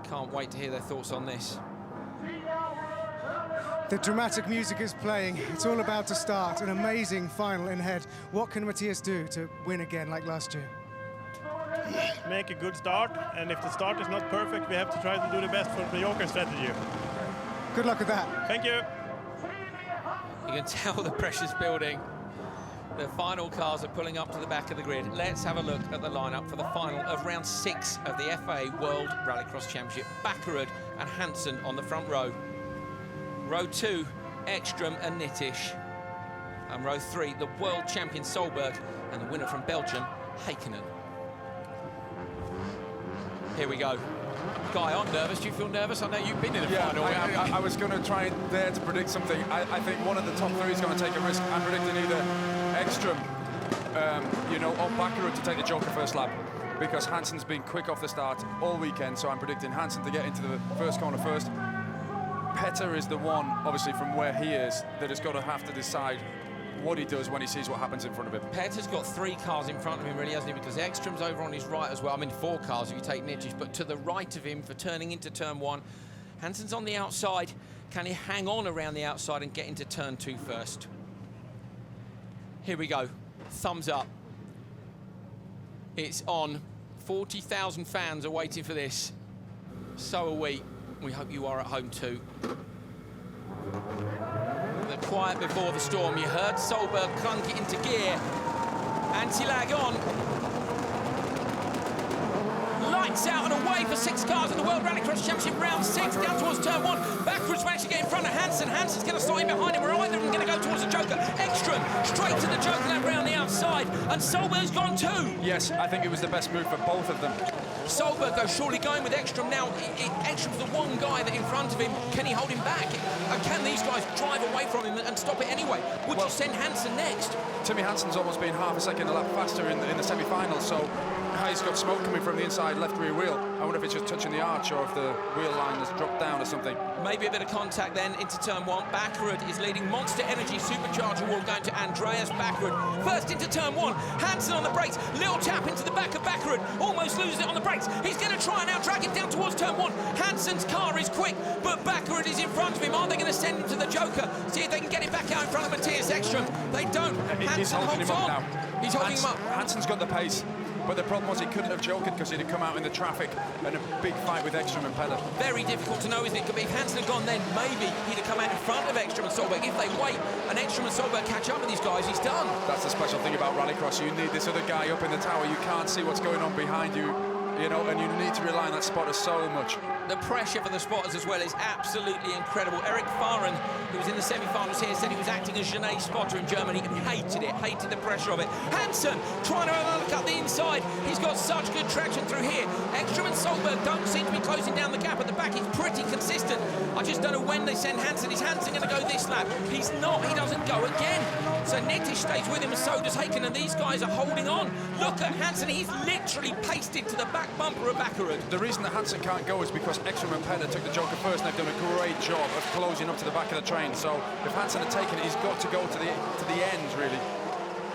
Can't wait to hear their thoughts on this.
The dramatic music is playing. It's all about to start. An amazing final in head. What can Matthias do to win again like last year?
Make a good start, and if the start is not perfect, we have to try to do the best for the Joker strategy.
Good luck with that.
Thank you.
You can tell the pressure's building. The final cars are pulling up to the back of the grid. Let's have a look at the lineup for the final of round 6 of the FIA World Rallycross Championship. Backerud and Hansen on the front row. Row 2, Ekstrom and Nittish. And row 3, the world champion Solberg and the winner from Belgium, Heikkinen. Here we go. Guy, I'm nervous. Do you feel nervous? I know you've been in the final.
I was going to try and dare to predict something. I think one of the top 3 is going to take a risk. I'm predicting either Ekstrom, you know, or Backerud to take the Joker first lap, because Hansen's been quick off the start all weekend, so I'm predicting Hansen to get into the first corner first. Petter is the one, obviously, from where he is, that has got to have to decide what he does when he sees what happens in front of him.
Petter's got 3 cars in front of him, really, hasn't he? Because Ekstrom's over on his right as well. I mean, 4 cars if you take Nittish, but to the right of him for turning into turn 1. Hansen's on the outside. Can he hang on around the outside and get into turn 2 first? Here we go. Thumbs up. It's on. 40,000 fans are waiting for this. So are we. We hope you are at home too. The quiet before the storm. You heard Solberg clunk it into gear. Anti-lag on. Lights out and away for 6 cars in the World Rallycross Championship round 6, down towards turn 1. Backwoods managed to get in front of Hansen. Hansen's going to start in behind him. Or either of them going to go towards the Joker. Ekstrom straight to the Joker lap round the outside. And Solberg's gone too.
Yes, I think it was the best move for both of them.
Solberg, though, surely going with Ekstrom now. Ekstrom's the one guy that in front of him. Can he hold him back? And can these guys drive away from him and stop it anyway? Would you send Hansen next?
Timmy Hansen's almost been half a second a lap faster in the semi-final, so he's got smoke coming from the inside left rear wheel. I wonder if it's just touching the arch or if the wheel line has dropped down or something.
Maybe a bit of contact then into turn one. Backerud is leading. Monster Energy Supercharger Wall going to Andreas Backerud. First into turn one. Hansen on the brakes. Little tap into the back of Backerud. Almost loses it on the brakes. He's going to try and now drag him down towards turn one. Hansen's car is quick, but Backerud is in front of him. Are they going to send him to the Joker? See if they can get him back out in front of Matthias Ekstrom. They don't.
He's holding him up now.
He's holding him up.
Hansen's got the pace. But the problem was he couldn't have joked because he'd have come out in the traffic and a big fight with Ekstrom and Peder.
Very difficult to know, isn't it? If Hansen had gone then, maybe he'd have come out in front of Ekstrom and Solberg. If they wait and Ekstrom and Solberg catch up with these guys, he's done.
That's the special thing about Rallycross. You need this other guy up in the tower. You can't see what's going on behind you, you know, and you need to rely on that spotter so much.
The pressure for the spotters as well is absolutely incredible. Eric Fahren, who was in the semi-finals here, said he was acting as Gené's spotter in Germany and hated the pressure of it. Hansen trying to undercut the inside. He's got such good traction through here. Ekstrom and Solberg don't seem to be closing down the gap at the back. He's pretty consistent. I just don't know when they send Hansen. Is Hansen going to go this lap? He's not. He doesn't go again. So Nittish stays with him and so does Haken, and these guys are holding on. Look at Hansen. He's literally pasted to the back bumper of Backerud.
The reason that Hansen can't go is because Ekstrom and Peder took the Joker first, and they've done a great job of closing up to the back of the train. So if Hansen had taken it, he's got to go to the end, really.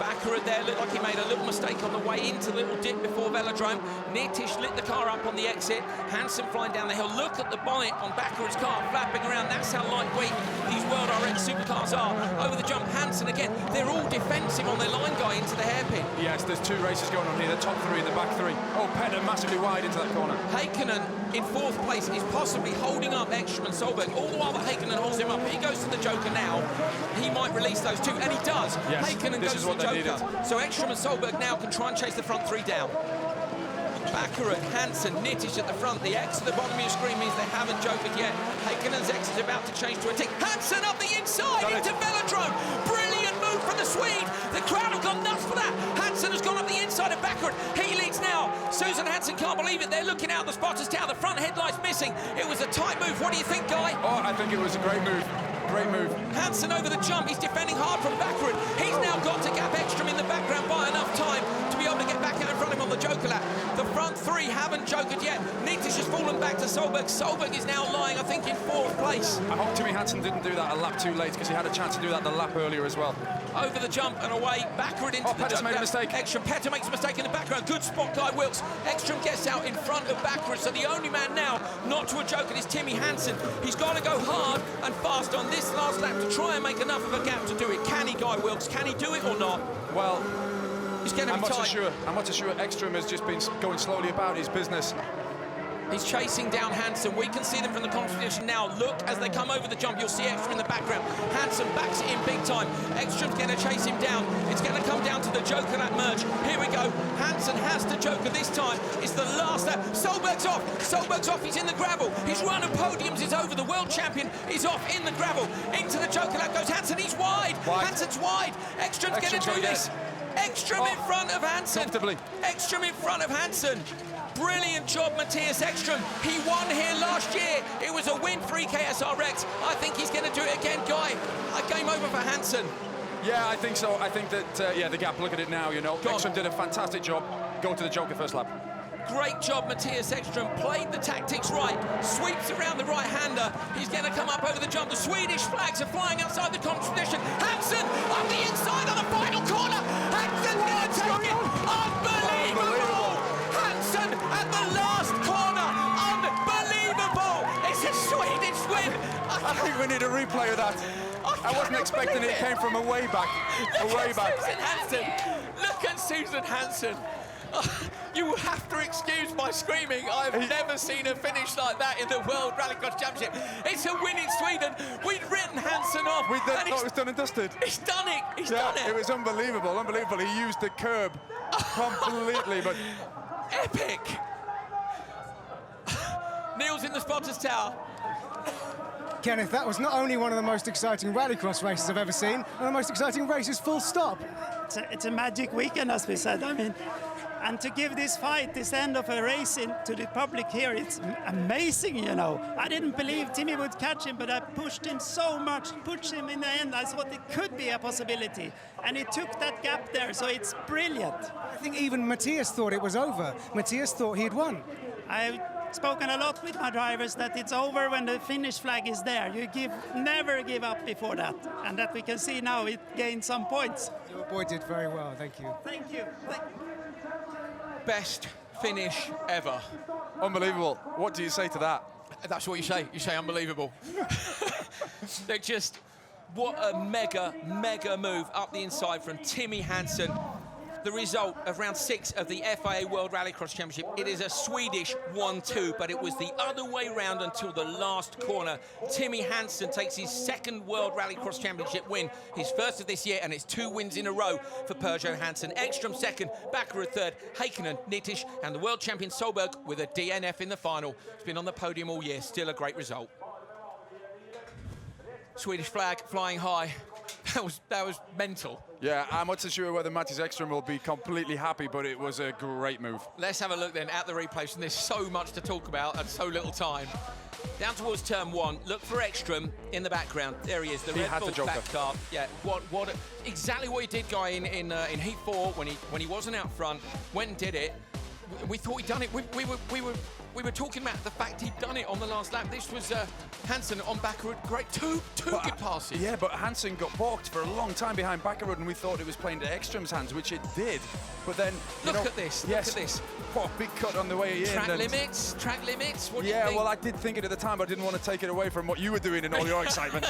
Backerud there looked like he made a little mistake on the way into the little dip before Velodrome. Nittish lit the car up on the exit. Hansen flying down the hill. Look at the bonnet on Backerud's car flapping around. That's how lightweight these World RX supercars are. Over the jump, Hansen again. They're all defensive on their line guy into the hairpin.
Yes, there's two races going on here. The top three and the back three. Oh, Peder massively wide into that corner.
Hakkinen in fourth place is possibly holding up Ekstrom and Solberg. All the while that Hakkinen holds him up. He goes to the Joker now. He might release those two, and he does.
Yes,
Hakkinen goes to the Joker. So Ekstrom and Solberg now can try and chase the front three down. Backerud, Hansen, Nittish at the front. The X at the bottom of your screen means they haven't jokered yet. Hakenen's X is about to change to a tick. Hansen up the inside into Velodrome. Brilliant move from the Swede. The crowd have gone nuts for that. Hansen has gone up the inside of Backerud. He leads now. Susan Hansen can't believe it. They're looking out the spotters tower. The front headlight's missing. It was a tight move. What do you think, Guy?
Oh, I think it was a great move. Great move.
Hansen over the jump. He's defending hard from Backerud. He's now got to gap Ekstrom in the background by enough time to be able to get back out in front of him on the Joker lap. The front three haven't jokered yet. Nittish has fallen back to Solberg. Solberg is now lying, I think, in fourth place.
I hope Timmy Hansen didn't do that a lap too late because he had a chance to do that the lap earlier as well.
Over the jump and away, Backerud into the
Peder's made a mistake.
Ekstrom, Peder makes a mistake in the background. Good spot, Guy Wilkes. Ekstrom gets out in front of Backerud, so the only man now not to a joker is Timmy Hansen. He's got to go hard and fast on this last lap to try and make enough of a gap to do it. Can he, Guy Wilkes? Can he do it or not?
Well,
he's going to be tight.
I'm not so sure Ekstrom has just been going slowly about his business.
He's chasing down Hansen. We can see them from the competition now. Look, as they come over the jump, you'll see Ekstrom in the background. Hansen backs it in big time. Ekstrom's going to chase him down. It's going to come down to the Joker lap merge. Here we go. Hansen has to Joker this time. It's the last lap. Solberg's off. Solberg's off. He's in the gravel. His run of podiums is over. The world champion is off in the gravel. Into the Joker lap goes Hansen. He's wide. Hansen's wide. Ekstrom's going to do this. Ekstrom in front of Hansen. Ekstrom in front of Hansen. Brilliant job, Matthias Ekstrom. He won here last year. It was a win for EKSRX. I think he's going to do it again, Guy. A game over for Hansen.
Yeah, I think so. I think that, yeah, the gap, look at it now, you know. Ekstrom did a fantastic job. Go to the Joker first lap.
Great job, Matthias Ekstrom. Played the tactics right. Sweeps around the right-hander. He's going to come up over the jump. The Swedish flags are flying outside the competition. Hansen on the inside on the final corner. Hansen's going to take it. Unbelievable. Hansen at the last corner. Unbelievable. It's a Swedish win.
I think we need a replay of that. I wasn't expecting it. It came from a way back.
Susan Hansen. Look at Susan Hansen. You have to excuse my screaming. I've never seen a finish like that in the World Rallycross Championship. It's a win in Sweden. We'd written Hansen off.
We thought it was done and dusted.
He's done it. He's done it.
It was unbelievable. He used the curb completely, but
epic. Neil's in the spotters tower.
Kenneth, that was not only one of the most exciting Rallycross races I've ever seen, one of the most exciting races, full stop.
It's a magic weekend, as we said. I mean, And to give this fight, this end of a race to the public here, it's amazing, you know. I didn't believe Timmy would catch him, but I pushed him so much, pushed him in the end. I thought it could be a possibility. And he took that gap there, so it's brilliant.
I think even Matthias thought it was over. Matthias thought he'd won.
I've spoken a lot with my drivers that it's over when the finish flag is there. You never give up before that. And that we can see now, it gained some points.
Your boy did very well, thank you.
Thank you.
Best finish ever.
Unbelievable. What do you say to that?
That's what you say. You say unbelievable. They're just, what a mega move up the inside from Timmy Hansen. The result of round 6 of the FIA World Rallycross Championship. It is a Swedish 1-2, but it was the other way round until the last corner. Timmy Hansen takes his 2nd World Rallycross Championship win, his 1st of this year, and it's 2 wins in a row for Peugeot Hansen. Ekstrom 2nd, Bakker 3rd, Heikkinen, Nittisch, and the world champion Solberg with a DNF in the final. He's been on the podium all year, still a great result. Swedish flag flying high. That was mental.
Yeah, I'm not so sure whether Mattis Ekstrom will be completely happy, but it was a great move.
Let's have a look then at the replays, and there's so much to talk about and so little time. Down towards turn 1, look for Ekstrom in the background. There he is, the Red Bull back car. Yeah, exactly what he did, Guy, in Heat 4 when he wasn't out front, went and did it. We thought he'd done it. We were talking about the fact he'd done it on the last lap. This was Hansen on Bakkerud. Great, two good passes.
Yeah, but Hansen got balked for a long time behind Bakkerud, and we thought it was playing to Ekstrom's hands, which it did. But then,
look at this.
Yes,
look at this.
What big cut on the way in.
Track limits. What do you
yeah,
think?
well, I did think it at the time, but I didn't want to take it away from what you were doing in all your excitement.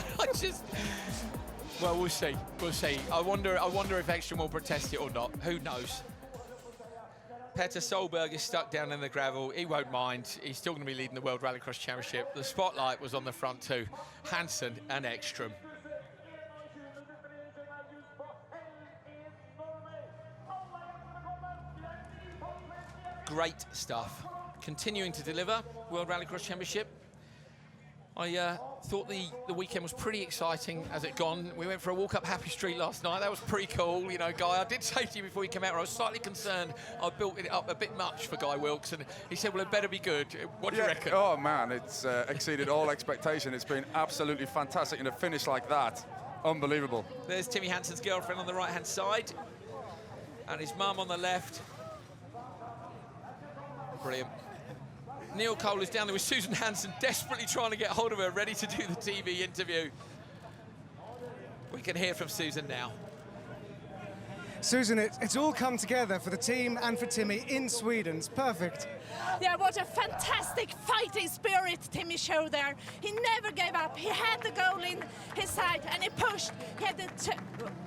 Well, we'll see. We'll see. I wonder if Ekstrom will protest it or not. Who knows? Petter Solberg is stuck down in the gravel. He won't mind. He's still going to be leading the World Rallycross Championship. The spotlight was on the front too. Hansen and Ekstrom. Great stuff. Continuing to deliver World Rallycross Championship. I thought the weekend was pretty exciting as it gone. We went for a walk up Happy Street last night. That was pretty cool, you know, Guy. I did say to you before you came out, I was slightly concerned I built it up a bit much for Guy Wilkes, and he said, well, it better be good. What do you reckon?
Oh, man, it's exceeded all expectation. It's been absolutely fantastic, and a finish like that, unbelievable.
There's Timmy Hansen's girlfriend on the right-hand side, and his mum on the left. Brilliant. Neil Cole is down there with Susan Hansen, desperately trying to get hold of her, ready to do the TV interview. We can hear from Susan now.
Susan, it's all come together for the team and for Timmy in Sweden. It's perfect.
Yeah, what a fantastic fighting spirit Timmy showed there. He never gave up. He had the goal in his side and he pushed. He had an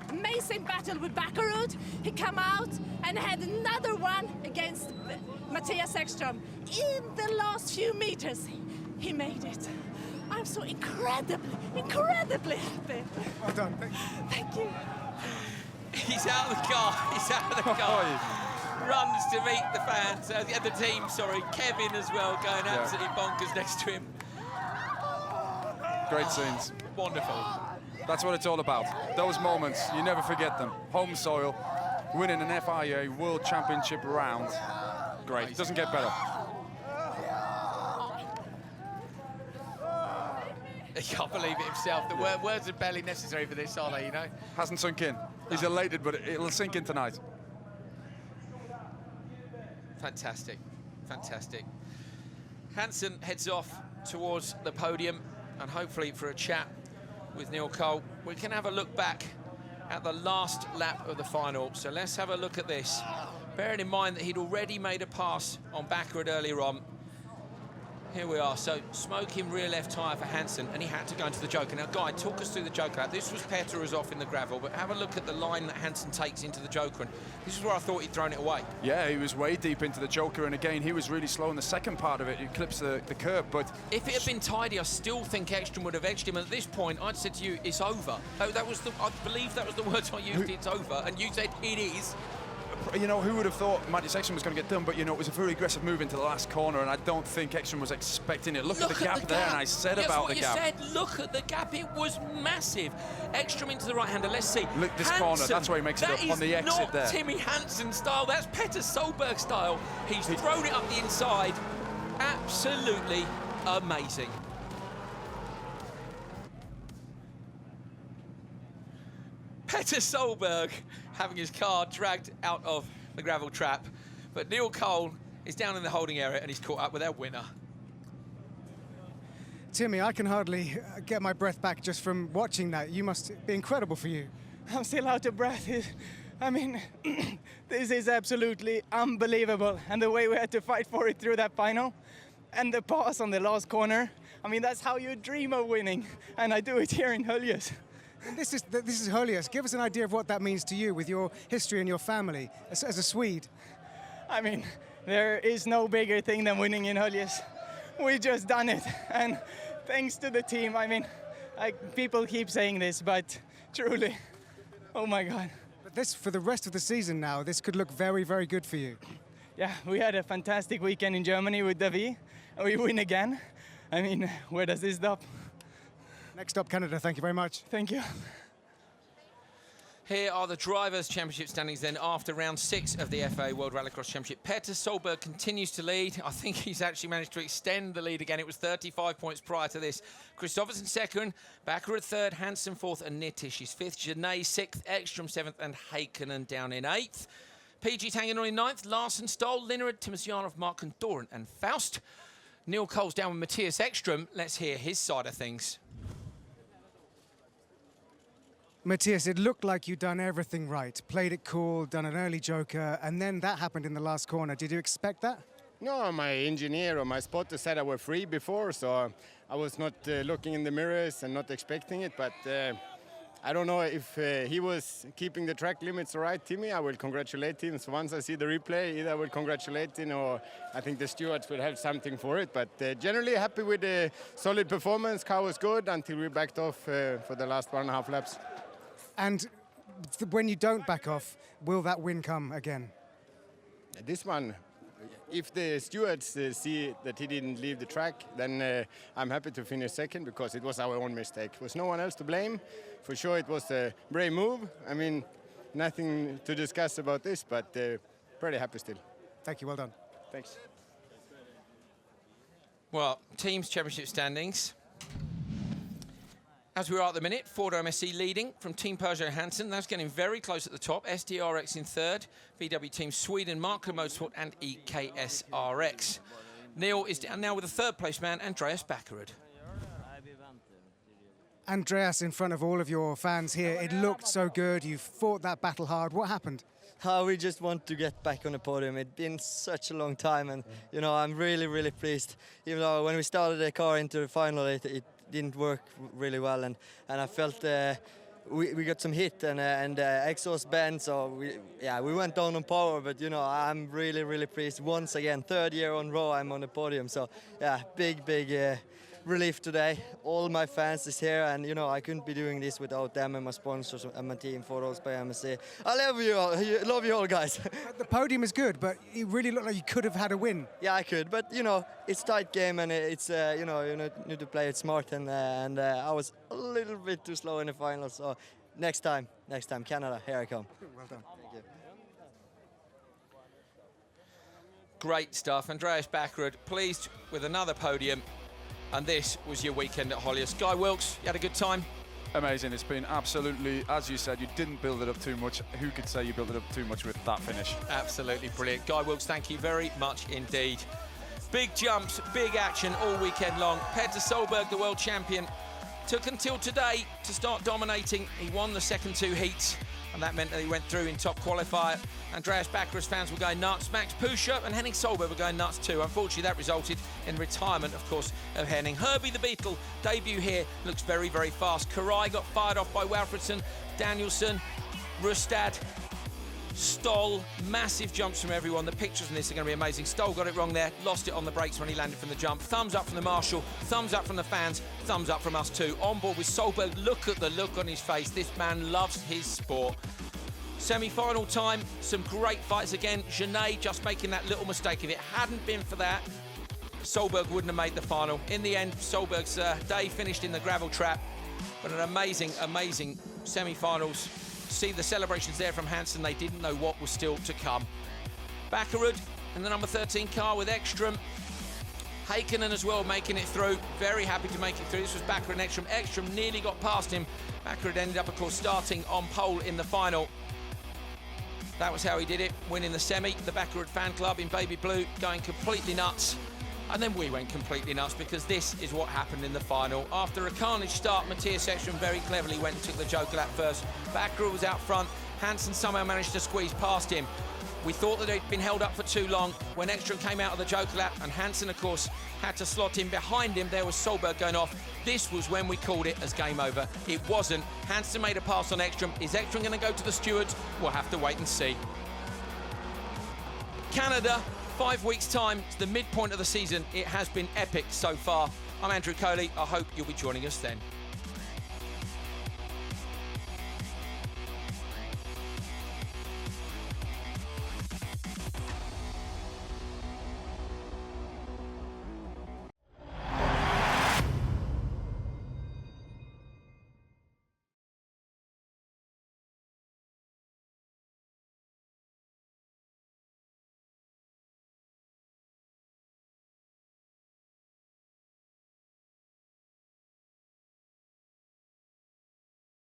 amazing battle with Bakkerud. He came out and had another one against Matthias Ekstrom. In the last few meters, he made it. I'm so incredibly happy.
Well done.
Thank you.
He's out of the car. He's out of the car. Runs to meet the fans, the team, sorry. Kevin as well, going absolutely bonkers next to him.
Great scenes.
Wonderful.
That's what it's all about. Those moments, you never forget them. Home soil, winning an FIA World Championship round. Great. It doesn't get better.
He can't believe it himself. The words are barely necessary for this, are they, you know?
Hasn't sunk in. He's elated, but it'll sink in tonight.
Fantastic, fantastic. Hansen heads off towards the podium, and hopefully for a chat with Neil Cole. We can have a look back at the last lap of the final. So let's have a look at this. Bearing in mind that he'd already made a pass on Bakkerud earlier on. Here we are, so smoking rear left tyre for Hansen, and he had to go into the Joker. Now, Guy, talk us through the Joker lap. This was Petter who's off in the gravel, but have a look at the line that Hansen takes into the Joker, and this is where I thought he'd thrown it away.
Yeah, he was way deep into the Joker, and again, he was really slow in the second part of it. He clips the curb, but...
If it had been tidy, I still think Ekstrom would have edged him, and at this point, I'd said to you, it's over. I believe that was the words I used, it's over, and you said it is.
you know, who would have thought Magnus Ekström was going to get done? But, you know, it was a very aggressive move into the last corner, and I don't think Ekström was expecting it. Look at the gap there, and I said about the gap.
That's what you said. Look at the gap. It was massive. Ekström into the right-hander. Let's see.
Look, this corner, that's where he makes it up on the exit there.
That is not Timmy Hansen style. That's Petter Solberg style. He's thrown it up the inside. Absolutely amazing. Petter Solberg having his car dragged out of the gravel trap. But Neil Cole is down in the holding area and he's caught up with our winner.
Timmy, I can hardly get my breath back just from watching that. You must be incredible for you.
I'm still out of breath. I mean, this is absolutely unbelievable. And the way we had to fight for it through that final and the pass on the last corner. I mean, that's how you dream of winning. And I do it here in Höljes.
And this is Höljes. Give us an idea of what that means to you with your history and your family as a Swede.
I mean, there is no bigger thing than winning in Höljes. We just done it. And thanks to the team. I mean, people keep saying this, but truly, oh my God.
But this, for the rest of the season now, this could look very, very good for you.
Yeah, we had a fantastic weekend in Germany with David, and we win again. I mean, where does this stop?
Next up, Canada. Thank you very much.
Thank you.
Here are the Drivers' Championship standings then after round 6 of the FIA World Rallycross Championship. Petter Solberg continues to lead. I think he's actually managed to extend the lead again. It was 35 points prior to this. Kristoffersen second, Bakker third, Hansen fourth, and Nittisch is fifth. Genet 6th, Ekström 7th, and Heikkinen down in 8th. PG hanging on in 9th, Larsen, Stoll, Linnerud, Timosjanov, Mark Doran, and Faust. Neil Cole's down with Matthias Ekström. Let's hear his side of things.
Matthias, it looked like you'd done everything right. Played it cool, done an early joker, and then that happened in the last corner. Did you expect that?
No, my engineer or my spotter said I were free before, so I was not looking in the mirrors and not expecting it, but I don't know if he was keeping the track limits all right, Timmy. I will congratulate him. So once I see the replay, either I will congratulate him or I think the stewards will have something for it. But generally happy with the solid performance. Car was good until we backed off for the last 1.5 laps.
And when you don't back off, will that win come again?
This one, if the stewards see that he didn't leave the track, then I'm happy to finish second because it was our own mistake. There was no one else to blame. For sure, it was a brave move. I mean, nothing to discuss about this, but pretty happy still.
Thank you, well done.
Thanks.
Well, teams championship standings. As we are at the minute, Ford MSC leading from Team Peugeot Hansen. That's getting very close at the top. SDRX in third, VW Team Sweden, Marco Motorsport and EKSRX. Neil is down now with the third place man, Andreas Bakker.
Andreas, in front of all of your fans here, it looked so good. You fought that battle hard. What happened?
We just want to get back on the podium. It's been such a long time, and you know, I'm really, really pleased. Even though when we started the car into the final, it didn't work really well, and I felt we got some hit and exhaust bent, so we went down on power. But you know, I'm really, really pleased. Once again, third year on row, I'm on the podium. So yeah, big relief today. All my fans is here, and you know, I couldn't be doing this without them and my sponsors and my team, Ford by MSC. I love you all, guys.
The podium is good, but it really looked like you could have had a win.
Yeah, I could, but you know, it's tight game, and it's you know, you need to play it smart, and I was a little bit too slow in the final. So next time, Canada, here I come.
Well done.
Thank you.
Great stuff. Andreas Bakker, pleased with another podium. And this was your weekend at Holjes. Guy Wilkes, you had a good time?
Amazing. It's been absolutely, as you said, you didn't build it up too much. Who could say you built it up too much with that finish?
Absolutely brilliant. Guy Wilkes, thank you very much indeed. Big jumps, big action all weekend long. Petter Solberg, the world champion, took until today to start dominating. He won the second 2 heats, and that meant that he went through in top qualifier. Andreas Bakker's fans were going nuts. Max Puscher and Henning Solberg were going nuts too. Unfortunately, that resulted in retirement, of course, of Henning. Herbie the Beetle, debut here, looks very, very fast. Karai got fired off by Walfridsson, Danielson, Rustad, Stoll. Massive jumps from everyone. The pictures in this are going to be amazing. Stoll got it wrong there, lost it on the brakes when he landed from the jump. Thumbs up from the marshal, thumbs up from the fans, thumbs up from us too. On board with Solberg. Look at the look on his face. This man loves his sport. Semi-final time, some great fights again. Genet just making that little mistake. If it hadn't been for that, Solberg wouldn't have made the final. In the end, Solberg's day finished in the gravel trap, but an amazing, amazing semi-finals. See the celebrations there from Hansen. They didn't know what was still to come. Bakkerud in the number 13 car with Ekstrom. Heikkinen as well making it through. Very happy to make it through. This was Bakkerud and Ekstrom. Ekstrom nearly got past him. Bakkerud ended up, of course, starting on pole in the final. That was how he did it, winning the semi. The Bakkerud fan club in baby blue going completely nuts. And then we went completely nuts because this is what happened in the final. After a carnage start, Matthias Ekstrom very cleverly went and took the Joker lap first. Bakkerud was out front. Hansen somehow managed to squeeze past him. We thought that he'd been held up for too long when Ekstrom came out of the Joker lap, and Hansen, of course, had to slot in behind him. There was Solberg going off. This was when we called it as game over. It wasn't. Hansen made a pass on Ekstrom. Is Ekstrom going to go to the stewards? We'll have to wait and see. Canada, 5 weeks' time. It's the midpoint of the season. It has been epic so far. I'm Andrew Coley. I hope you'll be joining us then.